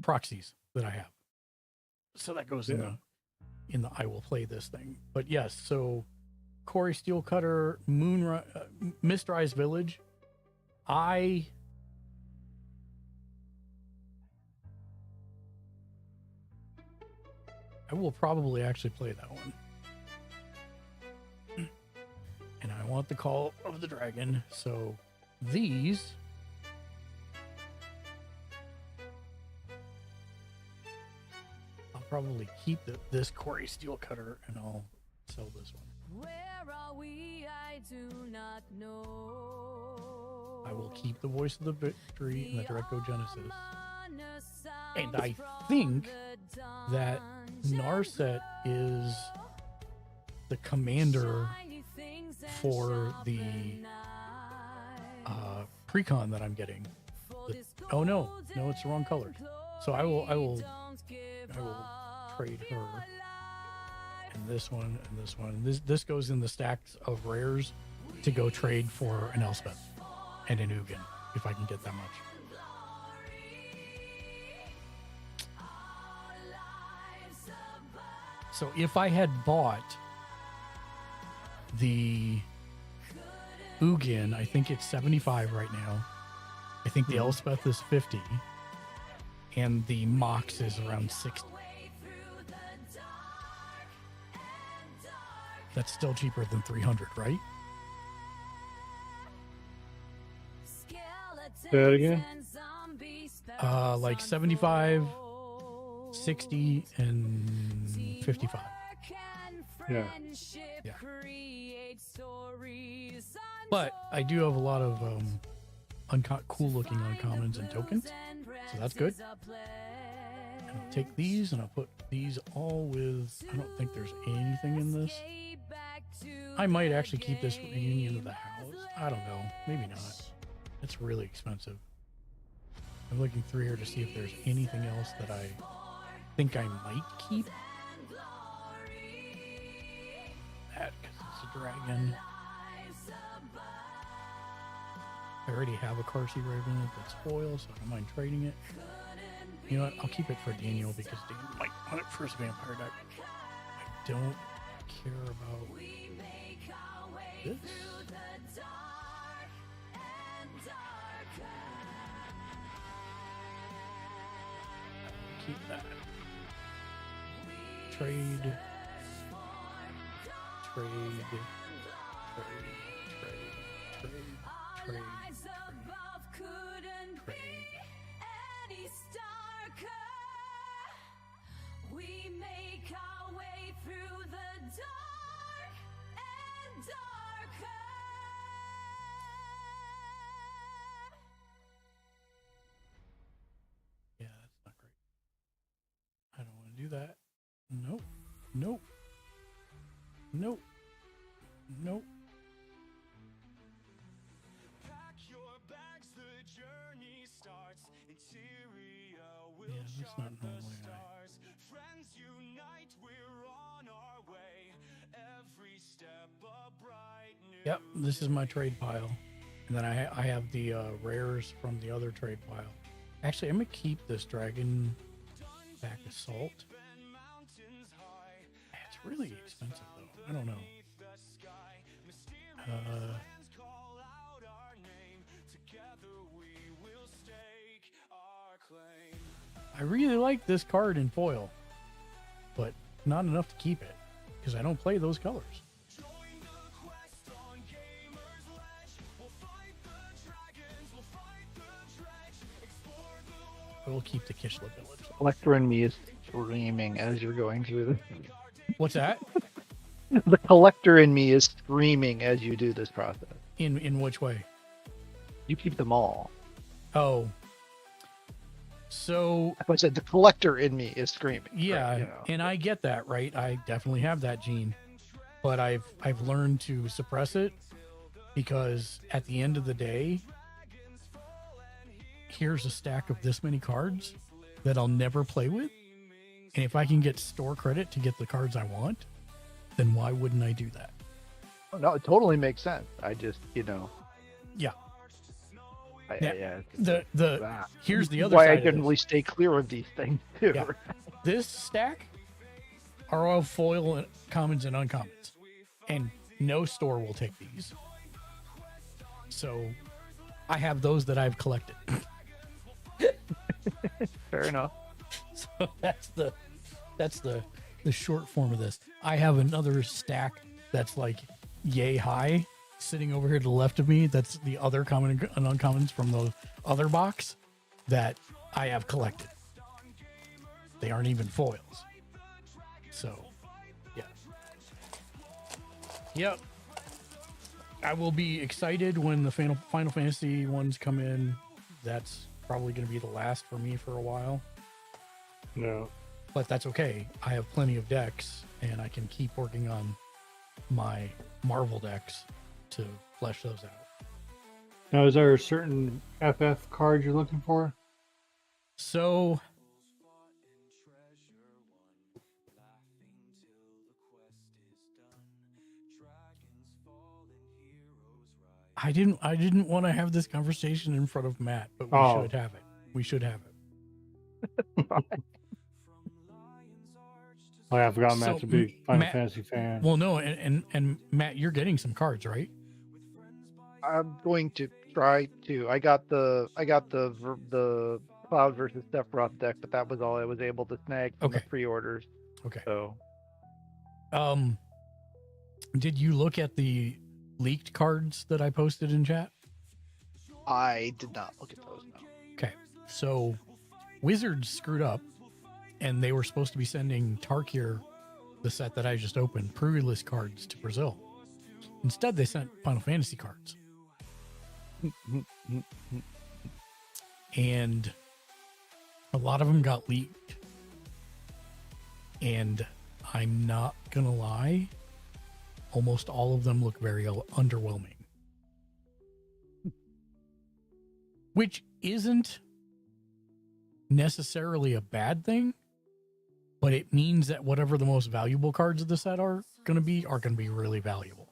S5: proxies that I have. So that goes in the I will play this thing. But yes, so Corey Steel Cutter, Mistrise Village. I will probably actually play that one. And I want the Call of the Dragon. So these I'll probably keep this Corey Steel Cutter and I'll sell this one.
S1: Where are we? I do not know.
S5: I will keep the Voice of the Victory and the Draco Genesis. And I think that Narset is the commander for the precon that I'm getting. Oh no, it's the wrong color. So I will trade her. And this one and this one. This goes in the stacks of rares to go trade for an Elspeth and an Ugin if I can get that much. So if I had bought the Ugin, I think it's 75 right now. I think the Elspeth is 50. And the Mox is around 60. That's still cheaper than 300, right?
S6: Say that again?
S5: Like 75, 60, and 55.
S6: Yeah.
S5: But I do have a lot of cool looking uncommons and tokens. So that's good. And I'll take these and I'll put these all with, I don't think there's anything in this. I might actually keep this Reunion of the House. I don't know. Maybe not. It's really expensive. I'm looking through here to see if there's anything else that I think I might keep. That, because it's a dragon. I already have a Carsey Raven that's foil, so I don't mind trading it. You know what? I'll keep it for Daniel because Daniel might want it for his vampire deck. I don't care about this. Keep that. Trade.
S1: We make our way through the dark and darker.
S5: Yeah, that's not great. I don't want to do that. Nope. Nope. Nope. Nope. Yeah, that's not normally. Yep, this is my trade pile. And then I have the rares from the other trade pile. Actually, I'm going to keep this Dragon Back Assault. It's really expensive, though. I don't know. I really like this card in foil, but not enough to keep it because I don't play those colors. I will keep the Kishla Village.
S7: Collector in me is screaming as you're going through this.
S5: What's that?
S7: The collector in me is screaming as you do this process.
S5: In which way?
S7: You keep them all.
S5: Oh. So
S7: I said the collector in me is screaming.
S5: yeah,
S7: right, you know.
S5: and I get that, right? I definitely have that gene, but I've learned to suppress it because at the end of the day, here's a stack of this many cards that I'll never play with, and if I can get store credit to get the cards I want, then why wouldn't I do that?
S7: Oh, no, it totally makes sense. I just,
S5: Yeah.
S7: yeah.
S5: Here's the other
S7: why
S5: side
S7: I generally stay clear of these things too.
S5: Yeah. This stack are all foil and commons and uncommons, and no store will take these. So I have those that I've collected.
S7: Fair enough.
S5: So that's the short form of this. I have another stack that's like yay high sitting over here to the left of me. That's the other common and uncommons from the other box that I have collected. They aren't even foils. So, yeah. Yep. I will be excited when the Final Fantasy ones come in. That's probably going to be the last for me for a while.
S6: No.
S5: But that's okay. I have plenty of decks, and I can keep working on my Marvel decks to flesh those out.
S6: Now, is there a certain FF card you're looking for?
S5: So I didn't want to have this conversation in front of Matt, but we should have it. We should have it.
S6: Oh, yeah, I forgot Matt's a big Final Fantasy fan.
S5: Well, no, and Matt, you're getting some cards, right?
S7: I'm going to try to. I got the Cloud versus Sephiroth deck, but that was all I was able to snag from the pre-orders.
S5: Okay.
S7: So,
S5: did you look at the leaked cards that I posted in chat?
S7: I did not look at those. No.
S5: Okay, so Wizards screwed up, and they were supposed to be sending Tarkir, the set that I just opened, pre-release cards to Brazil. Instead, they sent Final Fantasy cards. And a lot of them got leaked. And I'm not gonna lie, almost all of them look very underwhelming. Which isn't necessarily a bad thing, but it means that whatever the most valuable cards of the set are going to be really valuable.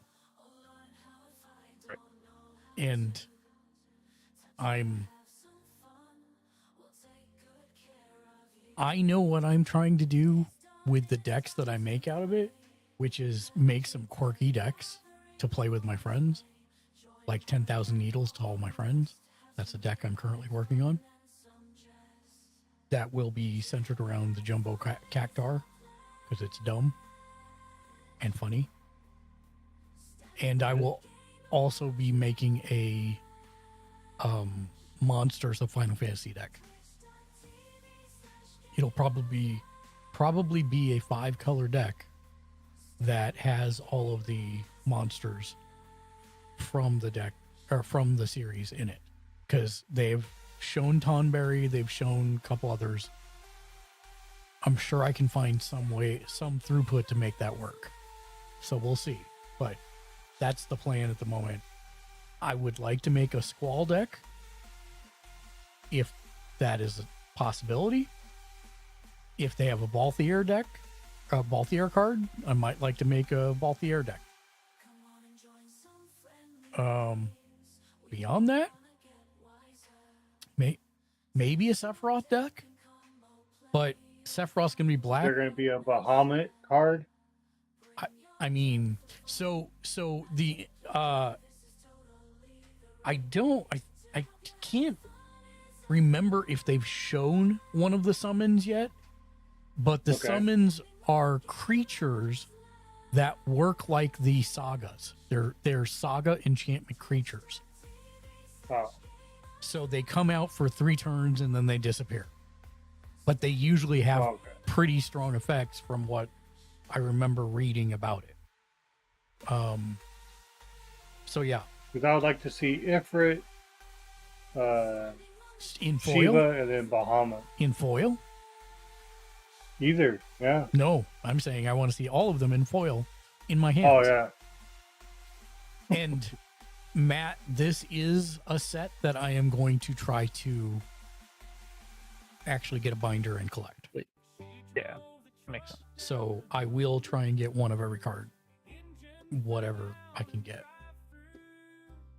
S7: Right.
S5: And I know what I'm trying to do with the decks that I make out of it, which is make some quirky decks to play with my friends, like 10,000 Needles to all my friends. That's a deck I'm currently working on. That will be centered around the Jumbo Cactar because it's dumb and funny. And I will also be making a Monsters of Final Fantasy deck. It'll probably be a 5-color deck that has all of the monsters from the deck or from the series in it, because they've shown Tonberry, they've shown a couple others. I'm sure I can find some throughput to make that work. So we'll see. But that's the plan at the moment. I would like to make a Squall deck if that is a possibility. If they have a Balthier deck, a Balthier card, I might like to make a Balthier deck. Beyond that, maybe a Sephiroth deck, but Sephiroth's gonna be black.
S6: They're gonna be a Bahamut card.
S5: I mean, so the I can't remember if they've shown one of the summons yet, but the summons are creatures that work like the sagas. They're saga enchantment creatures.
S6: Oh.
S5: So they come out for 3 turns and then they disappear. But they usually have pretty strong effects from what I remember reading about it. So yeah.
S6: Because I would like to see Ifrit,
S5: in foil,
S6: Shiva, and then Bahamut.
S5: In foil?
S6: Either, yeah.
S5: No, I'm saying I want to see all of them in foil in my hands.
S6: Oh yeah.
S5: And Matt, this is a set that I am going to try to actually get a binder and collect.
S7: Yeah, makes sense.
S5: So I will try and get one of every card, whatever I can get,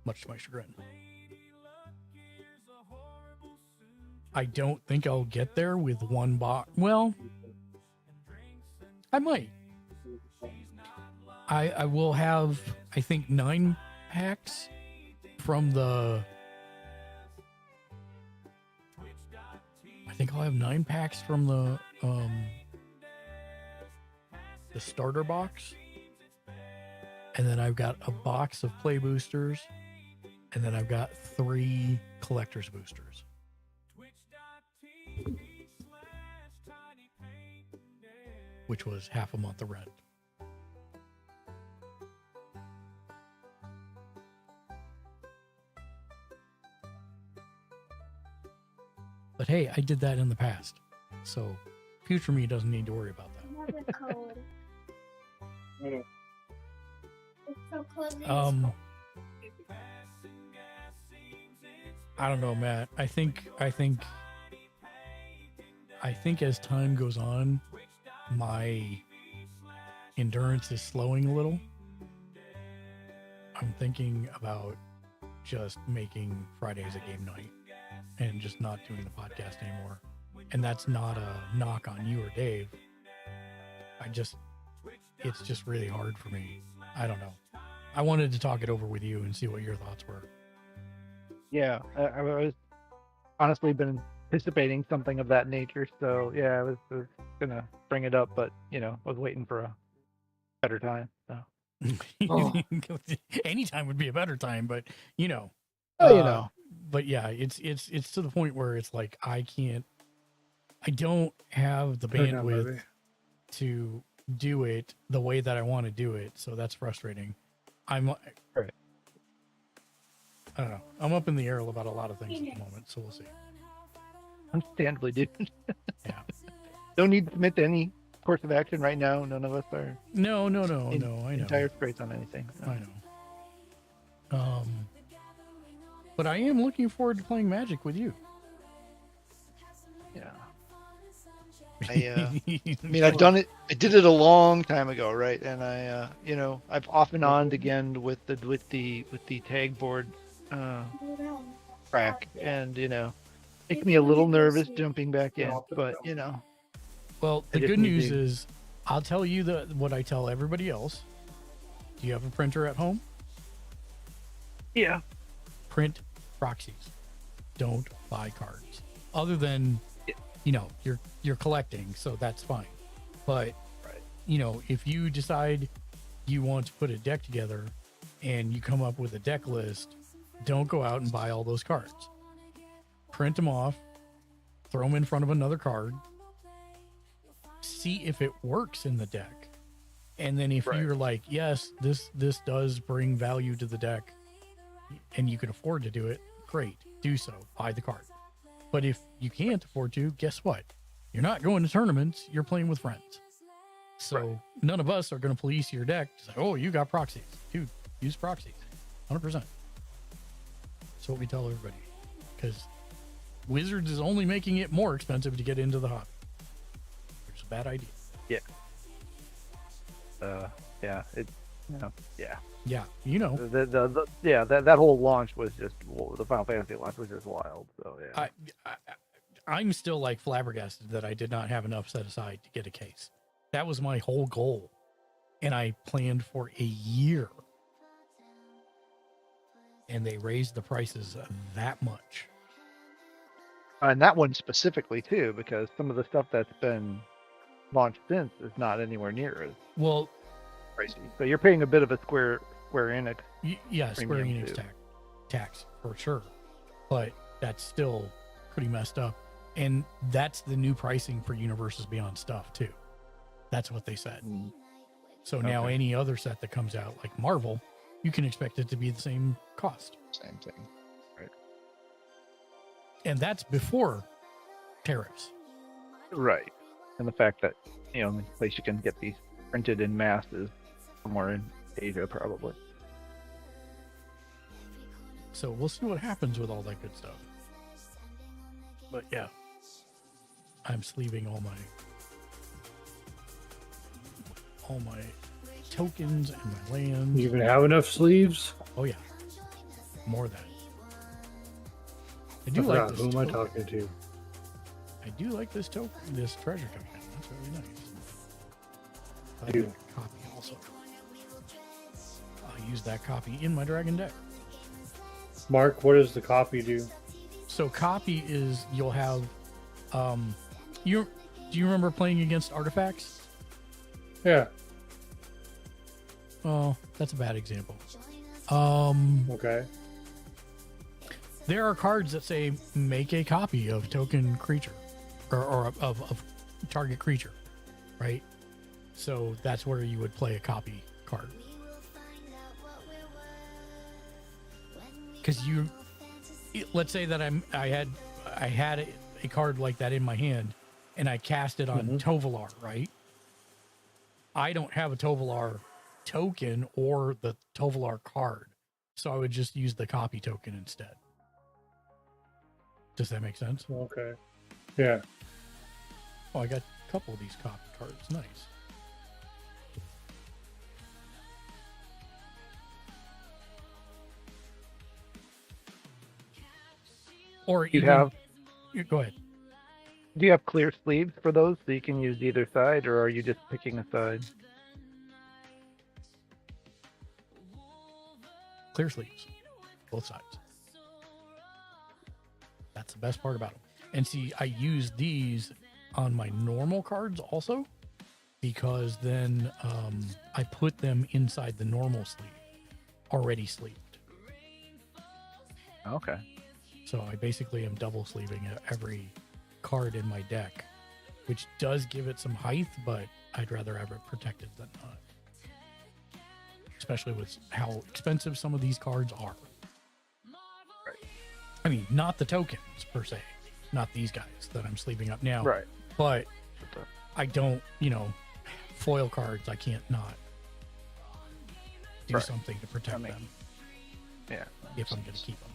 S5: much to my chagrin. I don't think I'll get there with one box. Well, I might. I will have, I think, 9 packs from the... I think I'll have 9 packs from the starter box. And then I've got a box of play boosters. And then I've got 3 collector's boosters. Which was half a month of rent. But hey, I did that in the past. So future me doesn't need to worry about that. I don't know, Matt. I think as time goes on, my endurance is slowing a little. I'm thinking about just making Fridays a game night and just not doing the podcast anymore. And that's not a knock on you or Dave. It's just really hard for me. I don't know. I wanted to talk it over with you and see what your thoughts were.
S7: Yeah, I was honestly been anticipating something of that nature. So yeah, I was gonna bring it up, but I was waiting for a better time. So.
S5: Anytime would be a better time, but But yeah, it's to the point where it's like I don't have the bandwidth to do it the way that I want to do it, so that's frustrating. I don't know. I'm up in the air about a lot of things at the moment, so we'll see.
S7: Understandably, dude.
S5: Yeah.
S7: Don't need to commit to any course of action right now. None of us are.
S5: No. I know.
S7: Entire straight on anything. So.
S5: I know. But I am looking forward to playing Magic with you.
S7: Yeah. I mean, I've done it. I did it a long time ago, right? And I've off and on again with the tag board crack, and makes me a little nervous jumping back in. But
S5: Well, the good news is, I'll tell you what I tell everybody else. Do you have a printer at home?
S7: Yeah.
S5: Print proxies. Don't buy cards. Other than, you're collecting, so that's fine. But, if you decide you want to put a deck together and you come up with a deck list, don't go out and buy all those cards. Print them off, throw them in front of another card, see if it works in the deck. And then if you're like, yes, this does bring value to the deck and you can afford to do it, great, do so, buy the card. But if you can't afford to, guess what? You're not going to tournaments, you're playing with friends. So none of us are going to police your deck to say, oh, you got proxies. Dude, use proxies. 100%. That's what we tell everybody. Because Wizards is only making it more expensive to get into the hobby. It's a bad idea.
S7: Yeah. Yeah. It. Yeah.
S5: Yeah. You know.
S7: That whole launch was just the Final Fantasy launch was just wild. So yeah.
S5: I'm still like flabbergasted that I did not have enough set aside to get a case. That was my whole goal, and I planned for a year. And they raised the prices that much.
S7: And that one specifically too, because some of the stuff that's been launched since is not anywhere near as
S5: well
S7: pricey. So you're paying a bit of a Square Enix.
S5: Square Enix tax for sure, but that's still pretty messed up. And that's the new pricing for Universes Beyond stuff too. That's what they said. So now any other set that comes out, like Marvel, you can expect it to be the same cost.
S7: Same thing. Right.
S5: And that's before tariffs.
S7: Right. And the fact that, the place you can get these printed in mass is somewhere in Asia, probably.
S5: So we'll see what happens with all that good stuff. But yeah, I'm sleeving all my tokens and my lands.
S6: You even have enough sleeves?
S5: Oh yeah, more than. I do like this.
S6: Who am I talking to?
S5: I do like this token, this treasure token. That's really nice. I
S6: Dude.
S5: have a copy also. I'll use that copy in my dragon deck.
S6: Mark, what does the copy do?
S5: So copy is you'll have, do you remember playing against artifacts?
S6: Yeah.
S5: Oh, that's a bad example.
S6: Okay.
S5: There are cards that say make a copy of token creature or of target creature, right? So that's where you would play a copy card. Because let's say that I had a card like that in my hand and I cast it on Tovolar, right? I don't have a Tovolar token or the Tovolar card, so I would just use the copy token instead. Does that make sense?
S6: Okay. Yeah.
S5: Oh, I got a couple of these copy cards. Nice. Or
S7: You have.
S5: Go ahead.
S7: Do you have clear sleeves for those so you can use either side, or are you just picking a side?
S5: Clear sleeves, both sides. That's the best part about them. And see, I use these on my normal cards also, because then I put them inside the normal sleeve, already sleeved.
S7: Okay.
S5: So I basically am double sleeving every card in my deck, which does give it some height, but I'd rather have it protected than not. Especially with how expensive some of these cards are.
S7: Right.
S5: I mean, not the tokens per se, not these guys that I'm sleeving up now.
S7: Right.
S5: But I don't, foil cards, I can't not do something to protect them.
S7: Yeah.
S5: If I'm going to keep them.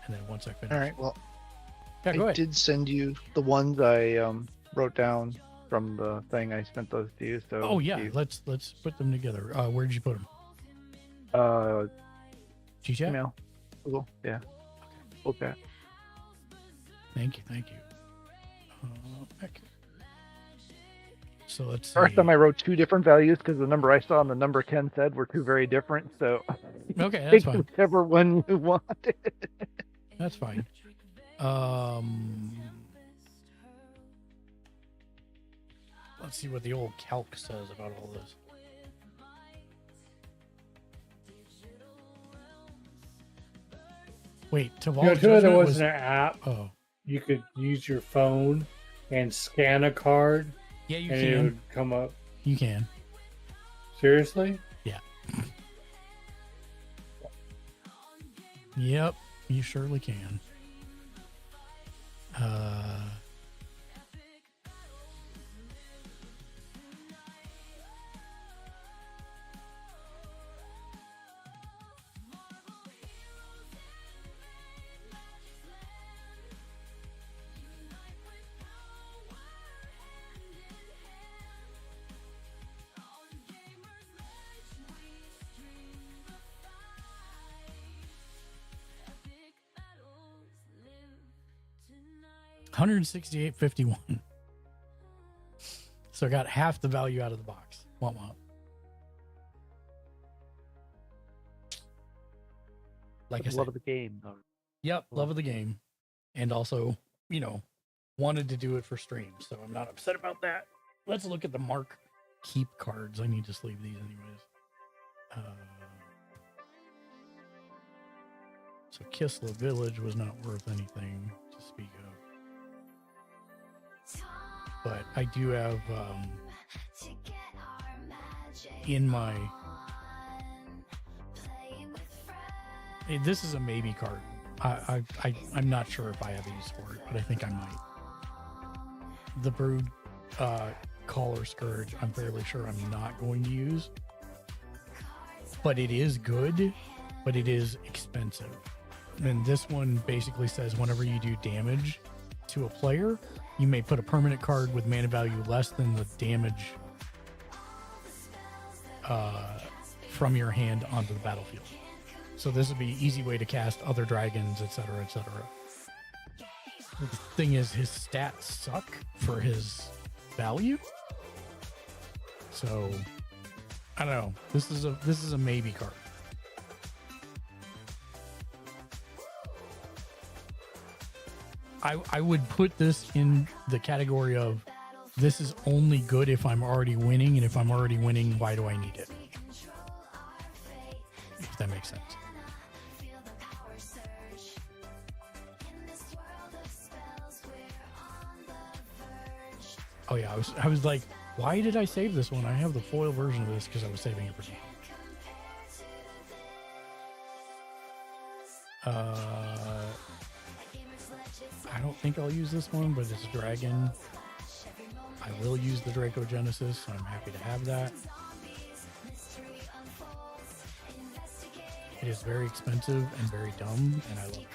S5: And then once I finish.
S7: All right. Well,
S5: yeah, go
S7: I
S5: ahead.
S7: did send you the ones I wrote down from the thing. I sent those to you. So.
S5: Oh yeah, let's put them together. Where did you put them? G-chat?
S7: Email. Google. Yeah. Okay.
S5: Thank you. Okay. So let's see.
S7: First time I wrote two different values because the number I saw and the number Ken said were two very different. So.
S5: Okay, that's
S7: take
S5: fine.
S7: Whichever one you want.
S5: That's fine. Let's see what the old calc says about all this. Wait, Taval's
S6: There
S5: Judgment
S6: was
S5: was
S6: an app.
S5: Oh,
S6: You could use your phone and scan a card,
S5: yeah, you
S6: and it
S5: can.
S6: would come up.
S5: You can.
S6: Seriously?
S5: Yeah. Yep, you surely can. 168.51. So I got half the value out of the box. Womp womp. Like I said,
S7: love of the game.
S5: yep, love of the game. And also, you know, wanted to do it for stream, so I'm not upset about that. Let's look at the Mark Keep cards. I need to sleeve these anyways. So Kisla Village was not worth anything to speak of. But I do have in my... This is a maybe card. I'm not sure if I have use for it, but I think I might. The Brood Caller Scourge, I'm fairly sure I'm not going to use. But it is good, but it is expensive. And this one basically says whenever you do damage to a player, you may put a permanent card with mana value less than the damage from your hand onto the battlefield. So this would be an easy way to cast other dragons, etc., etc. The thing is, his stats suck for his value. So I don't know. This is a maybe card. I would put this in the category of this is only good if I'm already winning, and if I'm already winning, why do I need it? If that makes sense. Oh yeah, I was like, why did I save this one? I have the foil version of this because I was saving it for me. I don't think I'll use this one, but it's a dragon. I will use the Draco Genesis, so I'm happy to have that. It is very expensive and very dumb, and I love it.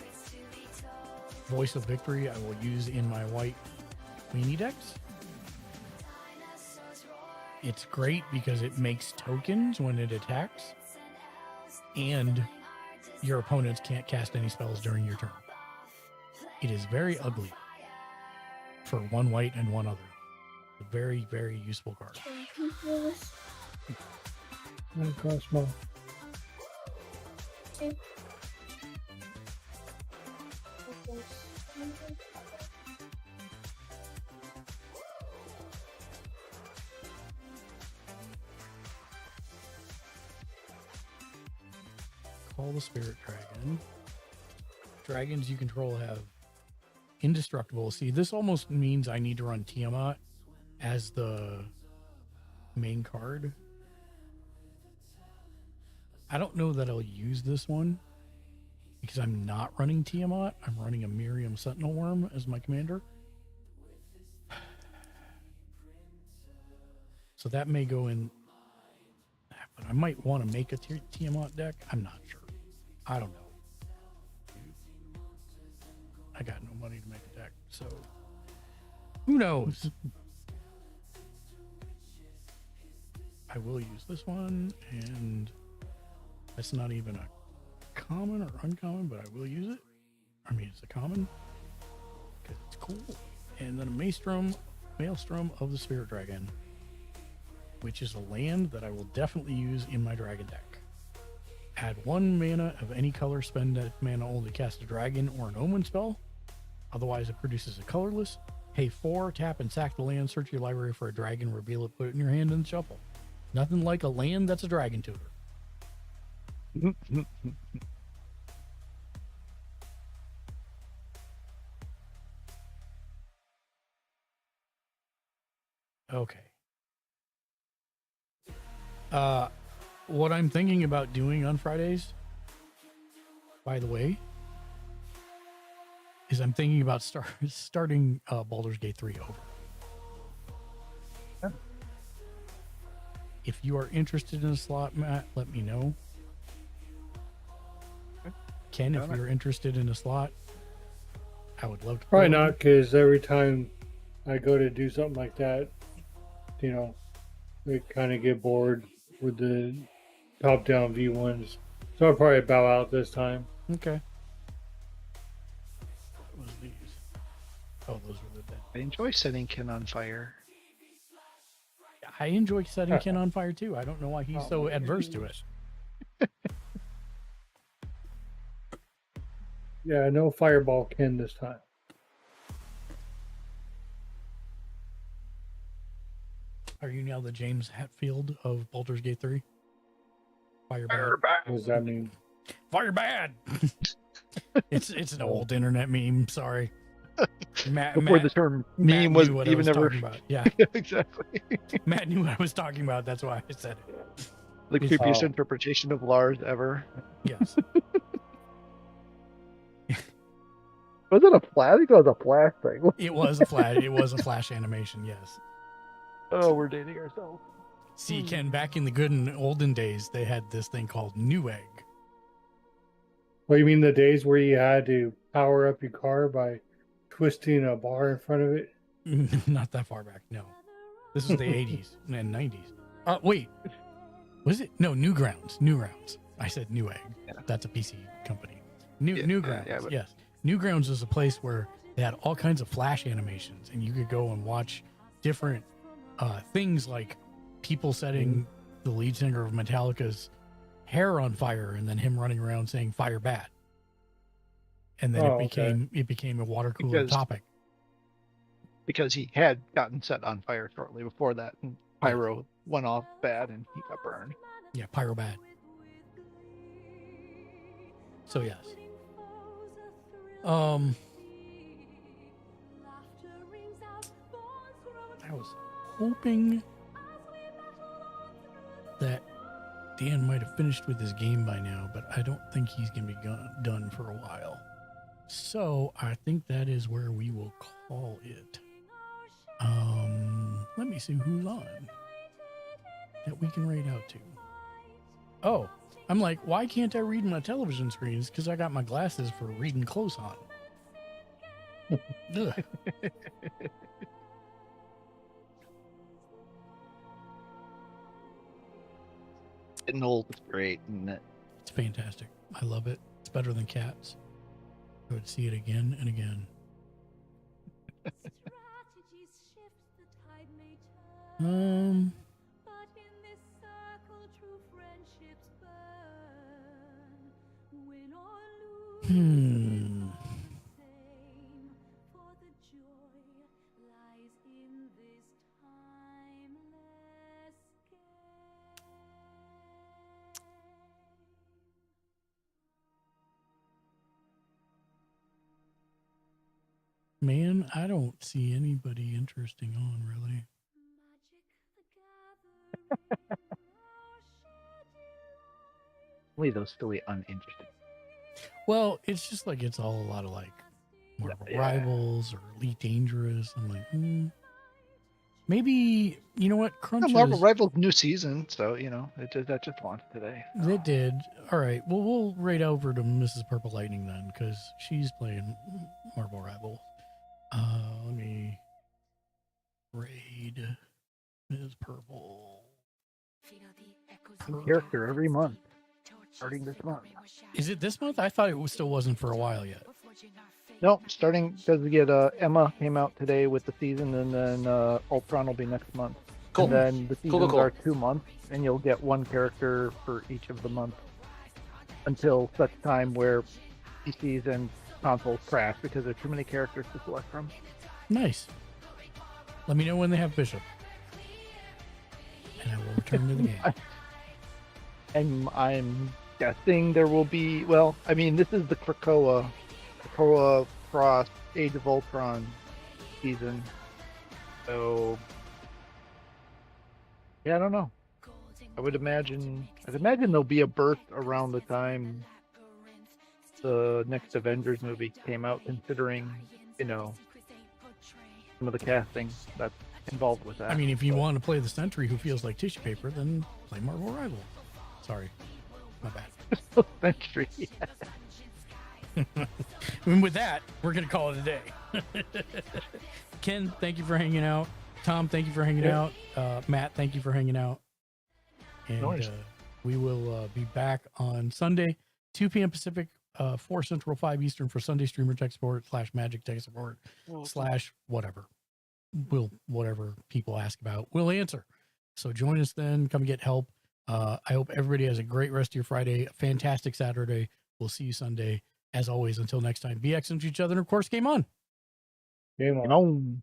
S5: Voice of Victory I will use in my white weenie decks. It's great because it makes tokens when it attacks, and your opponents can't cast any spells during your turn. It is very ugly for one white and one other. A very, very useful card.
S6: Cosmo.
S5: Call the Spirit Dragon. Dragons you control have indestructible. See, this almost means I need to run Tiamat as the main card. I don't know that I'll use this one because I'm not running Tiamat. I'm running a Miriam Sentinel Worm as my commander. So that may go in, but I might want to make a Tiamat deck. I'm not sure. I don't know. I got no money to make a deck, so who knows? I will use this one, and that's not even a common or uncommon, but I will use it. I mean, it's a common because it's cool. And then a Maelstrom of the Spirit Dragon, which is a land that I will definitely use in my dragon deck. Add 1 mana of any color, spend that mana only to cast a dragon or an omen spell. Otherwise, it produces a colorless. Pay 4, tap and sack the land, search your library for a dragon, reveal it, put it in your hand, and shuffle. Nothing like a land that's a dragon tutor. Okay. What I'm thinking about doing on Fridays, by the way, is I'm thinking about starting Baldur's Gate 3 over.
S7: Yeah.
S5: If you are interested in a slot, Matt, let me know.
S7: Okay.
S5: Ken, if you're interested in a slot, I would love to.
S6: Probably not, because every time I go to do something like that, you know, they kind of get bored with the top-down V1s. So I'll probably bow out this time.
S5: Okay. What was these? Oh, those were the dead.
S7: I enjoy setting Ken on fire.
S5: I enjoy setting Ken on fire too. I don't know why he's so adverse to it.
S6: Yeah, no fireball Ken this time.
S5: Are you now the James Hetfield of Baldur's Gate 3? Fire bad.
S6: What does that mean?
S5: Fire bad. it's an old internet meme. Sorry.
S7: Before the term meme was even ever.
S5: Yeah,
S7: exactly.
S5: Matt knew what I was talking about. That's why I said it.
S7: The creepiest interpretation of Lars ever.
S5: Yes.
S7: Was it a flash? I think it was a flash thing.
S5: It was a flash. It was a flash animation. Yes.
S7: Oh, we're dating ourselves.
S5: See, Ken, back in the good and olden days, they had this thing called Newegg.
S6: Well, you mean the days where you had to power up your car by twisting a bar in front of it?
S5: Not that far back, no. This was the 80s and 90s. Wait. Was it? No, Newgrounds. Newgrounds. I said Newegg. Yeah. That's a PC company. Newgrounds, yes. Newgrounds was a place where they had all kinds of flash animations, and you could go and watch different things like people setting the lead singer of Metallica's hair on fire and then him running around saying fire bad. And then it became a water cooler topic.
S7: Because he had gotten set on fire shortly before that, and pyro went off bad and he got burned.
S5: Yeah, pyro bad. So yes. I was hoping that Dan might have finished with his game by now, but I don't think he's going to be done for a while. So I think that is where we will call it. Let me see who's on that we can raid out to. Oh, I'm like, why can't I read my television screens? Because I got my glasses for reading close on. Ugh.
S7: Getting old is great, isn't it?
S5: It's fantastic. I love it. It's better than Cats. I would see it again and again. Man, I don't see anybody interesting on, really.
S7: Only those silly uninteresting.
S5: Well, it's just like it's all a lot of like Marvel Rivals or Elite Dangerous. I'm like, maybe, you know what? Crunch
S7: Marvel Rivals new season, so that just launched today.
S5: They did. All right. Well, we'll raid over to Mrs. Purple Lightning then, because she's playing Marvel Rivals. Let me raid Ms. Purple.
S7: New character every month, starting this month.
S5: Is it this month? I thought it still wasn't for a while yet.
S7: No, starting because we get Emma came out today with the season, and then Ultron will be next month. Cool. And then the seasons are 2 months, and you'll get one character for each of the months until such time where PCs and consoles crash because there are too many characters to select from.
S5: Nice. Let me know when they have Bishop, and I will return to the game.
S7: And I'm guessing there will be. Well, I mean, this is the Krakoa Cross Age of Ultron season, so yeah, I don't know. I'd imagine there'll be a burst around the time the next Avengers movie came out, considering, some of the casting that's involved with that.
S5: I mean, if you want to play the Sentry who feels like tissue paper, then play Marvel Rival. Sorry. My bad.
S7: Sentry.
S5: And with that, we're going to call it a day. Ken, thank you for hanging out. Tom, thank you for hanging out. Matt, thank you for hanging out. And we will be back on Sunday, 2 p.m. Pacific, 4 Central, 5 Eastern for Sunday streamer tech support / magic tech support / whatever. Whatever people ask about, we'll answer. So join us then. Come get help. I hope everybody has a great rest of your Friday. A fantastic Saturday. We'll see you Sunday. As always, until next time, be excellent to each other. And of course, game on.
S6: Game on.
S7: On.